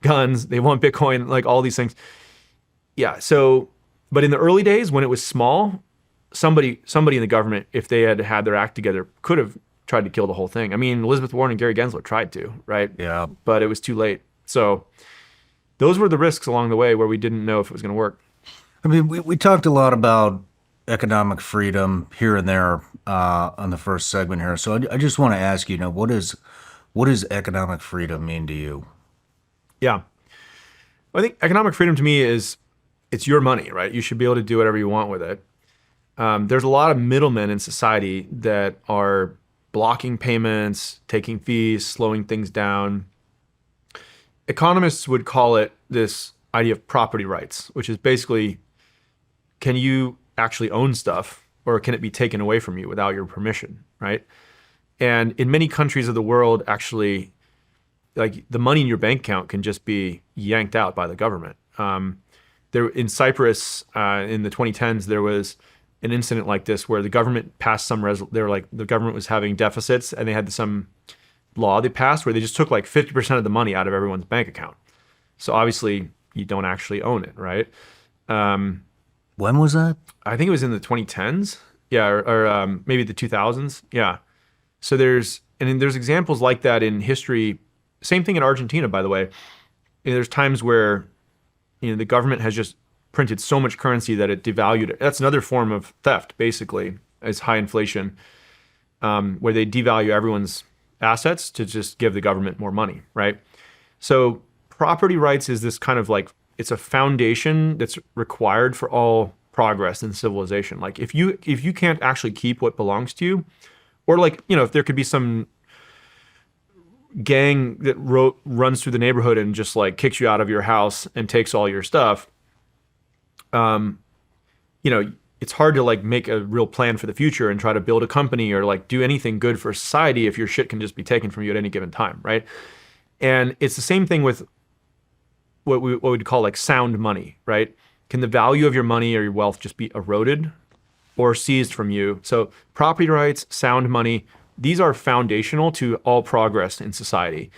guns, they want Bitcoin, like all these things. Yeah. So, but in the early days when it was small, somebody in the government, if they had had their act together, could have tried to kill the whole thing. I mean, Elizabeth Warren and Gary Gensler tried to, right? Yeah. But it was too late. So those were the risks along the way where we didn't know if it was going to work. I mean, we talked a lot about economic freedom here and there on the first segment here. So I just want to ask you, what does economic freedom mean to you? Yeah. I think economic freedom to me is it's your money, right? You should be able to do whatever you want with it. There's a lot of middlemen in society that are blocking payments, taking fees, slowing things down. Economists would call it this idea of property rights, which is basically, can you actually own stuff or can it be taken away from you without your permission, right? And in many countries of the world, actually, like the money in your bank account can just be yanked out by the government. There in Cyprus in the 2010s, there was an incident like this where the government passed the government was having deficits and they had some law they passed where they just took like 50% of the money out of everyone's bank account. So obviously you don't actually own it, right? When was that? I think it was in the 2010s. Yeah, or maybe the 2000s. Yeah. So there's examples like that in history. Same thing in Argentina, by the way. There's times where the government has just printed so much currency that it devalued it. That's another form of theft, basically, is high inflation, where they devalue everyone's assets to just give the government more money, right? So property rights is this kind of like, it's a foundation that's required for all progress in civilization. Like if you can't actually keep what belongs to you, or like, if there could be some gang that runs through the neighborhood and just like kicks you out of your house and takes all your stuff, it's hard to like make a real plan for the future and try to build a company or like do anything good for society if your shit can just be taken from you at any given time, right? And it's the same thing with what we'd call like sound money, right? Can the value of your money or your wealth just be eroded or seized from you? So property rights, sound money, these are foundational to all progress in society.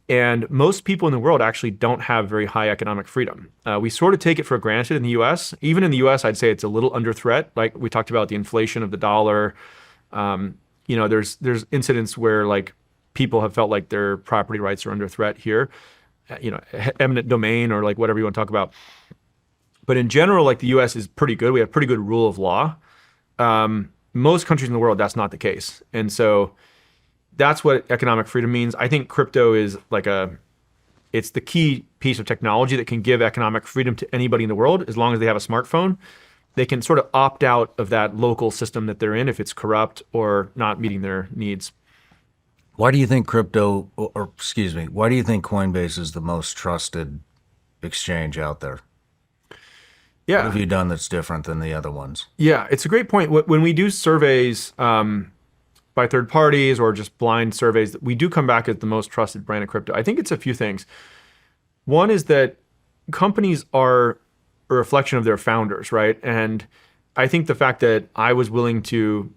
And most people in the world actually don't have very high economic freedom. We sort of take it for granted in the US. Even in the US, I'd say it's a little under threat. Like we talked about the inflation of the dollar. There's incidents where like people have felt like their property rights are under threat here, eminent domain or like whatever you want to talk about. But in general, like the US is pretty good. We have pretty good rule of law. Most countries in the world, that's not the case. And so that's what economic freedom means. I think crypto is it's the key piece of technology that can give economic freedom to anybody in the world as long as they have a smartphone. They can sort of opt out of that local system that they're in if it's corrupt or not meeting their needs. Why do you think why do you think Coinbase is the most trusted exchange out there? Yeah. What have you done that's different than the other ones? Yeah, it's a great point. When we do surveys by third parties or just blind surveys, we do come back as the most trusted brand of crypto. I think it's a few things. One is that companies are a reflection of their founders, right? And I think the fact that I was willing to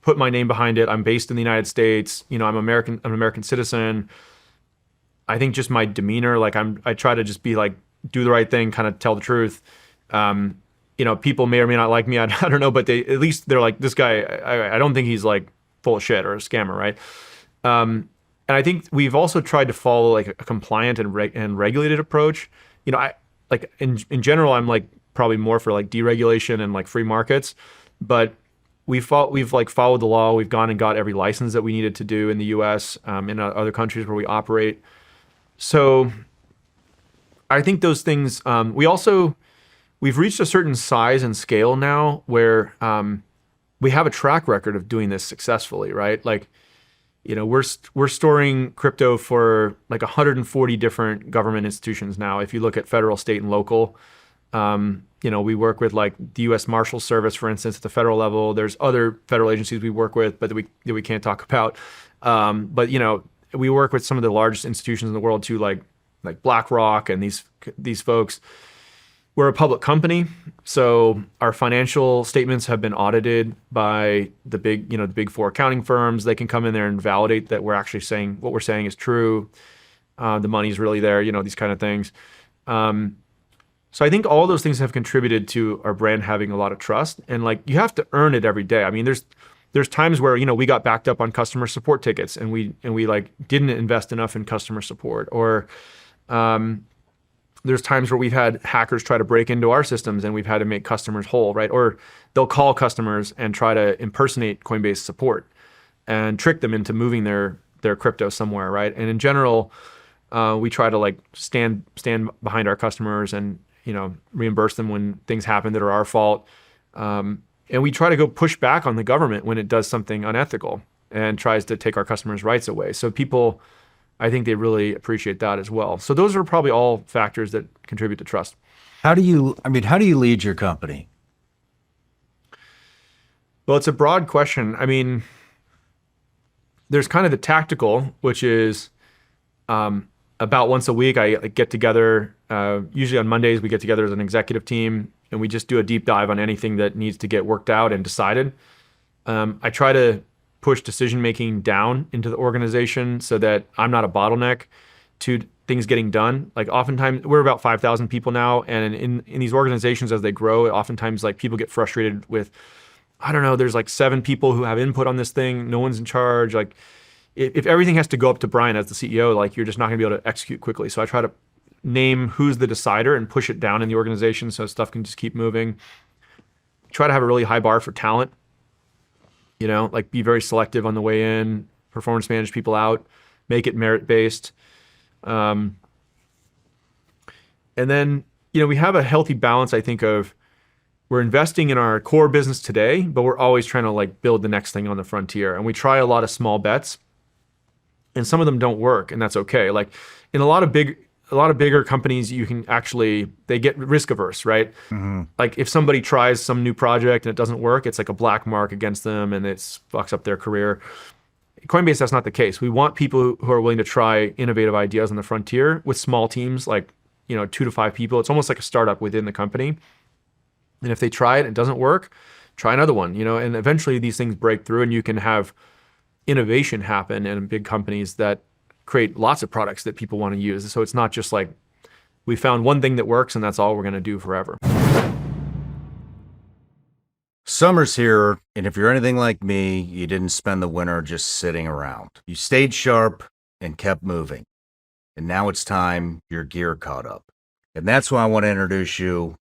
put my name behind it, I'm based in the United States, I'm an American citizen. I think just my demeanor, like I try to just be like, do the right thing, kind of tell the truth. People may or may not like me. I don't know, but at least they're like, this guy, I don't think he's like full of shit or a scammer, right? And I think we've also tried to follow like a compliant and regulated approach. In general, I'm like probably more for like deregulation and like free markets, but we've like followed the law. We've gone and got every license that we needed to do in the U.S., in other countries where we operate. So I think those things. We've reached a certain size and scale now where we have a track record of doing this successfully, right? Like, we're storing crypto for like 140 different government institutions now. If you look at federal, state, and local, we work with like the U.S. Marshal Service, for instance, at the federal level. There's other federal agencies we work with, but that we can't talk about. But we work with some of the largest institutions in the world too, like BlackRock and these folks. We're a public company, so our financial statements have been audited by the big four accounting firms. They can come in there and validate that we're actually saying what we're saying is true. The money's really there, these kind of things. So I think all those things have contributed to our brand having a lot of trust, and like you have to earn it every day. I mean, there's times where we got backed up on customer support tickets, and we like didn't invest enough in customer support, or there's times where we've had hackers try to break into our systems and we've had to make customers whole, right? Or they'll call customers and try to impersonate Coinbase support and trick them into moving their crypto somewhere, right? And in general, we try to like stand behind our customers and reimburse them when things happen that are our fault. And we try to go push back on the government when it does something unethical and tries to take our customers' rights away. So people, I think they really appreciate that as well. So those are probably all factors that contribute to trust. How do you lead your company? Well, it's a broad question. I mean, there's kind of the tactical, which is about once a week, I get together, usually on Mondays, we get together as an executive team and we just do a deep dive on anything that needs to get worked out and decided. I try to push decision-making down into the organization so that I'm not a bottleneck to things getting done. Like oftentimes, we're about 5,000 people now, and in these organizations as they grow, oftentimes like people get frustrated with, I don't know, there's like 7 people who have input on this thing, no one's in charge. Like if everything has to go up to Brian as the CEO, like you're just not gonna be able to execute quickly. So I try to name who's the decider and push it down in the organization so stuff can just keep moving. Try to have a really high bar for talent. Like be very selective on the way in, performance manage people out, make it merit-based. And then, we have a healthy balance, I think, of we're investing in our core business today, but we're always trying to like build the next thing on the frontier. And we try a lot of small bets and some of them don't work, and that's okay. Like in a lot of bigger companies, they get risk averse, right? Mm-hmm. Like if somebody tries some new project and it doesn't work, it's like a black mark against them and it fucks up their career. Coinbase, that's not the case. We want people who are willing to try innovative ideas on the frontier with small teams, like 2 to 5 people. It's almost like a startup within the company. And if they try it and it doesn't work, try another one, and eventually these things break through and you can have innovation happen in big companies that create lots of products that people want to use. So it's not just like we found one thing that works and that's all we're going to do forever. Summer's here, and if you're anything like me, you didn't spend the winter just sitting around. You stayed sharp and kept moving. And now it's time your gear caught up. And that's why I want to introduce you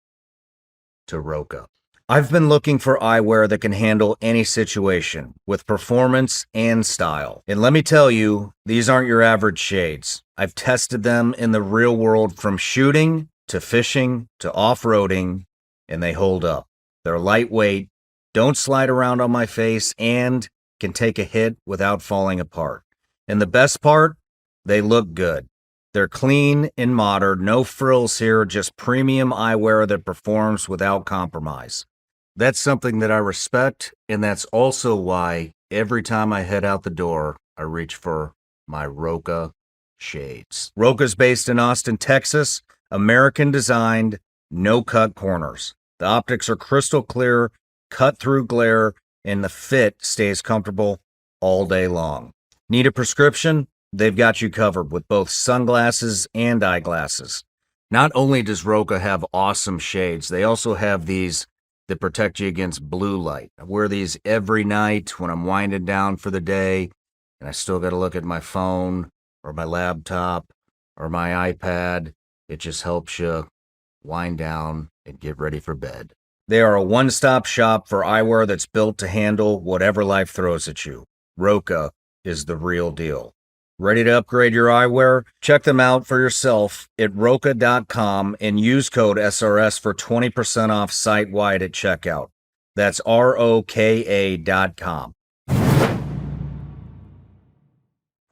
to Roka. I've been looking for eyewear that can handle any situation with performance and style. And let me tell you, these aren't your average shades. I've tested them in the real world from shooting to fishing to off-roading, and they hold up. They're lightweight, don't slide around on my face, and can take a hit without falling apart. And the best part, they look good. They're clean and modern, no frills here, just premium eyewear that performs without compromise. That's something that I respect, and that's also why every time I head out the door, I reach for my Roka shades. Roka's based in Austin, Texas, American designed, no cut corners. The optics are crystal clear, cut through glare, and the fit stays comfortable all day long. Need a prescription? They've got you covered with both sunglasses and eyeglasses. Not only does Roka have awesome shades, they also have these that protect you against blue light. I wear these every night when I'm winding down for the day, and I still got to look at my phone or my laptop or my iPad. It just helps you wind down and get ready for bed. They are a one-stop shop for eyewear that's built to handle whatever life throws at you. Roka is the real deal. Ready to upgrade your eyewear? Check them out for yourself at roka.com and use code SRS for 20% off site-wide at checkout. That's ROKA.com.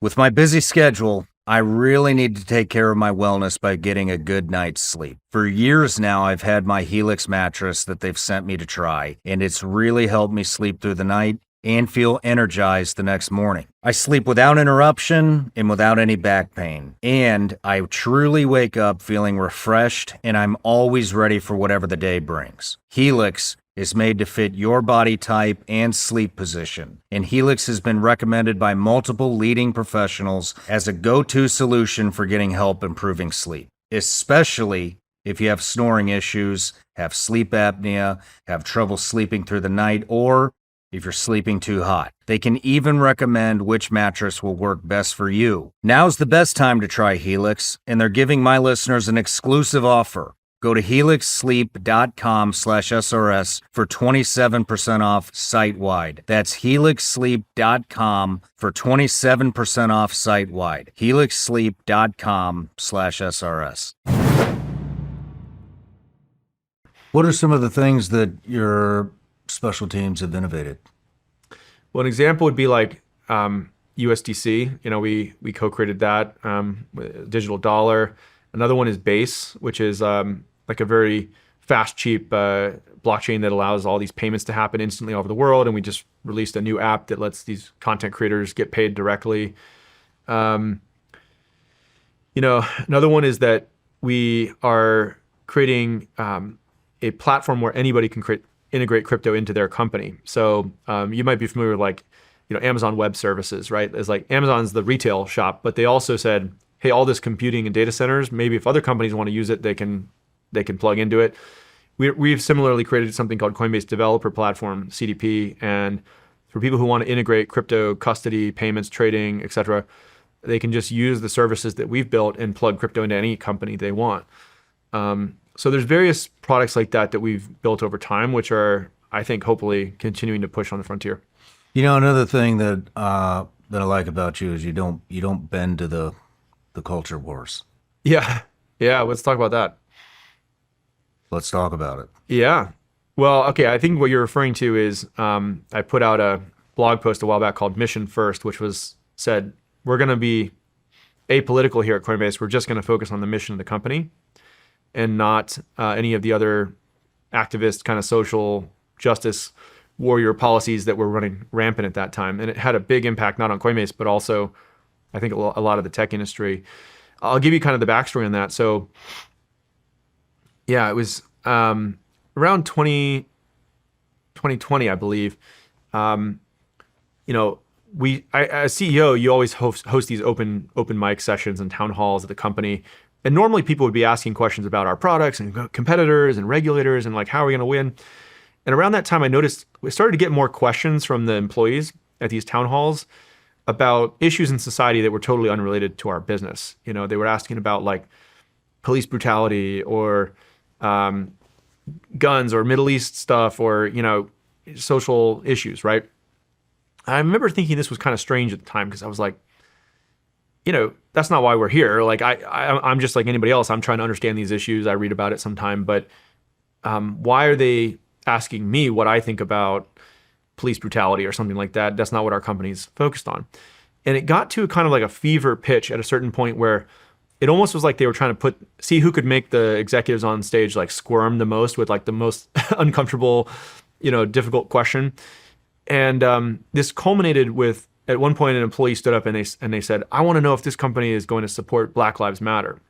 With my busy schedule, I really need to take care of my wellness by getting a good night's sleep. For years now, I've had my Helix mattress that they've sent me to try, and it's really helped me sleep through the night and feel energized the next morning. I sleep without interruption and without any back pain, and I truly wake up feeling refreshed, and I'm always ready for whatever the day brings. Helix is made to fit your body type and sleep position, and Helix has been recommended by multiple leading professionals as a go-to solution for getting help improving sleep, especially if you have snoring issues, have sleep apnea, have trouble sleeping through the night, or if you're sleeping too hot. They can even recommend which mattress will work best for you. Now's the best time to try Helix, and they're giving my listeners an exclusive offer. Go to helixsleep.com/SRS for 27% off site-wide. That's helixsleep.com for 27% off site-wide. helixsleep.com/SRS. What are some of the things that your special teams have innovated? Well, an example would be like USDC. We co-created that with a digital dollar. Another one is Base, which is like a very fast, cheap blockchain that allows all these payments to happen instantly all over the world. And we just released a new app that lets these content creators get paid directly. Another one is that we are creating a platform where anybody can integrate crypto into their company. So you might be familiar with Amazon Web Services, right? It's like Amazon's the retail shop, but they also said, hey, all this computing and data centers, maybe if other companies want to use it, they can plug into it. We've similarly created something called Coinbase Developer Platform, CDP, and for people who want to integrate crypto custody, payments, trading, etc., they can just use the services that we've built and plug crypto into any company they want. So there's various products like that we've built over time, which are, I think, hopefully continuing to push on the frontier. Another thing that I like about you is you don't bend to the culture wars. Yeah. Let's talk about that. Let's talk about it. Yeah. Well, okay. I think what you're referring to is I put out a blog post a while back called Mission First, which said we're going to be apolitical here at Coinbase. We're just going to focus on the mission of the company and not any of the other activist kind of social justice warrior policies that were running rampant at that time. And it had a big impact, not on Coinbase, but also I think a lot of the tech industry. I'll give you kind of the backstory on that. So yeah, it was around 2012, 2020, I believe. You know, as CEO, you always host these open mic sessions and town halls at the company. And normally people would be asking questions about our products and competitors and regulators and like, how are we going to win? And around that time, I noticed we started to get more questions from the employees at these town halls about issues in society that were totally unrelated to our business. You know, they were asking about like police brutality or guns or Middle East stuff or, you know, social issues, right? I remember thinking this was kind of strange at the time because I was like, you know, that's not why we're here. Like I'm just like anybody else. I'm trying to understand these issues. I read about it sometime, but why are they asking me what I think about police brutality or something like that? That's not what our company's focused on. And it got to kind of like a fever pitch at a certain point where it almost was like they were trying to see who could make the executives on stage like squirm the most with like the most uncomfortable, you know, difficult question. And this culminated with, at one point, an employee stood up and they said, "I want to know if this company is going to support Black Lives Matter."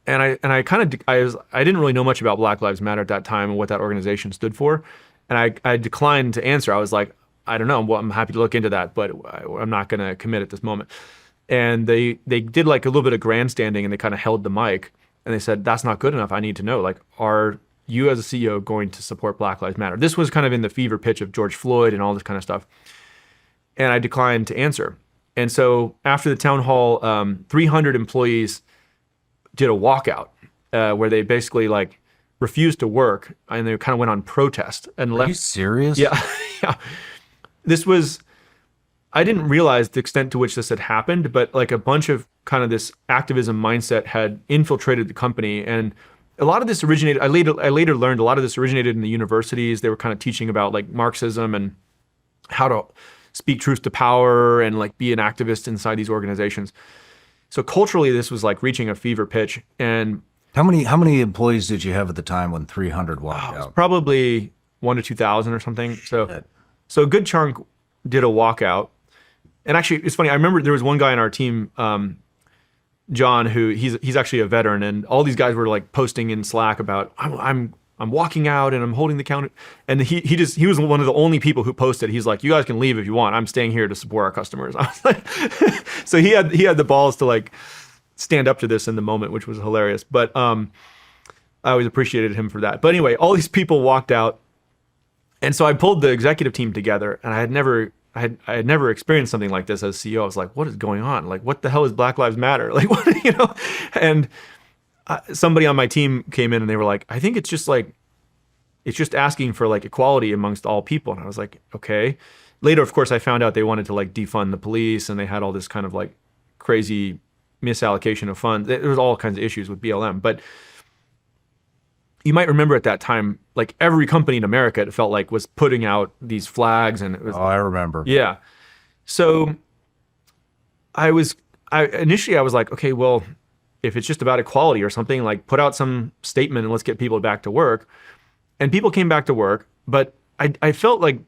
And I didn't really know much about Black Lives Matter at that time and what that organization stood for. And I declined to answer. I was like, I don't know. Well, I'm happy to look into that, but I'm not going to commit at this moment. And they did like a little bit of grandstanding and they kind of held the mic and they said, "That's not good enough. I need to know, like, are you as a CEO going to support Black Lives Matter?" This was kind of in the fever pitch of George Floyd and all this kind of stuff. And I declined to answer. And so after the town hall, 300 employees did a walkout where they basically like refused to work and they kind of went on protest and left. Are you serious? Yeah. Yeah. I didn't realize the extent to which this had happened, but like a bunch of kind of this activism mindset had infiltrated the company. And a lot of this originated, I later learned a lot of this originated in the universities. They were kind of teaching about like Marxism and how to speak truth to power and like be an activist inside these organizations. So culturally, this was like reaching a fever pitch. And how many employees did you have at the time when 300 walked out? Probably 1,000 to 2,000 or something. So a good chunk did a walkout. And actually, it's funny. I remember there was one guy on our team, John, who he's actually a veteran, and all these guys were like posting in Slack about I'm walking out and I'm holding the counter. And he was one of the only people who posted. He's like, "You guys can leave if you want. I'm staying here to support our customers." I was like, so he had the balls to like stand up to this in the moment, which was hilarious. But I always appreciated him for that. But anyway, all these people walked out, and so I pulled the executive team together, and I had never experienced something like this as CEO. I was like, "What is going on? Like, what the hell is Black Lives Matter? Like, what, you know?" And somebody on my team came in and they were like, "I think it's just asking for like equality amongst all people." And I was like, "Okay." Later, of course, I found out they wanted to like defund the police and they had all this kind of like crazy misallocation of funds. There was all kinds of issues with BLM. But you might remember at that time, like every company in America, it felt like was putting out these flags and it was. Oh, I remember. Yeah. So initially I was like, okay, well, if it's just about equality or something, like put out some statement and let's get people back to work. And people came back to work, but I felt like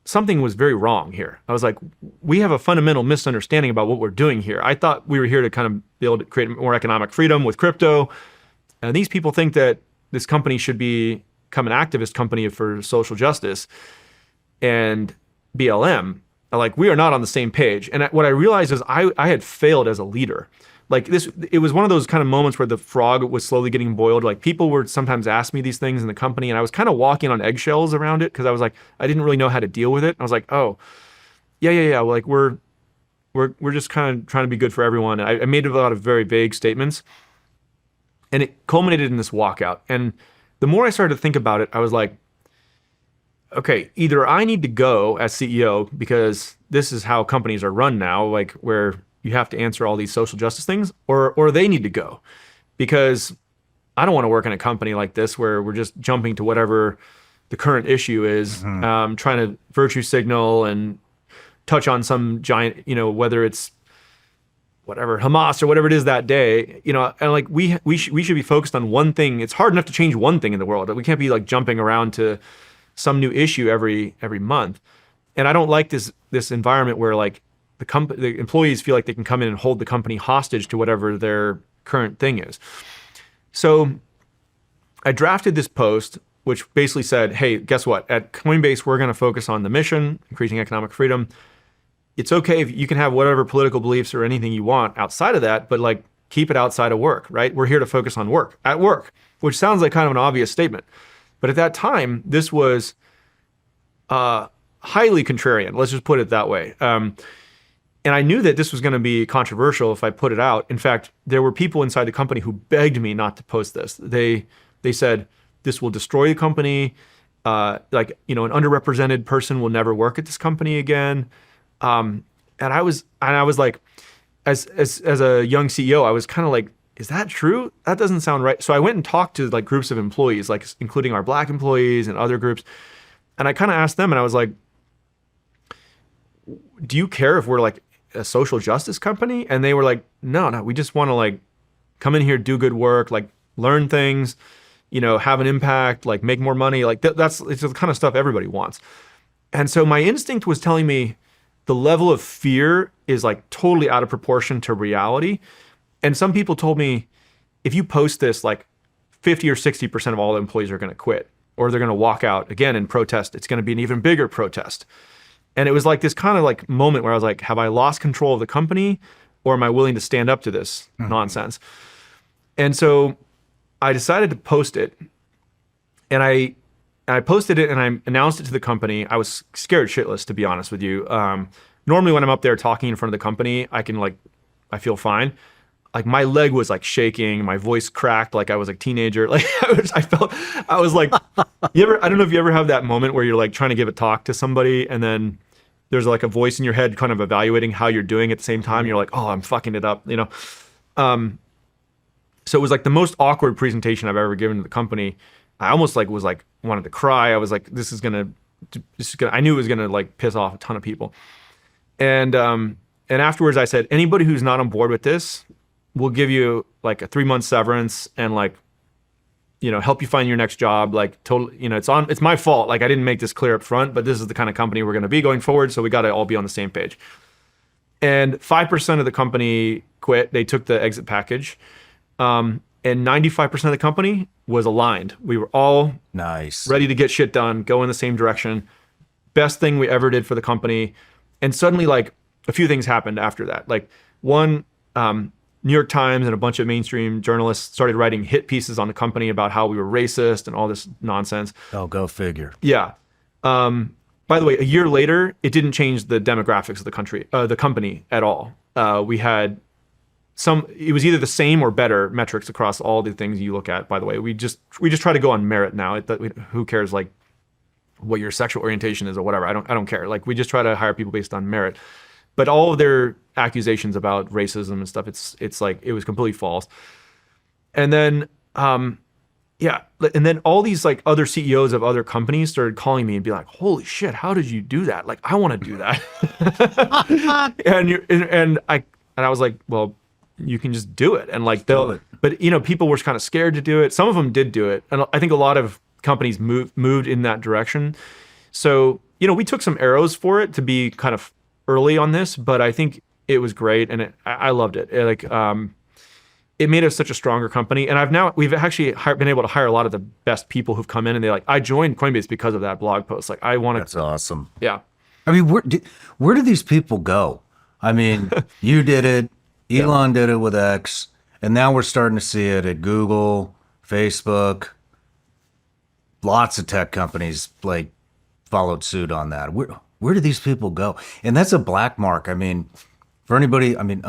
something was very wrong here. I was like, we have a fundamental misunderstanding about what we're doing here. I thought we were here to kind of be able to create more economic freedom with crypto. And these people think that this company should become an activist company for social justice and BLM. Like, we are not on the same page. And what I realized is I had failed as a leader. Like it was one of those kind of moments where the frog was slowly getting boiled. Like people would sometimes ask me these things in the company and I was kind of walking on eggshells around it because I was like, I didn't really know how to deal with it. I was like, oh, yeah. Like we're just kind of trying to be good for everyone. I made a lot of very vague statements and it culminated in this walkout. And the more I started to think about it, I was like, okay, either I need to go as CEO because this is how companies are run now, like where you have to answer all these social justice things, or they need to go because I don't want to work in a company like this where we're just jumping to whatever the current issue is, trying to virtue signal and touch on some giant, whether it's whatever, Hamas or whatever it is that day, and like we should be focused on one thing. It's hard enough to change one thing in the world. We can't be like jumping around to some new issue every month. And I don't like this environment where like the employees feel like they can come in and hold the company hostage to whatever their current thing is. So I drafted this post which basically said, hey, guess what? At Coinbase, we're going to focus on the mission, increasing economic freedom. It's okay if you can have whatever political beliefs or anything you want outside of that, but like keep it outside of work, right? We're here to focus on work, at work, which sounds like kind of an obvious statement. But at that time, this was highly contrarian. Let's just put it that way. And I knew that this was going to be controversial if I put it out. In fact, there were people inside the company who begged me not to post this. They said, this will destroy the company. Like, you know, an underrepresented person will never work at this company again. And I was like, as a young CEO, I was kind of like, is that true? That doesn't sound right. So I went and talked to like groups of employees, like including our Black employees and other groups. And I kind of asked them, and I was like, do you care if we're like a social justice company? And they were like, no, we just want to like come in here, do good work, like learn things, you know, have an impact, like make more money. Like it's the kind of stuff everybody wants. And so my instinct was telling me the level of fear is like totally out of proportion to reality. And some people told me, if you post this, like 50 or 60% of all the employees are going to quit, or they're going to walk out again and protest. It's going to be an even bigger protest. And it was like this kind of like moment where I was like, have I lost control of the company, or am I willing to stand up to this nonsense? And so I decided to post it, and I posted it and I announced it to the company. I was scared shitless, to be honest with you. Normally when I'm up there talking in front of the company, I feel fine. Like my leg was like shaking, my voice cracked, like I was a teenager. Like I was like, I don't know if you ever have that moment where you're like trying to give a talk to somebody, and then there's like a voice in your head kind of evaluating how you're doing at the same time. You're like, oh, I'm fucking it up, you know? So it was like the most awkward presentation I've ever given to the company. I almost like was like wanted to cry. I was like, I knew it was gonna like piss off a ton of people. And afterwards I said, anybody who's not on board with this, we'll give you like a 3-month severance and like, you know, help you find your next job. Like totally, you know, it's my fault. Like I didn't make this clear up front, but this is the kind of company we're going to be going forward. So we got to all be on the same page. And 5% of the company quit. They took the exit package. And 95% of the company was aligned. We were all ready to get shit done, go in the same direction. Best thing we ever did for the company. And suddenly like a few things happened after that. Like one, New York Times and a bunch of mainstream journalists started writing hit pieces on the company about how we were racist and all this nonsense. Oh, go figure. Yeah. By the way, a year later, it didn't change the demographics of the company at all. We had it was either the same or better metrics across all the things you look at, by the way. We just try to go on merit now. Who cares like what your sexual orientation is or whatever. I don't care. Like we just try to hire people based on merit. But all of their accusations about racism and stuff, it's like it was completely false. And then and then all these like other CEOs of other companies started calling me and be like, holy shit, how did you do that? Like I want to do that. and I was like, well, you can just do it. And like but you know, people were kind of scared to do it. Some of them did do it. And I think a lot of companies moved in that direction. So, you know, we took some arrows for it to be kind of early on this, but I think it was great, and I loved it. It made us such a stronger company, and we've actually been able to hire a lot of the best people who've come in, and I joined Coinbase because of that blog post. Like I want to. That's awesome. Yeah. I mean, where do these people go? I mean, you did it, Elon did it with X, and now we're starting to see it at Google, Facebook. Lots of tech companies like followed suit on that. Where do these people go? And that's a black mark. I mean, for anybody, I mean,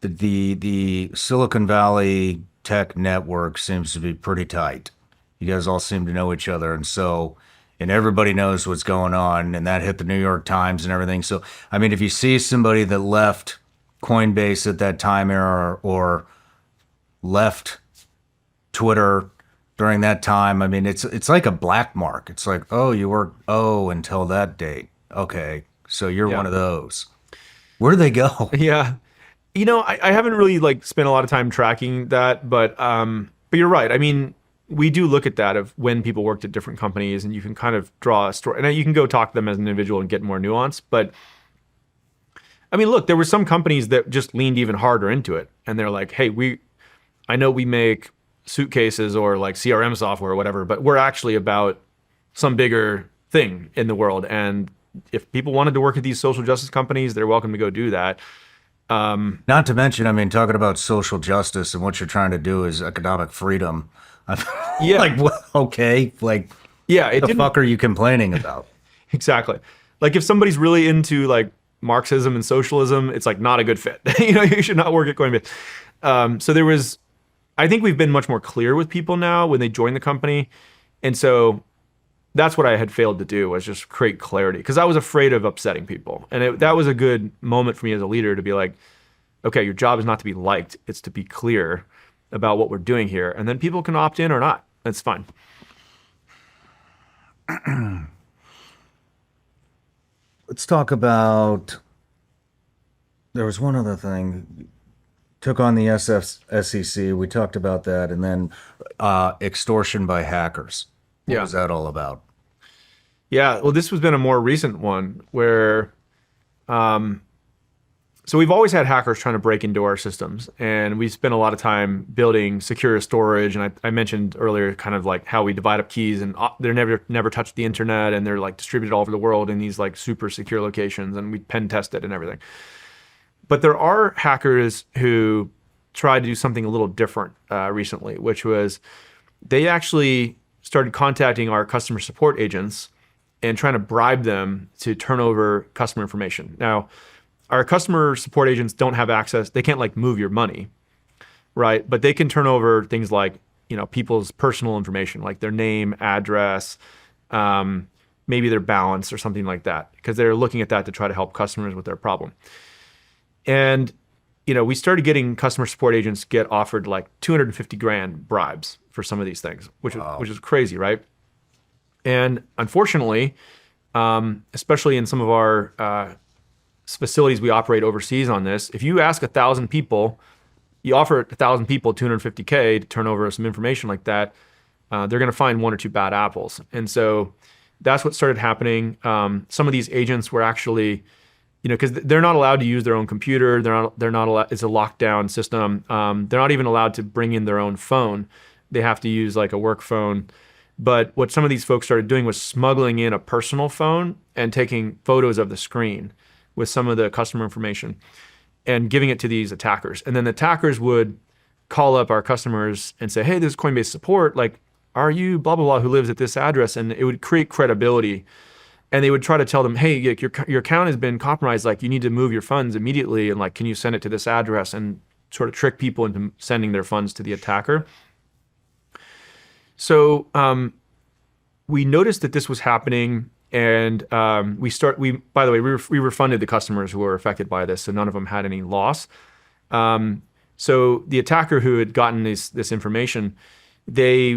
the Silicon Valley tech network seems to be pretty tight. You guys all seem to know each other. And everybody knows what's going on, and that hit the New York Times and everything. So, I mean, if you see somebody that left Coinbase at that time era or left Twitter during that time, I mean, it's like a black mark. It's like, oh, you worked, until that date. Okay, so you're one of those. Where do they go? Yeah. You know, I haven't really like spent a lot of time tracking that, but you're right. I mean, we do look at that of when people worked at different companies, and you can kind of draw a story, and you can go talk to them as an individual and get more nuance. But I mean, look, there were some companies that just leaned even harder into it, and they're like, hey, I know we make suitcases or like CRM software or whatever, but we're actually about some bigger thing in the world. And if people wanted to work at these social justice companies, they're welcome to go do that. Not to mention, I mean, talking about social justice and what you're trying to do is economic freedom. Yeah. Like, well, okay, like, Yeah, it the didn't fuck are you complaining about? exactly. Like if somebody's really into like Marxism and socialism, it's like not a good fit. You should not work at Coinbase. So there was, I think we've been much more clear with people now when they join the company. And so that's what I had failed to do, was just create clarity, because I was afraid of upsetting people. And that was a good moment for me as a leader to be like, okay, your job is not to be liked, it's to be clear about what we're doing here. And then people can opt in or not. That's fine. Let's talk about, there was one other thing. Took on the SEC. We talked about that. And then extortion by hackers. What Yeah. was that all about? Yeah, well, this has been a more recent one where, so we've always had hackers trying to break into our systems, and we spent a lot of time building secure storage. And I mentioned earlier kind of like how we divide up keys, and they're never touched the internet, and they're like distributed all over the world in these like super secure locations, and we pen test it and everything. But there are hackers who tried to do something a little different recently, which was they actually started contacting our customer support agents and trying to bribe them to turn over customer information. Now, our customer support agents don't have access. They can't like move your money, right? But they can turn over things like, people's personal information, like their name, address, maybe their balance or something like that, because they're looking at that to try to help customers with their problem. And, we started getting customer support agents get offered like 250 grand bribes for some of these things, which is crazy, right? And unfortunately, especially in some of our facilities we operate overseas on this, if you ask 1,000 people, you offer 1,000 people 250K to turn over some information like that, they're going to find one or two bad apples. And so that's what started happening. Some of these agents were actually, because they're not allowed to use their own computer. They're not allowed. It's a lockdown system. They're not even allowed to bring in their own phone. They have to use like a work phone. But what some of these folks started doing was smuggling in a personal phone and taking photos of the screen with some of the customer information and giving it to these attackers. And then the attackers would call up our customers and say, hey, this is Coinbase support. Like, are you blah, blah, blah, who lives at this address? And it would create credibility. And they would try to tell them, hey, your account has been compromised. Like, you need to move your funds immediately. And like, can you send it to this address? And sort of trick people into sending their funds to the attacker. So we noticed that this was happening. And by the way, we refunded the customers who were affected by this, so none of them had any loss. So the attacker who had gotten this information, the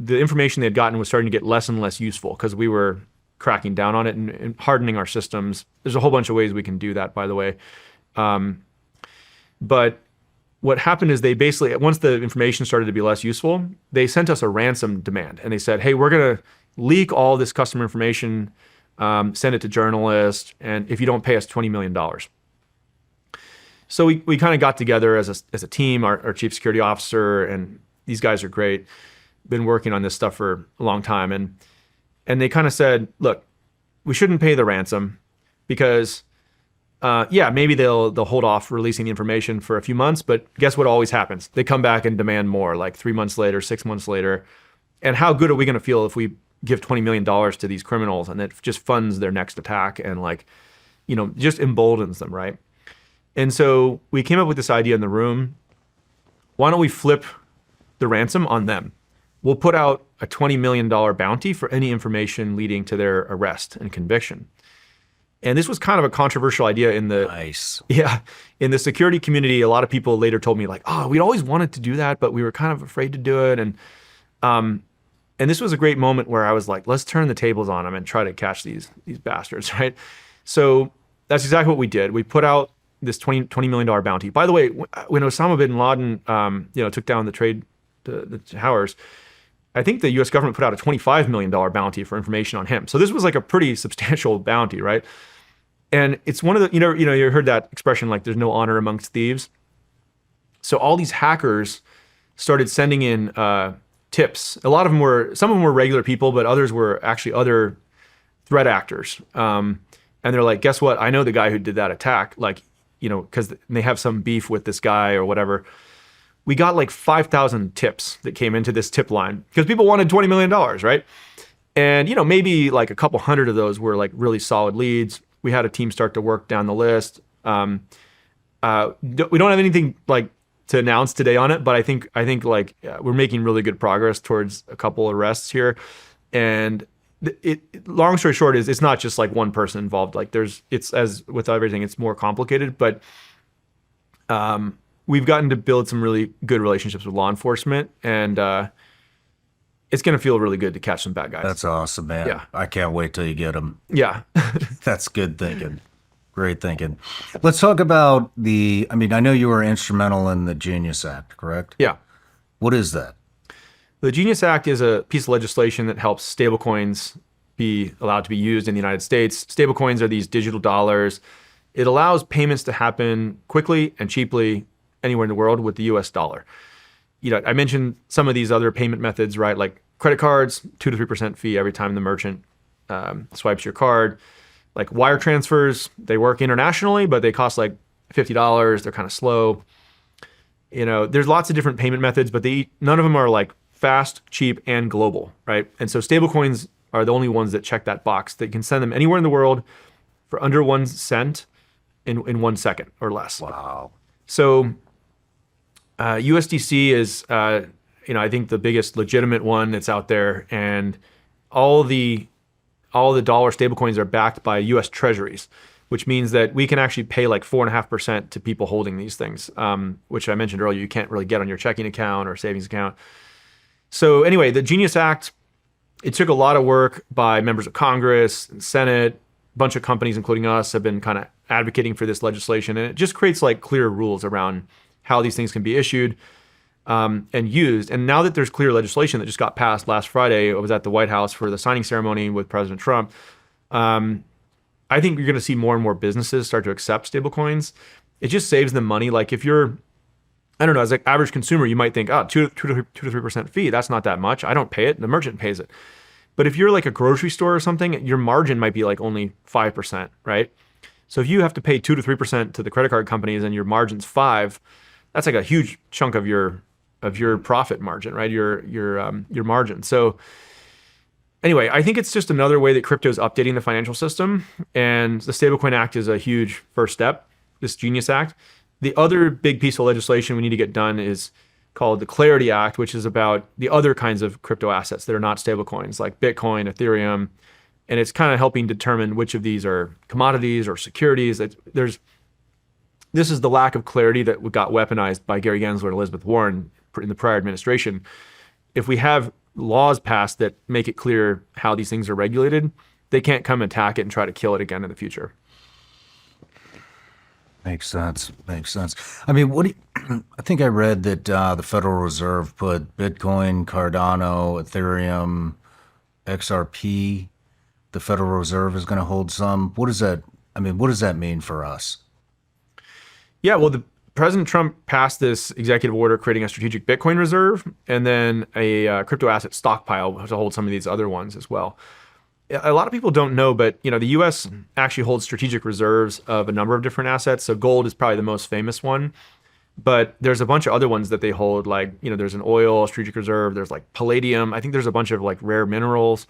information they had gotten was starting to get less and less useful because we were cracking down on it and hardening our systems. There's a whole bunch of ways we can do that, by the way. But what happened is they basically, once the information started to be less useful, they sent us a ransom demand, and they said, hey, we're going to leak all this customer information, send it to journalists, and if you don't pay us $20 million. So we kind of got together as a team, our chief security officer, and these guys are great, been working on this stuff for a long time. And they kind of said, look, we shouldn't pay the ransom because, maybe they'll hold off releasing the information for a few months, but guess what always happens? They come back and demand more, like 3 months later, 6 months later. And how good are we going to feel if we give $20 million to these criminals and it just funds their next attack and just emboldens them, right? And so we came up with this idea in the room. Why don't we flip the ransom on them? We'll put out a $20 million bounty for any information leading to their arrest and conviction. And this was kind of a controversial idea in the in the security community. A lot of people later told me like, oh, we'd always wanted to do that, but we were kind of afraid to do it. And this was a great moment where I was like, let's turn the tables on them and try to catch these bastards, right? So that's exactly what we did. We put out this $20 million bounty. By the way, when Osama bin Laden, took down the towers, I think the U.S. government put out a $25 million bounty for information on him. So this was like a pretty substantial bounty, right? And it's one of the, you heard that expression, like there's no honor amongst thieves. So all these hackers started sending in tips. Some of them were regular people, but others were actually other threat actors. And they're like, guess what? I know the guy who did that attack, like, because they have some beef with this guy or whatever. We got like 5,000 tips that came into this tip line because people wanted $20 million, right? And, maybe like a couple hundred of those were like really solid leads. We had a team start to work down the list. We don't have anything like to announce today on it, but I think like we're making really good progress towards a couple arrests here. And long story short is it's not just like one person involved. Like it's as with everything, it's more complicated, but we've gotten to build some really good relationships with law enforcement, and it's going to feel really good to catch some bad guys. That's awesome, man. Yeah. I can't wait till you get them. Yeah. That's good thinking. Great thinking. Let's talk about I know you were instrumental in the Genius Act, correct? Yeah. What is that? The Genius Act is a piece of legislation that helps stablecoins be allowed to be used in the United States. Stablecoins are these digital dollars. It allows payments to happen quickly and cheaply anywhere in the world with the US dollar. I mentioned some of these other payment methods, right? Like credit cards, 2 to 3% fee every time the merchant swipes your card. Like wire transfers, they work internationally, but they cost like $50. They're kind of slow. There's lots of different payment methods, but none of them are like fast, cheap, and global, right? And so stablecoins are the only ones that check that box. They can send them anywhere in the world for under 1 cent in 1 second or less. Wow. So USDC is, I think the biggest legitimate one that's out there, and all the dollar stablecoins are backed by U.S. Treasuries, which means that we can actually pay like 4.5% to people holding these things, which I mentioned earlier you can't really get on your checking account or savings account. So anyway, the Genius Act, it took a lot of work by members of Congress and Senate. A bunch of companies, including us, have been kind of advocating for this legislation, and it just creates like clear rules around how these things can be issued and used. And now that there's clear legislation that just got passed last Friday, I was at the White House for the signing ceremony with President Trump. I think you're going to see more and more businesses start to accept stablecoins. It just saves them money. Like if you're, I don't know, as an average consumer, you might think, 2 to 3% fee, that's not that much. I don't pay it. The merchant pays it. But if you're like a grocery store or something, your margin might be like only 5%, right? So if you have to pay 2 to 3% to the credit card companies and your margin's 5%, that's like a huge chunk of your profit margin, right? Your margin. So anyway, I think it's just another way that crypto is updating the financial system, and the Stablecoin Act is a huge first step. This Genius Act. The other big piece of legislation we need to get done is called the Clarity Act, which is about the other kinds of crypto assets that are not stablecoins, like Bitcoin, Ethereum, and it's kind of helping determine which of these are commodities or securities. This is the lack of clarity that got weaponized by Gary Gensler and Elizabeth Warren in the prior administration. If we have laws passed that make it clear how these things are regulated, they can't come attack it and try to kill it again in the future. Makes sense. I mean, I think I read that the Federal Reserve put Bitcoin, Cardano, Ethereum, XRP. The Federal Reserve is going to hold some. What does that mean for us? Yeah, well, President Trump passed this executive order creating a strategic Bitcoin reserve and then a crypto asset stockpile to hold some of these other ones as well. A lot of people don't know, but the U.S. actually holds strategic reserves of a number of different assets. So gold is probably the most famous one, but there's a bunch of other ones that they hold. Like there's an oil strategic reserve. There's like palladium. I think there's a bunch of like rare minerals,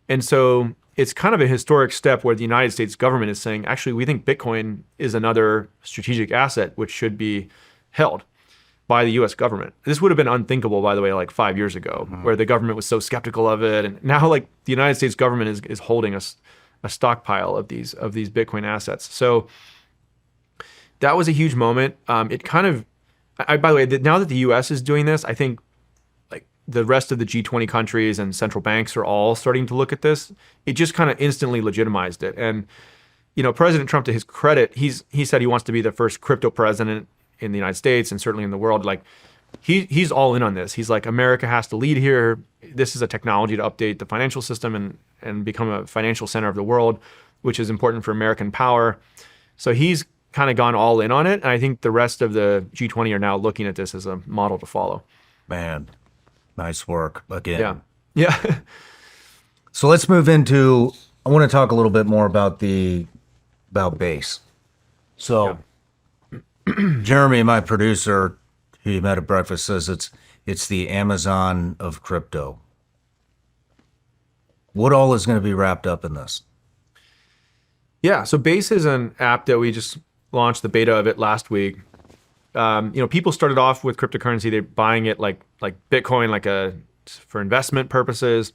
and so it's kind of a historic step where the United States government is saying, actually, we think Bitcoin is another strategic asset which should be held by the U.S. government. This would have been unthinkable, by the way, like 5 years ago, where the government was so skeptical of it, and now like the United States government is holding a stockpile of these Bitcoin assets. So that was a huge moment. It kind of, by the way, now that the U.S. is doing this, I think like the rest of the G20 countries and central banks are all starting to look at this. It just kind of instantly legitimized it. And President Trump, to his credit, he said he wants to be the first crypto president in the United States and certainly in the world. Like he's all in on this. He's like, America has to lead here. This is a technology to update the financial system and become a financial center of the world, which is important for American power. So he's kind of gone all in on it. And I think the rest of the G20 are now looking at this as a model to follow. Man, nice work again. Yeah. Yeah. So let's move into, I want to talk a little bit more about base. So Jeremy, my producer, who you met at breakfast, says it's the Amazon of crypto. What all is going to be wrapped up in this? Yeah. So Base is an app that we just launched the beta of it last week. People started off with cryptocurrency. They're buying it like Bitcoin, for investment purposes.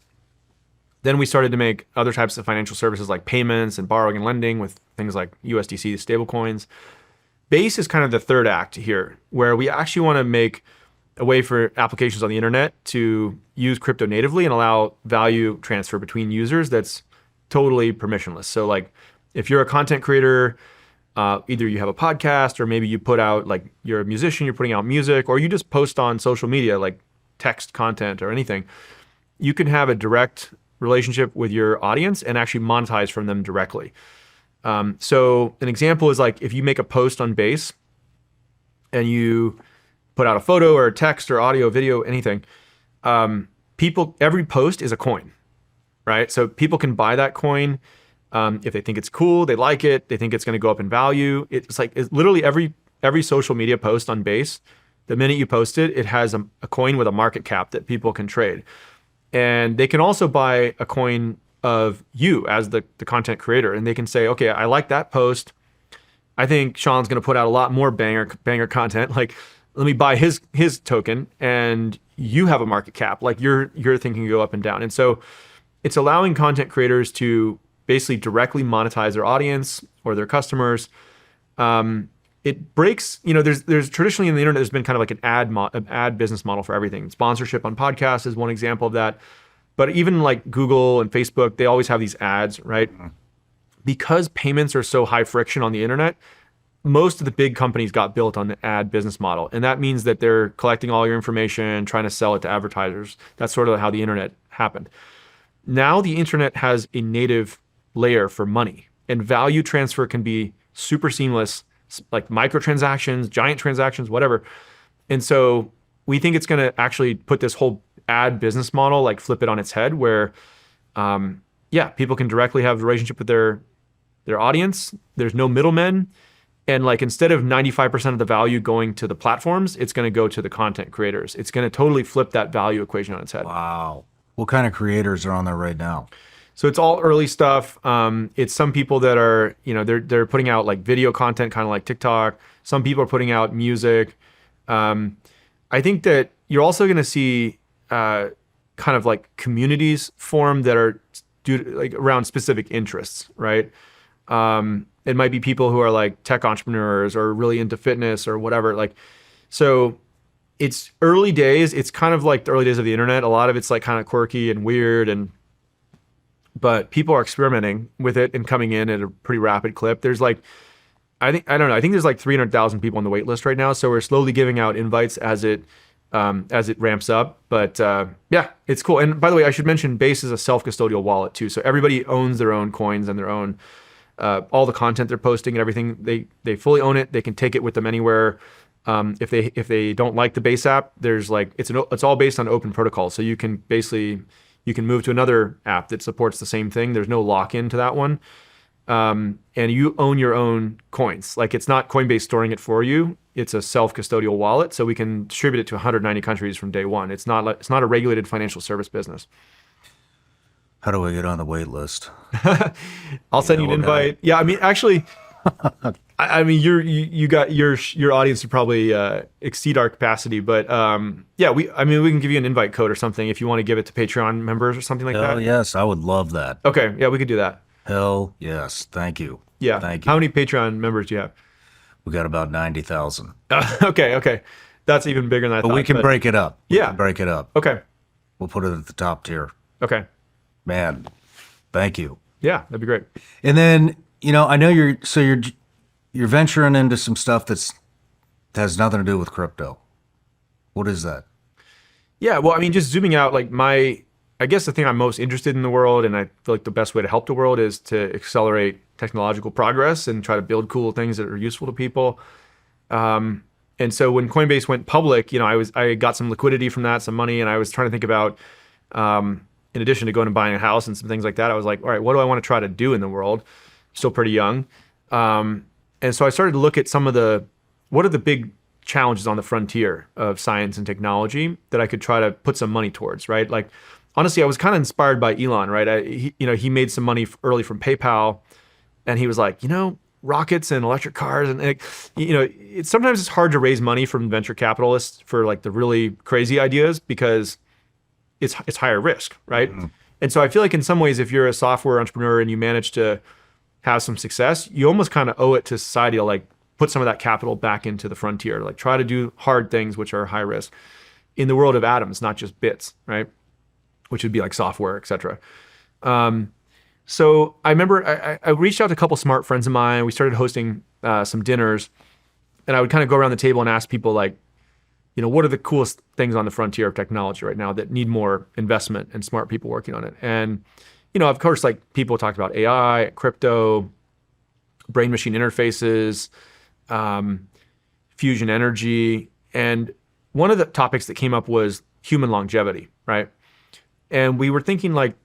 Then we started to make other types of financial services like payments and borrowing and lending with things like USDC, stablecoins. Base is kind of the third act here, where we actually want to make a way for applications on the internet to use crypto natively and allow value transfer between users that's totally permissionless. So like if you're a content creator, either you have a podcast or maybe you put out, like you're a musician, you're putting out music, or you just post on social media like text content or anything, you can have a direct relationship with your audience and actually monetize from them directly. So an example is like if you make a post on Base and you put out a photo or a text or audio, video, anything, every post is a coin, right? So people can buy that coin if they think it's cool, they like it, they think it's going to go up in value. It's literally every social media post on Base, the minute you post it, it has a coin with a market cap that people can trade. And they can also buy a coin of you as the content creator. And they can say, okay, I like that post. I think Shawn's going to put out a lot more banger content. Like, let me buy his token, and you have a market cap. Like your thing can go up and down. And so it's allowing content creators to basically directly monetize their audience or their customers. It breaks, there's traditionally in the internet, there's been kind of like an ad business model for everything. Sponsorship on podcasts is one example of that. But even like Google and Facebook, they always have these ads, right? Because payments are so high friction on the internet, most of the big companies got built on the ad business model. And that means that they're collecting all your information, trying to sell it to advertisers. That's sort of how the internet happened. Now the internet has a native layer for money, and value transfer can be super seamless, like microtransactions, giant transactions, whatever. And so we think it's going to actually put this whole ad business model, like flip it on its head, where, people can directly have a relationship with their audience. There's no middlemen. And like, instead of 95% of the value going to the platforms, it's going to go to the content creators. It's going to totally flip that value equation on its head. Wow. What kind of creators are on there right now? So it's all early stuff. It's some people that are, they're putting out like video content, kind of like TikTok. Some people are putting out music. I think that you're also going to see kind of like communities form that are like around specific interests, right? It might be people who are like tech entrepreneurs or really into fitness or whatever. Like, so it's early days. It's kind of like the early days of the internet. A lot of it's like kind of quirky and weird, but people are experimenting with it and coming in at a pretty rapid clip. There's like, I think there's like 300,000 people on the wait list right now. So we're slowly giving out invites as it ramps up. But it's cool. And by the way, I should mention Base is a self-custodial wallet too. So everybody owns their own coins and their own, all the content they're posting and everything. They fully own it. They can take it with them anywhere. If they don't like the Base app, there's like, it's all based on open protocol. So you can move to another app that supports the same thing. There's no lock-in to that one. And you own your own coins. Like, it's not Coinbase storing it for you. It's a self-custodial wallet. So we can distribute it to 190 countries from day one. It's not a regulated financial service business. How do I get on the wait list? I'll send you an invite. Yeah, I mean, actually, you got your audience would probably exceed our capacity, but we can give you an invite code or something if you want to give it to Patreon members or something like that. Oh yes, I would love that. Okay, yeah, we could do that. Hell yes, thank you. Yeah, thank you. How many Patreon members do you have? We got about 90,000. Okay, that's even bigger than I thought. But we can break it up. Yeah, break it up. Okay, we'll put it at the top tier. Okay, man, thank you. Yeah, that'd be great. And then I know you're venturing into some stuff that has nothing to do with crypto. What is that? Yeah, well, I mean, just zooming out, like I guess the thing I'm most interested in the world, and I feel like the best way to help the world is to accelerate technological progress and try to build cool things that are useful to people. And so when Coinbase went public, I got some liquidity from that, some money, and I was trying to think about, in addition to going and buying a house and some things like that, I was like, all right, what do I want to try to do in the world? Still pretty young. And so I started to look at what are the big challenges on the frontier of science and technology that I could try to put some money towards, right? Like, honestly, I was kind of inspired by Elon, right? He made some money early from PayPal, and he was like, rockets and electric cars, and sometimes it's hard to raise money from venture capitalists for like the really crazy ideas because it's higher risk, right? Mm-hmm. And so I feel like in some ways, if you're a software entrepreneur and you manage to have some success, you almost kind of owe it to society to like put some of that capital back into the frontier, like try to do hard things which are high risk in the world of atoms, not just bits, right? Which would be like software, et cetera. So I remember I reached out to a couple smart friends of mine. We started hosting some dinners, and I would kind of go around the table and ask people like, what are the coolest things on the frontier of technology right now that need more investment and smart people working on it? And, of course, like people talked about AI, crypto, brain machine interfaces, fusion energy. And one of the topics that came up was human longevity, right? And we were thinking like,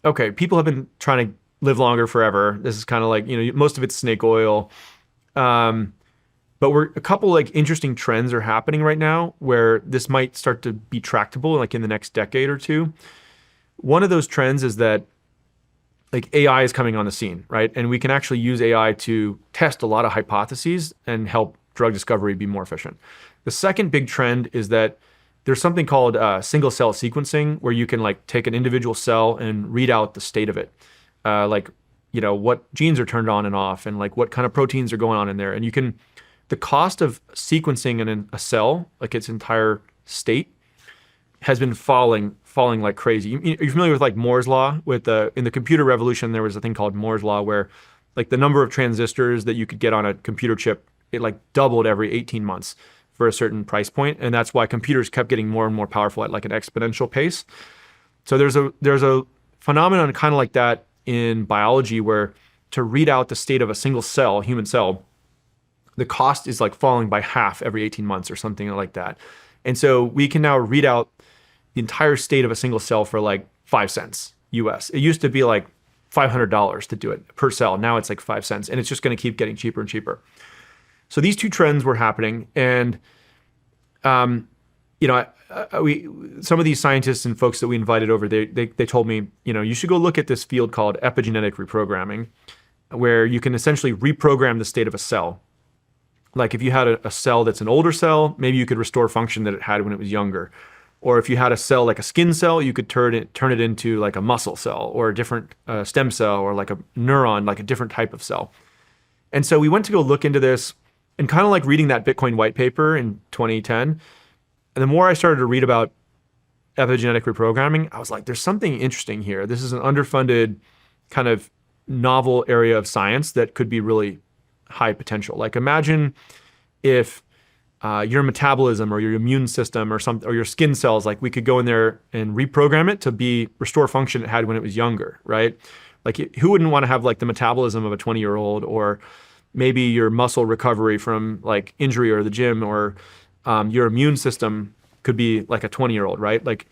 okay, people have been trying to live longer forever. This is kind of like, most of it's snake oil. But a couple like interesting trends are happening right now where this might start to be tractable like in the next decade or two. One of those trends is that like AI is coming on the scene, right? And we can actually use AI to test a lot of hypotheses and help drug discovery be more efficient. The second big trend is that there's something called single cell sequencing where you can like take an individual cell and read out the state of it. What genes are turned on and off and like what kind of proteins are going on in there. And the cost of sequencing in a cell, like its entire state, has been falling like crazy. You're familiar with like Moore's law? In the computer revolution, there was a thing called Moore's law where like the number of transistors that you could get on a computer chip, it like doubled every 18 months for a certain price point. And that's why computers kept getting more and more powerful at like an exponential pace. So there's a phenomenon kind of like that in biology where to read out the state of a single cell, human cell, the cost is like falling by half every 18 months or something like that. And so we can now read out the entire state of a single cell for like 5 cents US. It used to be like $500 to do it per cell. Now it's like 5 cents, and it's just going to keep getting cheaper and cheaper. So these two trends were happening, and some of these scientists and folks that we invited over, they told me, you should go look at this field called epigenetic reprogramming, where you can essentially reprogram the state of a cell. Like if you had a cell that's an older cell, maybe you could restore function that it had when it was younger. Or if you had a cell like a skin cell, you could turn it into like a muscle cell or a different stem cell or like a neuron, like a different type of cell. And so we went to go look into this, and kind of like reading that Bitcoin white paper in 2010. And the more I started to read about epigenetic reprogramming, I was like, there's something interesting here. This is an underfunded kind of novel area of science that could be really high potential. Like imagine if your metabolism or your immune system or your skin cells, like we could go in there and reprogram it to restore function it had when it was younger, right? Like who wouldn't want to have like the metabolism of a 20-year-old, or maybe your muscle recovery from like injury or the gym, or your immune system could be like a 20-year-old, right? Like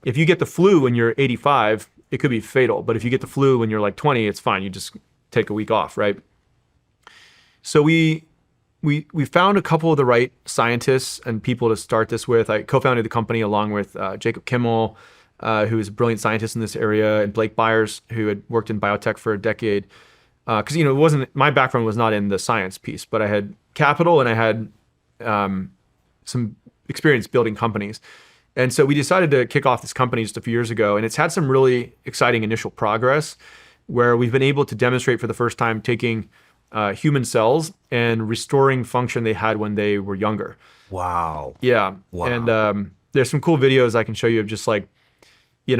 if you get the flu when you're 85, it could be fatal. But if you get the flu when you're like 20, it's fine. You just take a week off, right? So we found a couple of the right scientists and people to start this with. I co-founded the company along with Jacob Kimmel, who is a brilliant scientist in this area, and Blake Byers, who had worked in biotech for a decade. Because it wasn't, my background was not in the science piece, but I had capital and I had some experience building companies. And so we decided to kick off this company just a few years ago, and it's had some really exciting initial progress where we've been able to demonstrate for the first time taking human cells and restoring function they had when they were younger. Wow. Yeah. Wow. And there's some cool videos I can show you of just like, we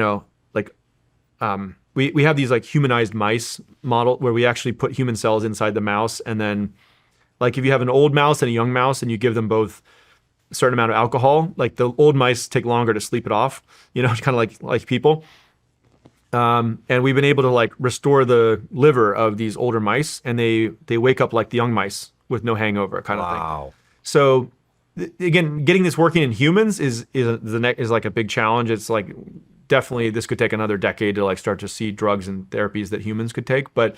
have these like humanized mice model where we actually put human cells inside the mouse. And then like if you have an old mouse and a young mouse and you give them both a certain amount of alcohol, like the old mice take longer to sleep it off, kind of like people. And we've been able to like restore the liver of these older mice, and they wake up like the young mice with no hangover kind of thing. Wow. So again, getting this working in humans is like a big challenge. It's like definitely this could take another decade to like start to see drugs and therapies that humans could take, but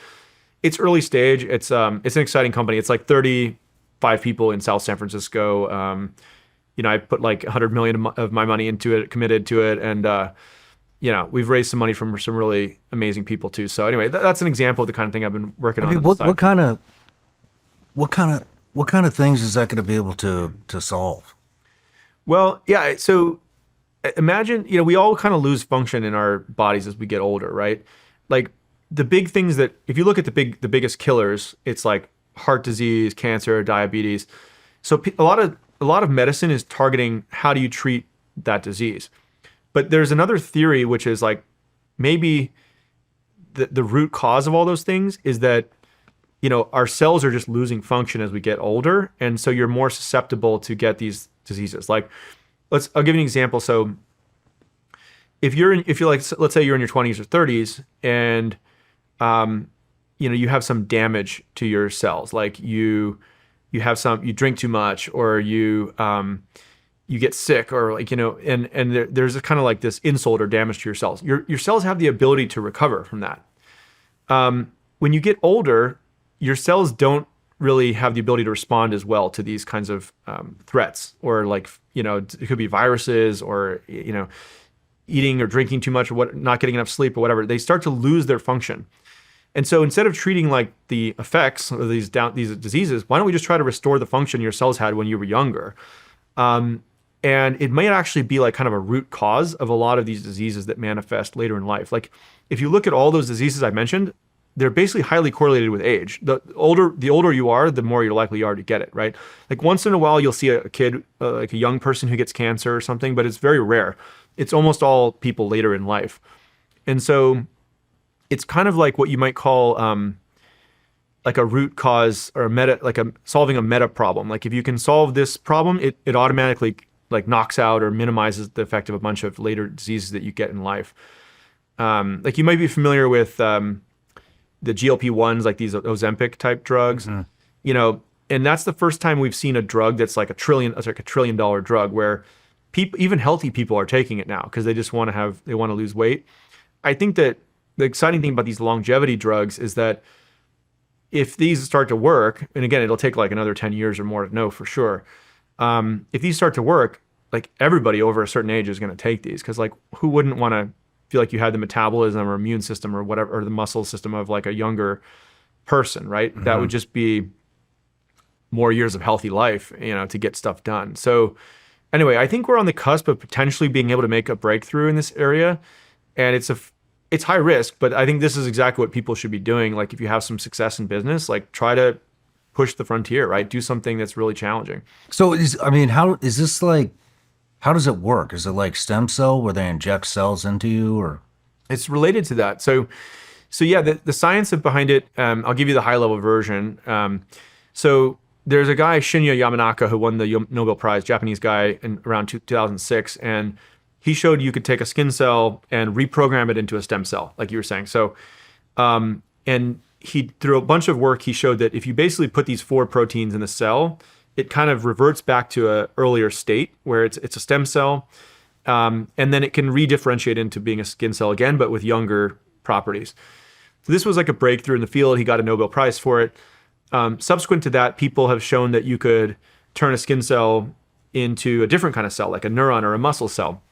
it's early stage. It's an exciting company. It's like 35 people in South San Francisco. I put like 100 million of my money into it, committed to it, and we've raised some money from some really amazing people too. So anyway, that's an example of the kind of thing I've been working on. What kind of things is that going to be able to solve? Well, yeah. So imagine, we all kind of lose function in our bodies as we get older, right? Like the big things that, if you look at the biggest killers, it's like heart disease, cancer, diabetes. So a lot of medicine is targeting how do you treat that disease. But there's another theory, which is like maybe the root cause of all those things is that, our cells are just losing function as we get older. And so you're more susceptible to get these diseases. Like, I'll give you an example. So if you're like, let's say you're in your 20s or 30s and, you have some damage to your cells, like you drink too much, or you get sick, or like, and there's kind of like this insult or damage to your cells. Your cells have the ability to recover from that. When you get older, your cells don't really have the ability to respond as well to these kinds of threats, or like, it could be viruses, or, eating or drinking too much, or not getting enough sleep or whatever. They start to lose their function. And so instead of treating like the effects of these diseases, why don't we just try to restore the function your cells had when you were younger? And it might actually be like kind of a root cause of a lot of these diseases that manifest later in life. Like if you look at all those diseases I mentioned, they're basically highly correlated with age. The older you are, the more you're likely you are to get it, right? Like once in a while, you'll see a kid, like a young person who gets cancer or something, but it's very rare. It's almost all people later in life. And so it's kind of like what you might call like a root cause, or solving a meta problem. Like if you can solve this problem, it automatically like knocks out or minimizes the effect of a bunch of later diseases that you get in life. Like you might be familiar with the GLP-1s, like these Ozempic type drugs, and that's the first time we've seen a drug that's like $1 trillion drug, where even healthy people are taking it now because they just want to lose weight. I think that the exciting thing about these longevity drugs is that if these start to work, and again, it'll take like another 10 years or more to know for sure. If these start to work, like everybody over a certain age is going to take these, because like who wouldn't want to feel like you had the metabolism or immune system or whatever, or the muscle system of like a younger person, right? Mm-hmm. That would just be more years of healthy life, to get stuff done. So anyway, I think we're on the cusp of potentially being able to make a breakthrough in this area. And it's high risk, but I think this is exactly what people should be doing. Like if you have some success in business, like try to push the frontier, right? Do something that's really challenging. So how does it work? Is it like stem cell where they inject cells into you, or? It's related to that. So yeah, the science behind it, I'll give you the high level version. So there's a guy, Shinya Yamanaka, who won the Nobel Prize, Japanese guy, in around 2006. And he showed you could take a skin cell and reprogram it into a stem cell, like you were saying. So, and through a bunch of work, he showed that if you basically put these 4 proteins in the cell, it kind of reverts back to an earlier state where it's a stem cell. And then it can redifferentiate into being a skin cell again, but with younger properties. So this was like a breakthrough in the field. He got a Nobel Prize for it. Subsequent to that, people have shown that you could turn a skin cell into a different kind of cell, like a neuron or a muscle cell.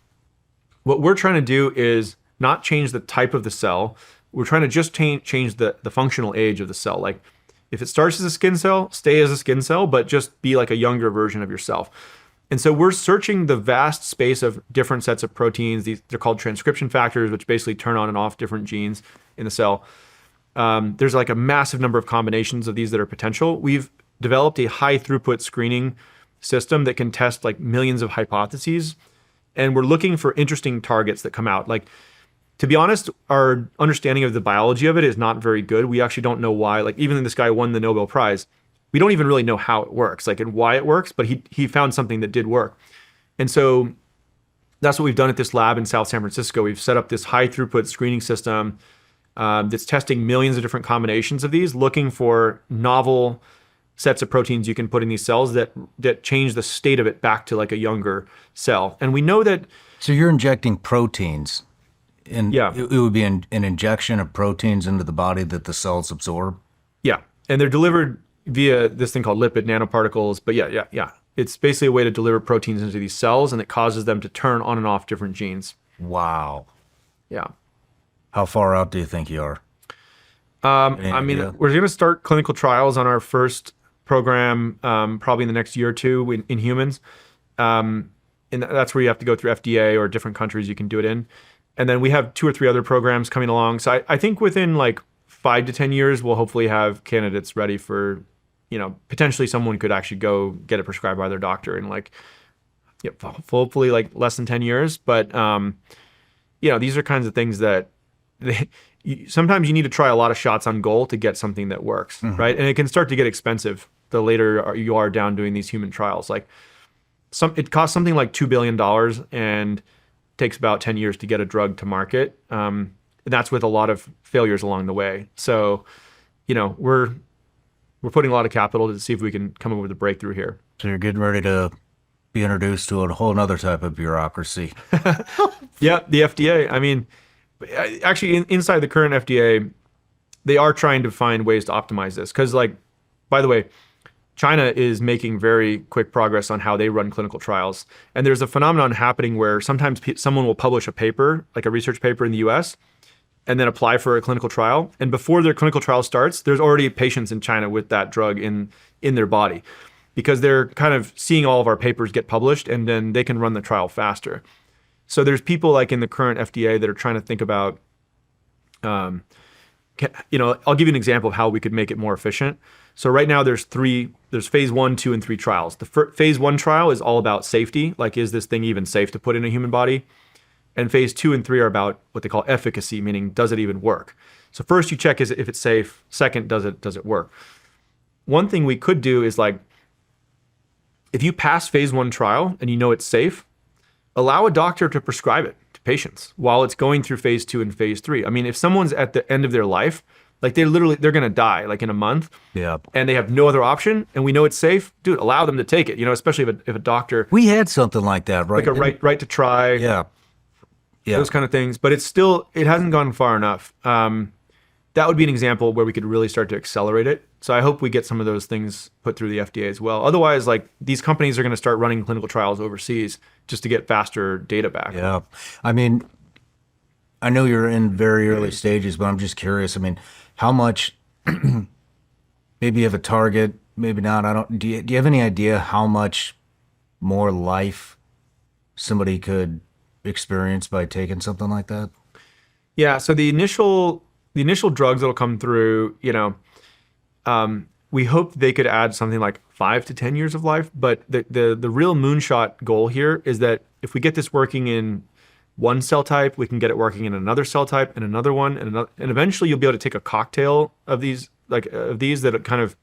What we're trying to do is not change the type of the cell. We're trying to just change the functional age of the cell. Like if it starts as a skin cell, stay as a skin cell, but just be like a younger version of yourself. And so we're searching the vast space of different sets of proteins. They're called transcription factors, which basically turn on and off different genes in the cell. There's like a massive number of combinations of these that are potential. We've developed a high throughput screening system that can test like millions of hypotheses. And we're looking for interesting targets that come out. Like, to be honest, our understanding of the biology of it is not very good. We actually don't know why. Like, even this guy won the Nobel Prize, we don't even really know how it works, like, and why it works, but he found something that did work. And so that's what we've done at this lab in South San Francisco. We've set up this high throughput screening system that's testing millions of different combinations of these, looking for novel sets of proteins you can put in these cells that change the state of it back to like a younger cell. And we know that. So you're injecting proteins. Yeah. It would be an injection of proteins into the body that the cells absorb. Yeah. And they're delivered via this thing called lipid nanoparticles. But yeah. It's basically a way to deliver proteins into these cells, and it causes them to turn on and off different genes. Wow. Yeah. How far out do you think you are? I mean, we're going to start clinical trials on our first program probably in the next year or two in humans. And that's where you have to go through FDA or different countries you can do it in. And then we have 2 or 3 other programs coming along. So I think within like 5 to 10 years, we'll hopefully have candidates ready for, potentially someone could actually go get it prescribed by their doctor in like, hopefully like less than 10 years. But, these are kinds of things that sometimes you need to try a lot of shots on goal to get something that works, right? And it can start to get expensive the later you are down doing these human trials. Like it costs something like $2 billion and takes about 10 years to get a drug to market. And that's with a lot of failures along the way. So, we're putting a lot of capital to see if we can come up with a breakthrough here. So you're getting ready to be introduced to a whole other type of bureaucracy. Yeah, the FDA. I mean, actually, inside the current FDA, they are trying to find ways to optimize this. Because, by the way, China is making very quick progress on how they run clinical trials. And there's a phenomenon happening where sometimes someone will publish a paper, like a research paper in the US, and then apply for a clinical trial. And before their clinical trial starts, there's already patients in China with that drug in their body, because they're kind of seeing all of our papers get published, and then they can run the trial faster. So there's people like in the current FDA that are trying to think about, I'll give you an example of how we could make it more efficient. So right now there's phase 1, 2, and 3 trials. The phase 1 trial is all about safety. Like, is this thing even safe to put in a human body? And phase 2 and 3 are about what they call efficacy, meaning does it even work? So first you check if it's safe. Second, does it work? One thing we could do is if you pass phase 1 trial and it's safe, allow a doctor to prescribe it to patients while it's going through phase 2 and phase 3. I mean, if someone's at the end of their life, they're going to die in a month, and they have no other option, and we know it's safe, dude, allow them to take it, especially if a doctor. We had something like that, right? Like a right to try. Yeah. Those kind of things. But it hasn't gone far enough. That would be an example where we could really start to accelerate it. So I hope we get some of those things put through the FDA as well. Otherwise, these companies are going to start running clinical trials overseas just to get faster data back. Yeah. I mean, I know you're in very early stages, but I'm just curious. I mean, how much, maybe you have a target, maybe not. Do you have any idea how much more life somebody could experience by taking something like that? Yeah. So the initial drugs that'll come through, we hope they could add something like 5 to 10 years of life. But the real moonshot goal here is that if we get this working in one cell type, we can get it working in another cell type and another one and another, and eventually you'll be able to take a cocktail of these that kind of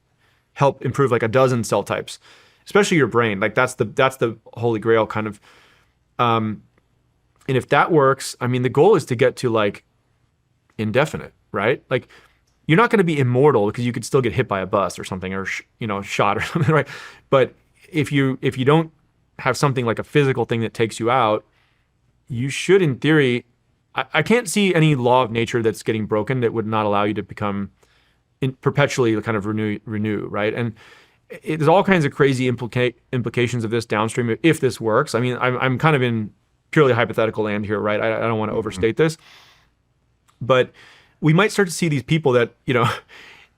help improve a dozen cell types, especially your brain. That's the holy grail kind of. And if that works, I mean, the goal is to get to indefinite, right? You're not going to be immortal because you could still get hit by a bus or something, or shot or something, right? But if you don't have something like a physical thing that takes you out, you should, in theory, I can't see any law of nature that's getting broken that would not allow you to become perpetually kind of renew, right? And there's all kinds of crazy implications of this downstream if this works. I mean, I'm kind of in purely hypothetical land here, right? I don't want to overstate this, but we might start to see these people that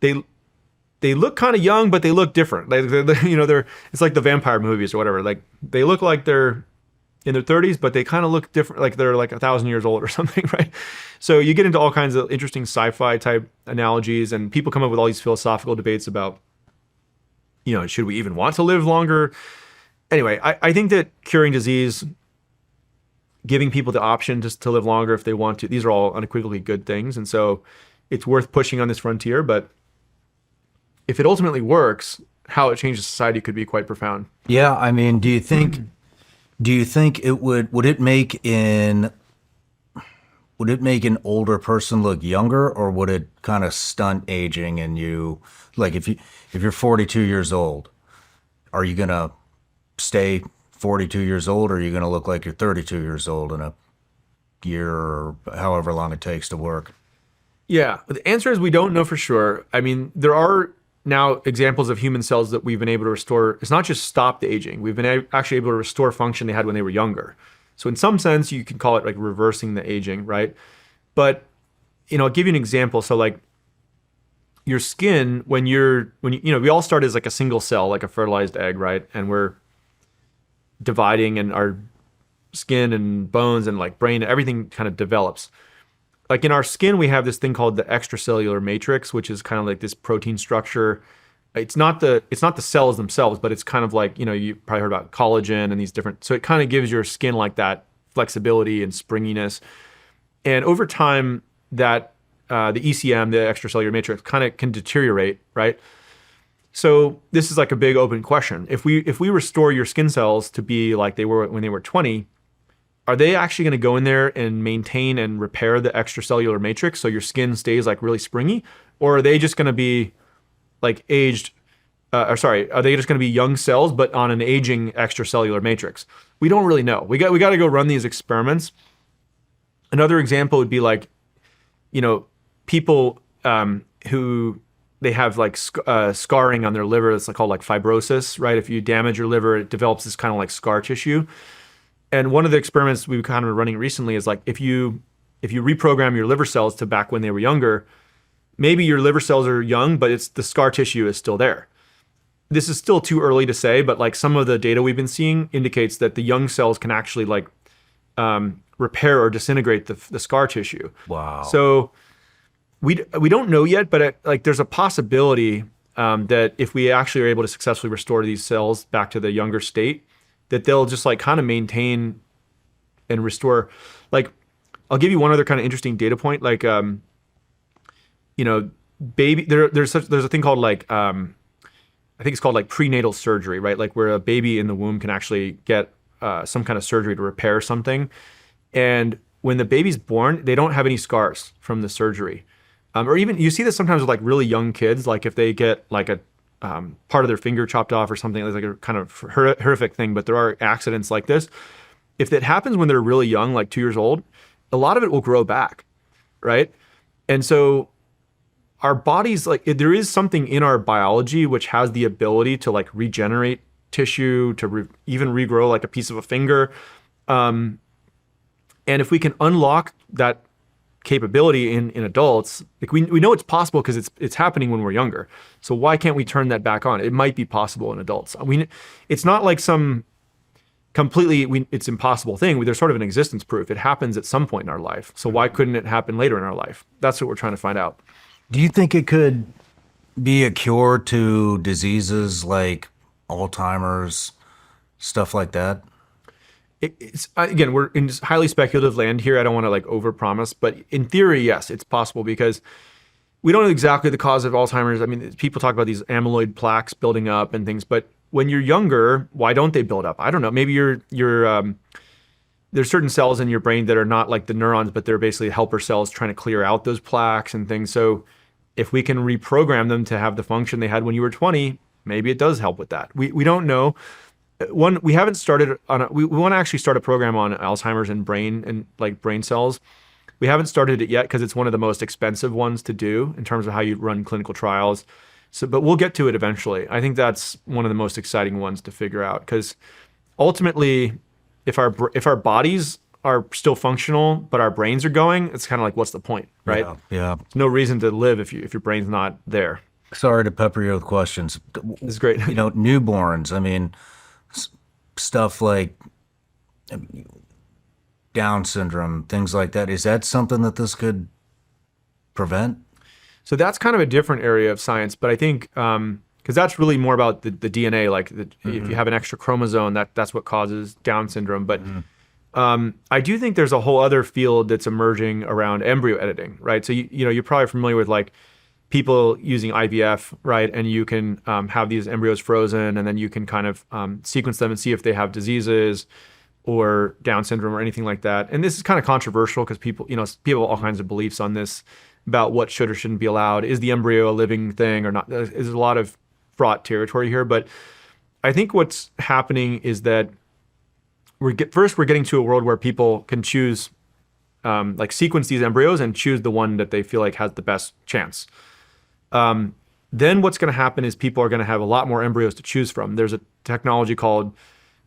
they look kind of young, but they look different. It's like the vampire movies or whatever. They look like they're in their 30s, but they kind of look different, like they're 1,000 years old or something, right? So you get into all kinds of interesting sci-fi type analogies, and people come up with all these philosophical debates about, should we even want to live longer? Anyway, I think that curing disease, giving people the option just to live longer if they want to, these are all unequivocally good things. And so it's worth pushing on this frontier. But if it ultimately works, how it changes society could be quite profound. Yeah. I mean, do you think it would it make in would it make an older person look younger, or would it kind of stunt aging and you, like if you're 42 years old, are you gonna stay 42 years old, or are you gonna look like you're 32 years old in a year or however long it takes to work? Yeah, the answer is we don't know for sure. I mean, there are now examples of human cells that we've been able to restore. It's not just stop the aging. We've been actually able to restore function they had when they were younger. So in some sense, you can call it like reversing the aging, right? But, I'll give you an example. So like your skin, when we all start as like a single cell, like a fertilized egg, right? And we're dividing, and our skin and bones and like brain, everything kind of develops. Like in our skin, we have this thing called the extracellular matrix, which is kind of like this protein structure. It's not the cells themselves, but it's kind of like, you probably heard about collagen and these different, so it kind of gives your skin like that flexibility and springiness. And over time, that the ECM, the extracellular matrix, kind of can deteriorate, right? So this is like a big open question. If we restore your skin cells to be like they were when they were 20, are they actually going to go in there and maintain and repair the extracellular matrix so your skin stays like really springy? Or are they just going to be like aged, are they just going to be young cells but on an aging extracellular matrix? We don't really know. We got to go run these experiments. Another example would be like, people who they have like scarring on their liver. It's called like fibrosis, right? If you damage your liver, it develops this kind of like scar tissue. And one of the experiments we've kind of running recently is like if you reprogram your liver cells to back when they were younger, maybe your liver cells are young, but it's the scar tissue is still there. This is still too early to say, but like some of the data we've been seeing indicates that the young cells can actually like repair or disintegrate the scar tissue. Wow. So we don't know yet, but like there's a possibility that if we actually are able to successfully restore these cells back to the younger state, that they'll just like kind of maintain and restore. Like, I'll give you one other kind of interesting data point. Like, baby, there's a thing called like, I think it's called like prenatal surgery, right? Like where a baby in the womb can actually get some kind of surgery to repair something. And when the baby's born, they don't have any scars from the surgery. Or even you see this sometimes with like really young kids, like if they get like a part of their finger chopped off or something, it's like a kind of horrific thing, but there are accidents like this. If that happens when they're really young, like 2 years old, a lot of it will grow back, right? And so our bodies, like there is something in our biology which has the ability to like regenerate tissue, to even regrow like a piece of a finger. And if we can unlock that capability in adults, like we know it's possible because it's happening when we're younger. So why can't we turn that back on? It might be possible in adults. It's not like some completely it's impossible thing. There's sort of an existence proof. It happens at some point in our life. So why couldn't it happen later in our life? That's what we're trying to find out. Do you think it could be a cure to diseases like Alzheimer's, stuff like that? It's again, we're in highly speculative land here. I don't want to like overpromise, but in theory, yes, it's possible because we don't know exactly the cause of Alzheimer's. I mean, people talk about these amyloid plaques building up and things, but when you're younger, why don't they build up? I don't know. Maybe there's certain cells in your brain that are not like the neurons, but they're basically helper cells trying to clear out those plaques and things. So if we can reprogram them to have the function they had when you were 20, maybe it does help with that. We don't know. We haven't started on we want to actually start a program on Alzheimer's and brain cells. We haven't started it yet because it's one of the most expensive ones to do in terms of how you run clinical trials. So, but we'll get to it eventually. I think that's one of the most exciting ones to figure out because ultimately, if our bodies are still functional but our brains are going, it's kind of like what's the point, right? Yeah. There's no reason to live if your brain's not there. Sorry to pepper you with questions. It's great. Newborns. I mean, stuff like Down syndrome, things like that. Is that something that this could prevent? So that's kind of a different area of science, but I think because that's really more about the DNA. Like if you have an extra chromosome, that's what causes Down syndrome. But I do think there's a whole other field that's emerging around embryo editing, right? So you're probably familiar with like people using IVF, right? And you can have these embryos frozen, and then you can kind of sequence them and see if they have diseases. or Down syndrome or anything like that. And this is kind of controversial because people have all kinds of beliefs on this about what should or shouldn't be allowed. Is the embryo a living thing or not? There's a lot of fraught territory here, but I think what's happening is that we're getting to a world where people can choose, like sequence these embryos and choose the one that they feel like has the best chance. Then what's going to happen is people are going to have a lot more embryos to choose from. There's a technology called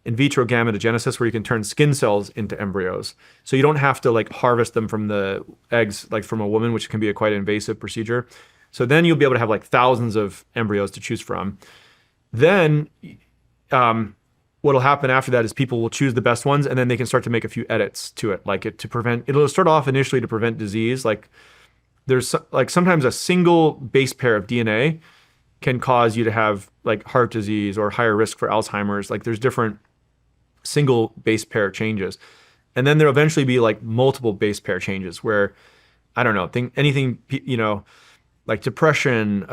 in vitro gametogenesis where you can turn skin cells into embryos. So you don't have to like harvest them from the eggs, like from a woman, which can be a quite invasive procedure. So then you'll be able to have like thousands of embryos to choose from. Then what'll happen after that is people will choose the best ones and then they can start to make a few edits to it, like it'll start off initially to prevent disease. Like there's like sometimes a single base pair of DNA can cause you to have like heart disease or higher risk for Alzheimer's. Like there's different single base pair changes. And then there'll eventually be like multiple base pair changes where, I don't know, anything, like depression,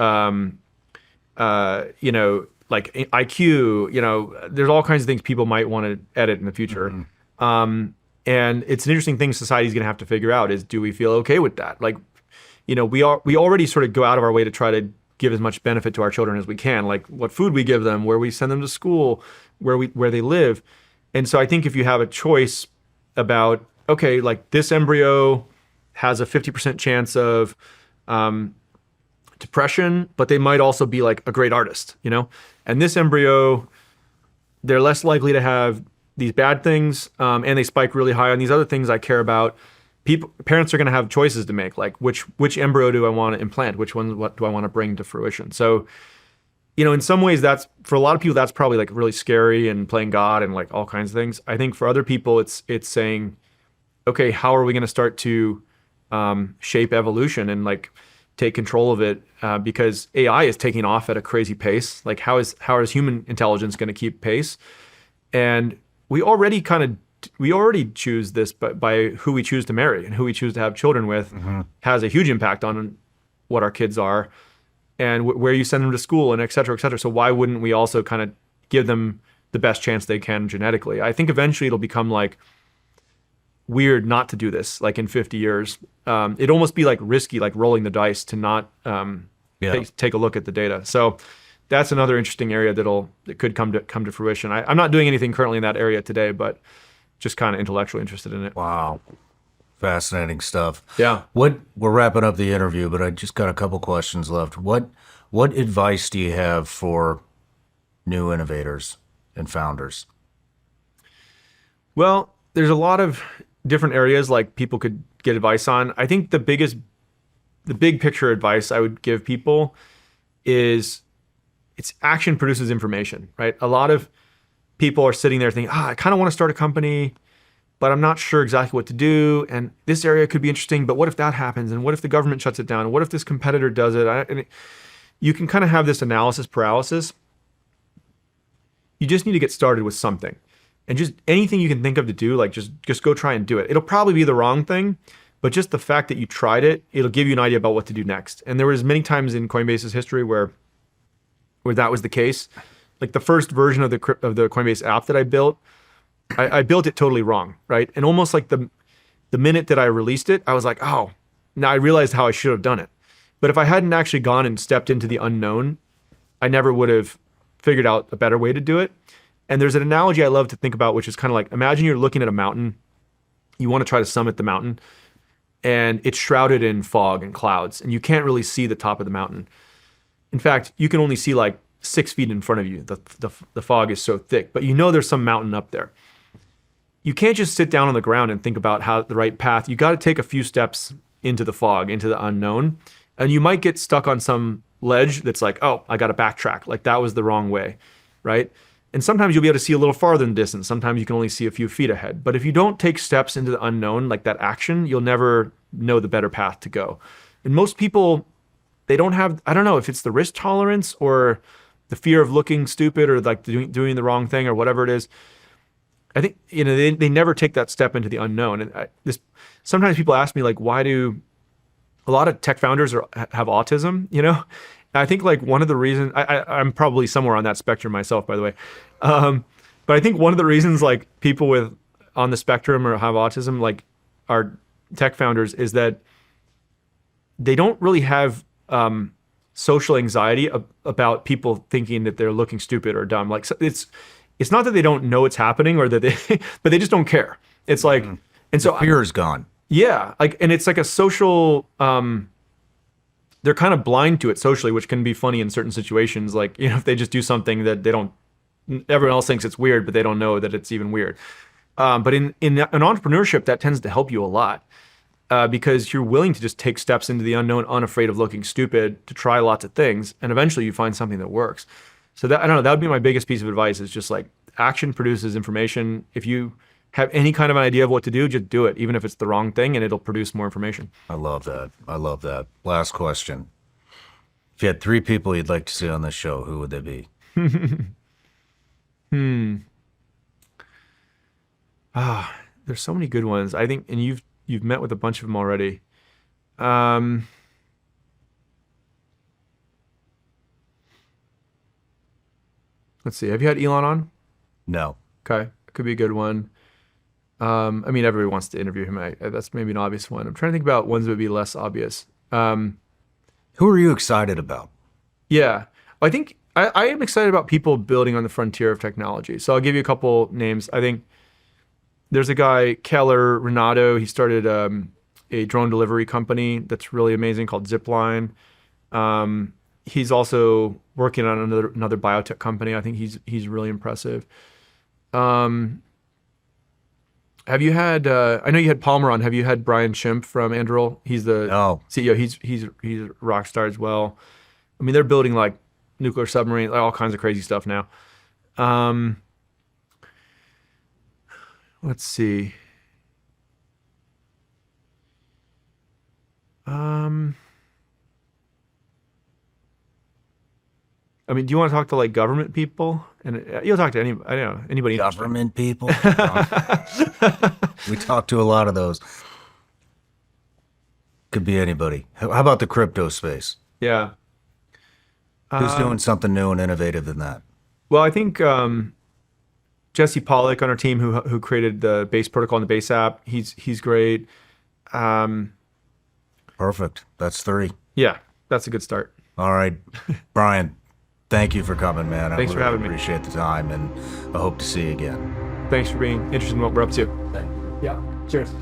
like IQ, there's all kinds of things people might want to edit in the future. Mm-hmm. And it's an interesting thing society's going to have to figure out is, do we feel okay with that? Like, we already sort of go out of our way to try to give as much benefit to our children as we can, like what food we give them, where we send them to school, where they live. And so I think if you have a choice about, okay, like this embryo has a 50% chance of depression, but they might also be like a great artist, and this embryo, they're less likely to have these bad things, and they spike really high on these other things I care about. Parents are going to have choices to make, like which embryo do I want to implant, what do I want to bring to fruition. So, in some ways, that's for a lot of people that's probably like really scary and playing God and like all kinds of things. I think for other people, it's saying, okay, how are we going to start to shape evolution and like take control of it, because AI is taking off at a crazy pace. Like how is human intelligence going to keep pace? And we already choose this by who we choose to marry and who we choose to have children with. Mm-hmm. Has a huge impact on what our kids are and where you send them to school and et cetera, et cetera. So why wouldn't we also kind of give them the best chance they can genetically? I think eventually it'll become like weird not to do this, like in 50 years. It'd almost be like risky, like rolling the dice to not take a look at the data. So that's another interesting area that could come to fruition. I'm not doing anything currently in that area today, but just kind of intellectually interested in it. Wow. Fascinating stuff. Yeah. We're wrapping up the interview, but I just got a couple questions left. What advice do you have for new innovators and founders? Well, there's a lot of different areas like people could get advice on. I think the big picture advice I would give people is it's action produces information, right? A lot of people are sitting there thinking, I kind of want to start a company, but I'm not sure exactly what to do. And this area could be interesting, but what if that happens? And what if the government shuts it down? And what if this competitor does it? You can kind of have this analysis paralysis. You just need to get started with something. And just anything you can think of to do, like just go try and do it. It'll probably be the wrong thing, but just the fact that you tried it, it'll give you an idea about what to do next. And there was many times in Coinbase's history where that was the case. Like the first version of the Coinbase app that I built, I built it totally wrong, right? And almost like the minute that I released it, I was like, oh, now I realized how I should have done it. But if I hadn't actually gone and stepped into the unknown, I never would have figured out a better way to do it. And there's an analogy I love to think about, which is kind of like, imagine you're looking at a mountain. You want to try to summit the mountain, and it's shrouded in fog and clouds, and you can't really see the top of the mountain. In fact, you can only see like 6 feet in front of you. The fog is so thick, but you know there's some mountain up there. You can't just sit down on the ground and think about how the right path. You got to take a few steps into the fog, into the unknown, and you might get stuck on some ledge that's like, oh, I got to backtrack. Like that was the wrong way, right? And sometimes you'll be able to see a little farther in the distance. Sometimes you can only see a few feet ahead. But if you don't take steps into the unknown, like that action, you'll never know the better path to go. And most people, they don't have, I don't know if it's the risk tolerance or the fear of looking stupid or like doing the wrong thing or whatever it is. I think, they never take that step into the unknown. And sometimes people ask me like, why do a lot of tech founders have autism, I think like one of the reasons, I'm probably somewhere on that spectrum myself, by the way. But I think one of the reasons like people with on the spectrum or have autism, like our tech founders, is that they don't really have social anxiety about people thinking that they're looking stupid or dumb. Like, so it's not that they don't know it's happening or that they, but they just don't care. It's like, and so Fear is gone. yeah, like, and it's like a social, they're kind of blind to it socially, which can be funny in certain situations. Like, you know, if they just do something that they don't, everyone else thinks it's weird, but they don't know that it's even weird. But in an entrepreneurship, that tends to help you a lot. Because you're willing to just take steps into the unknown, unafraid of looking stupid, to try lots of things, and eventually you find something that works. So that, I don't know, that would be my biggest piece of advice, is just like, action produces information. If you have any kind of an idea of what to do, just do it, even if it's the wrong thing, and it'll produce more information. I love that. I love that. Last question. If you had 3 people you'd like to see on this show, who would they be? There's so many good ones. I think, and you've met with a bunch of them already. Let's see. Have you had Elon on? No. Okay, could be a good one. I mean, everybody wants to interview him. That's maybe an obvious one. I'm trying to think about ones that would be less obvious. Who are you excited about? Yeah, I think I am excited about people building on the frontier of technology. So I'll give you a couple names. I think there's a guy, Keller Renato. He started a drone delivery company that's really amazing called Zipline. He's also working on another biotech company. I think he's really impressive. Have you had? I know you had Palmer on. Have you had Brian Schimpf from Anduril? He's the CEO. He's a rock star as well. I mean, they're building like nuclear submarines, like all kinds of crazy stuff now. Let's see. I mean, do you want to talk to like government people? And you'll talk to anybody. I don't know, anybody. Government people? We talk to a lot of those. Could be anybody. How about the crypto space? Yeah. Who's doing something new and innovative than that? Well, I think Jesse Pollock on our team, who created the Base protocol and the Base app, he's great. Perfect. That's 3. Yeah, that's a good start. All right, Brian. Thank you for coming, man. Thanks for having me. Appreciate the time, and I hope to see you again. Thanks for being interested in what we're up to. Yeah. Cheers.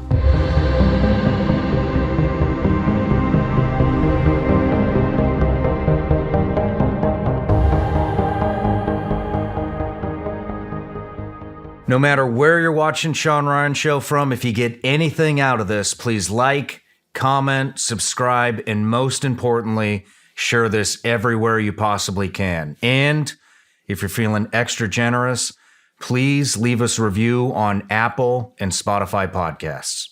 No matter where you're watching Shawn Ryan Show from, if you get anything out of this, please like, comment, subscribe, and most importantly, share this everywhere you possibly can. And if you're feeling extra generous, please leave us a review on Apple and Spotify podcasts.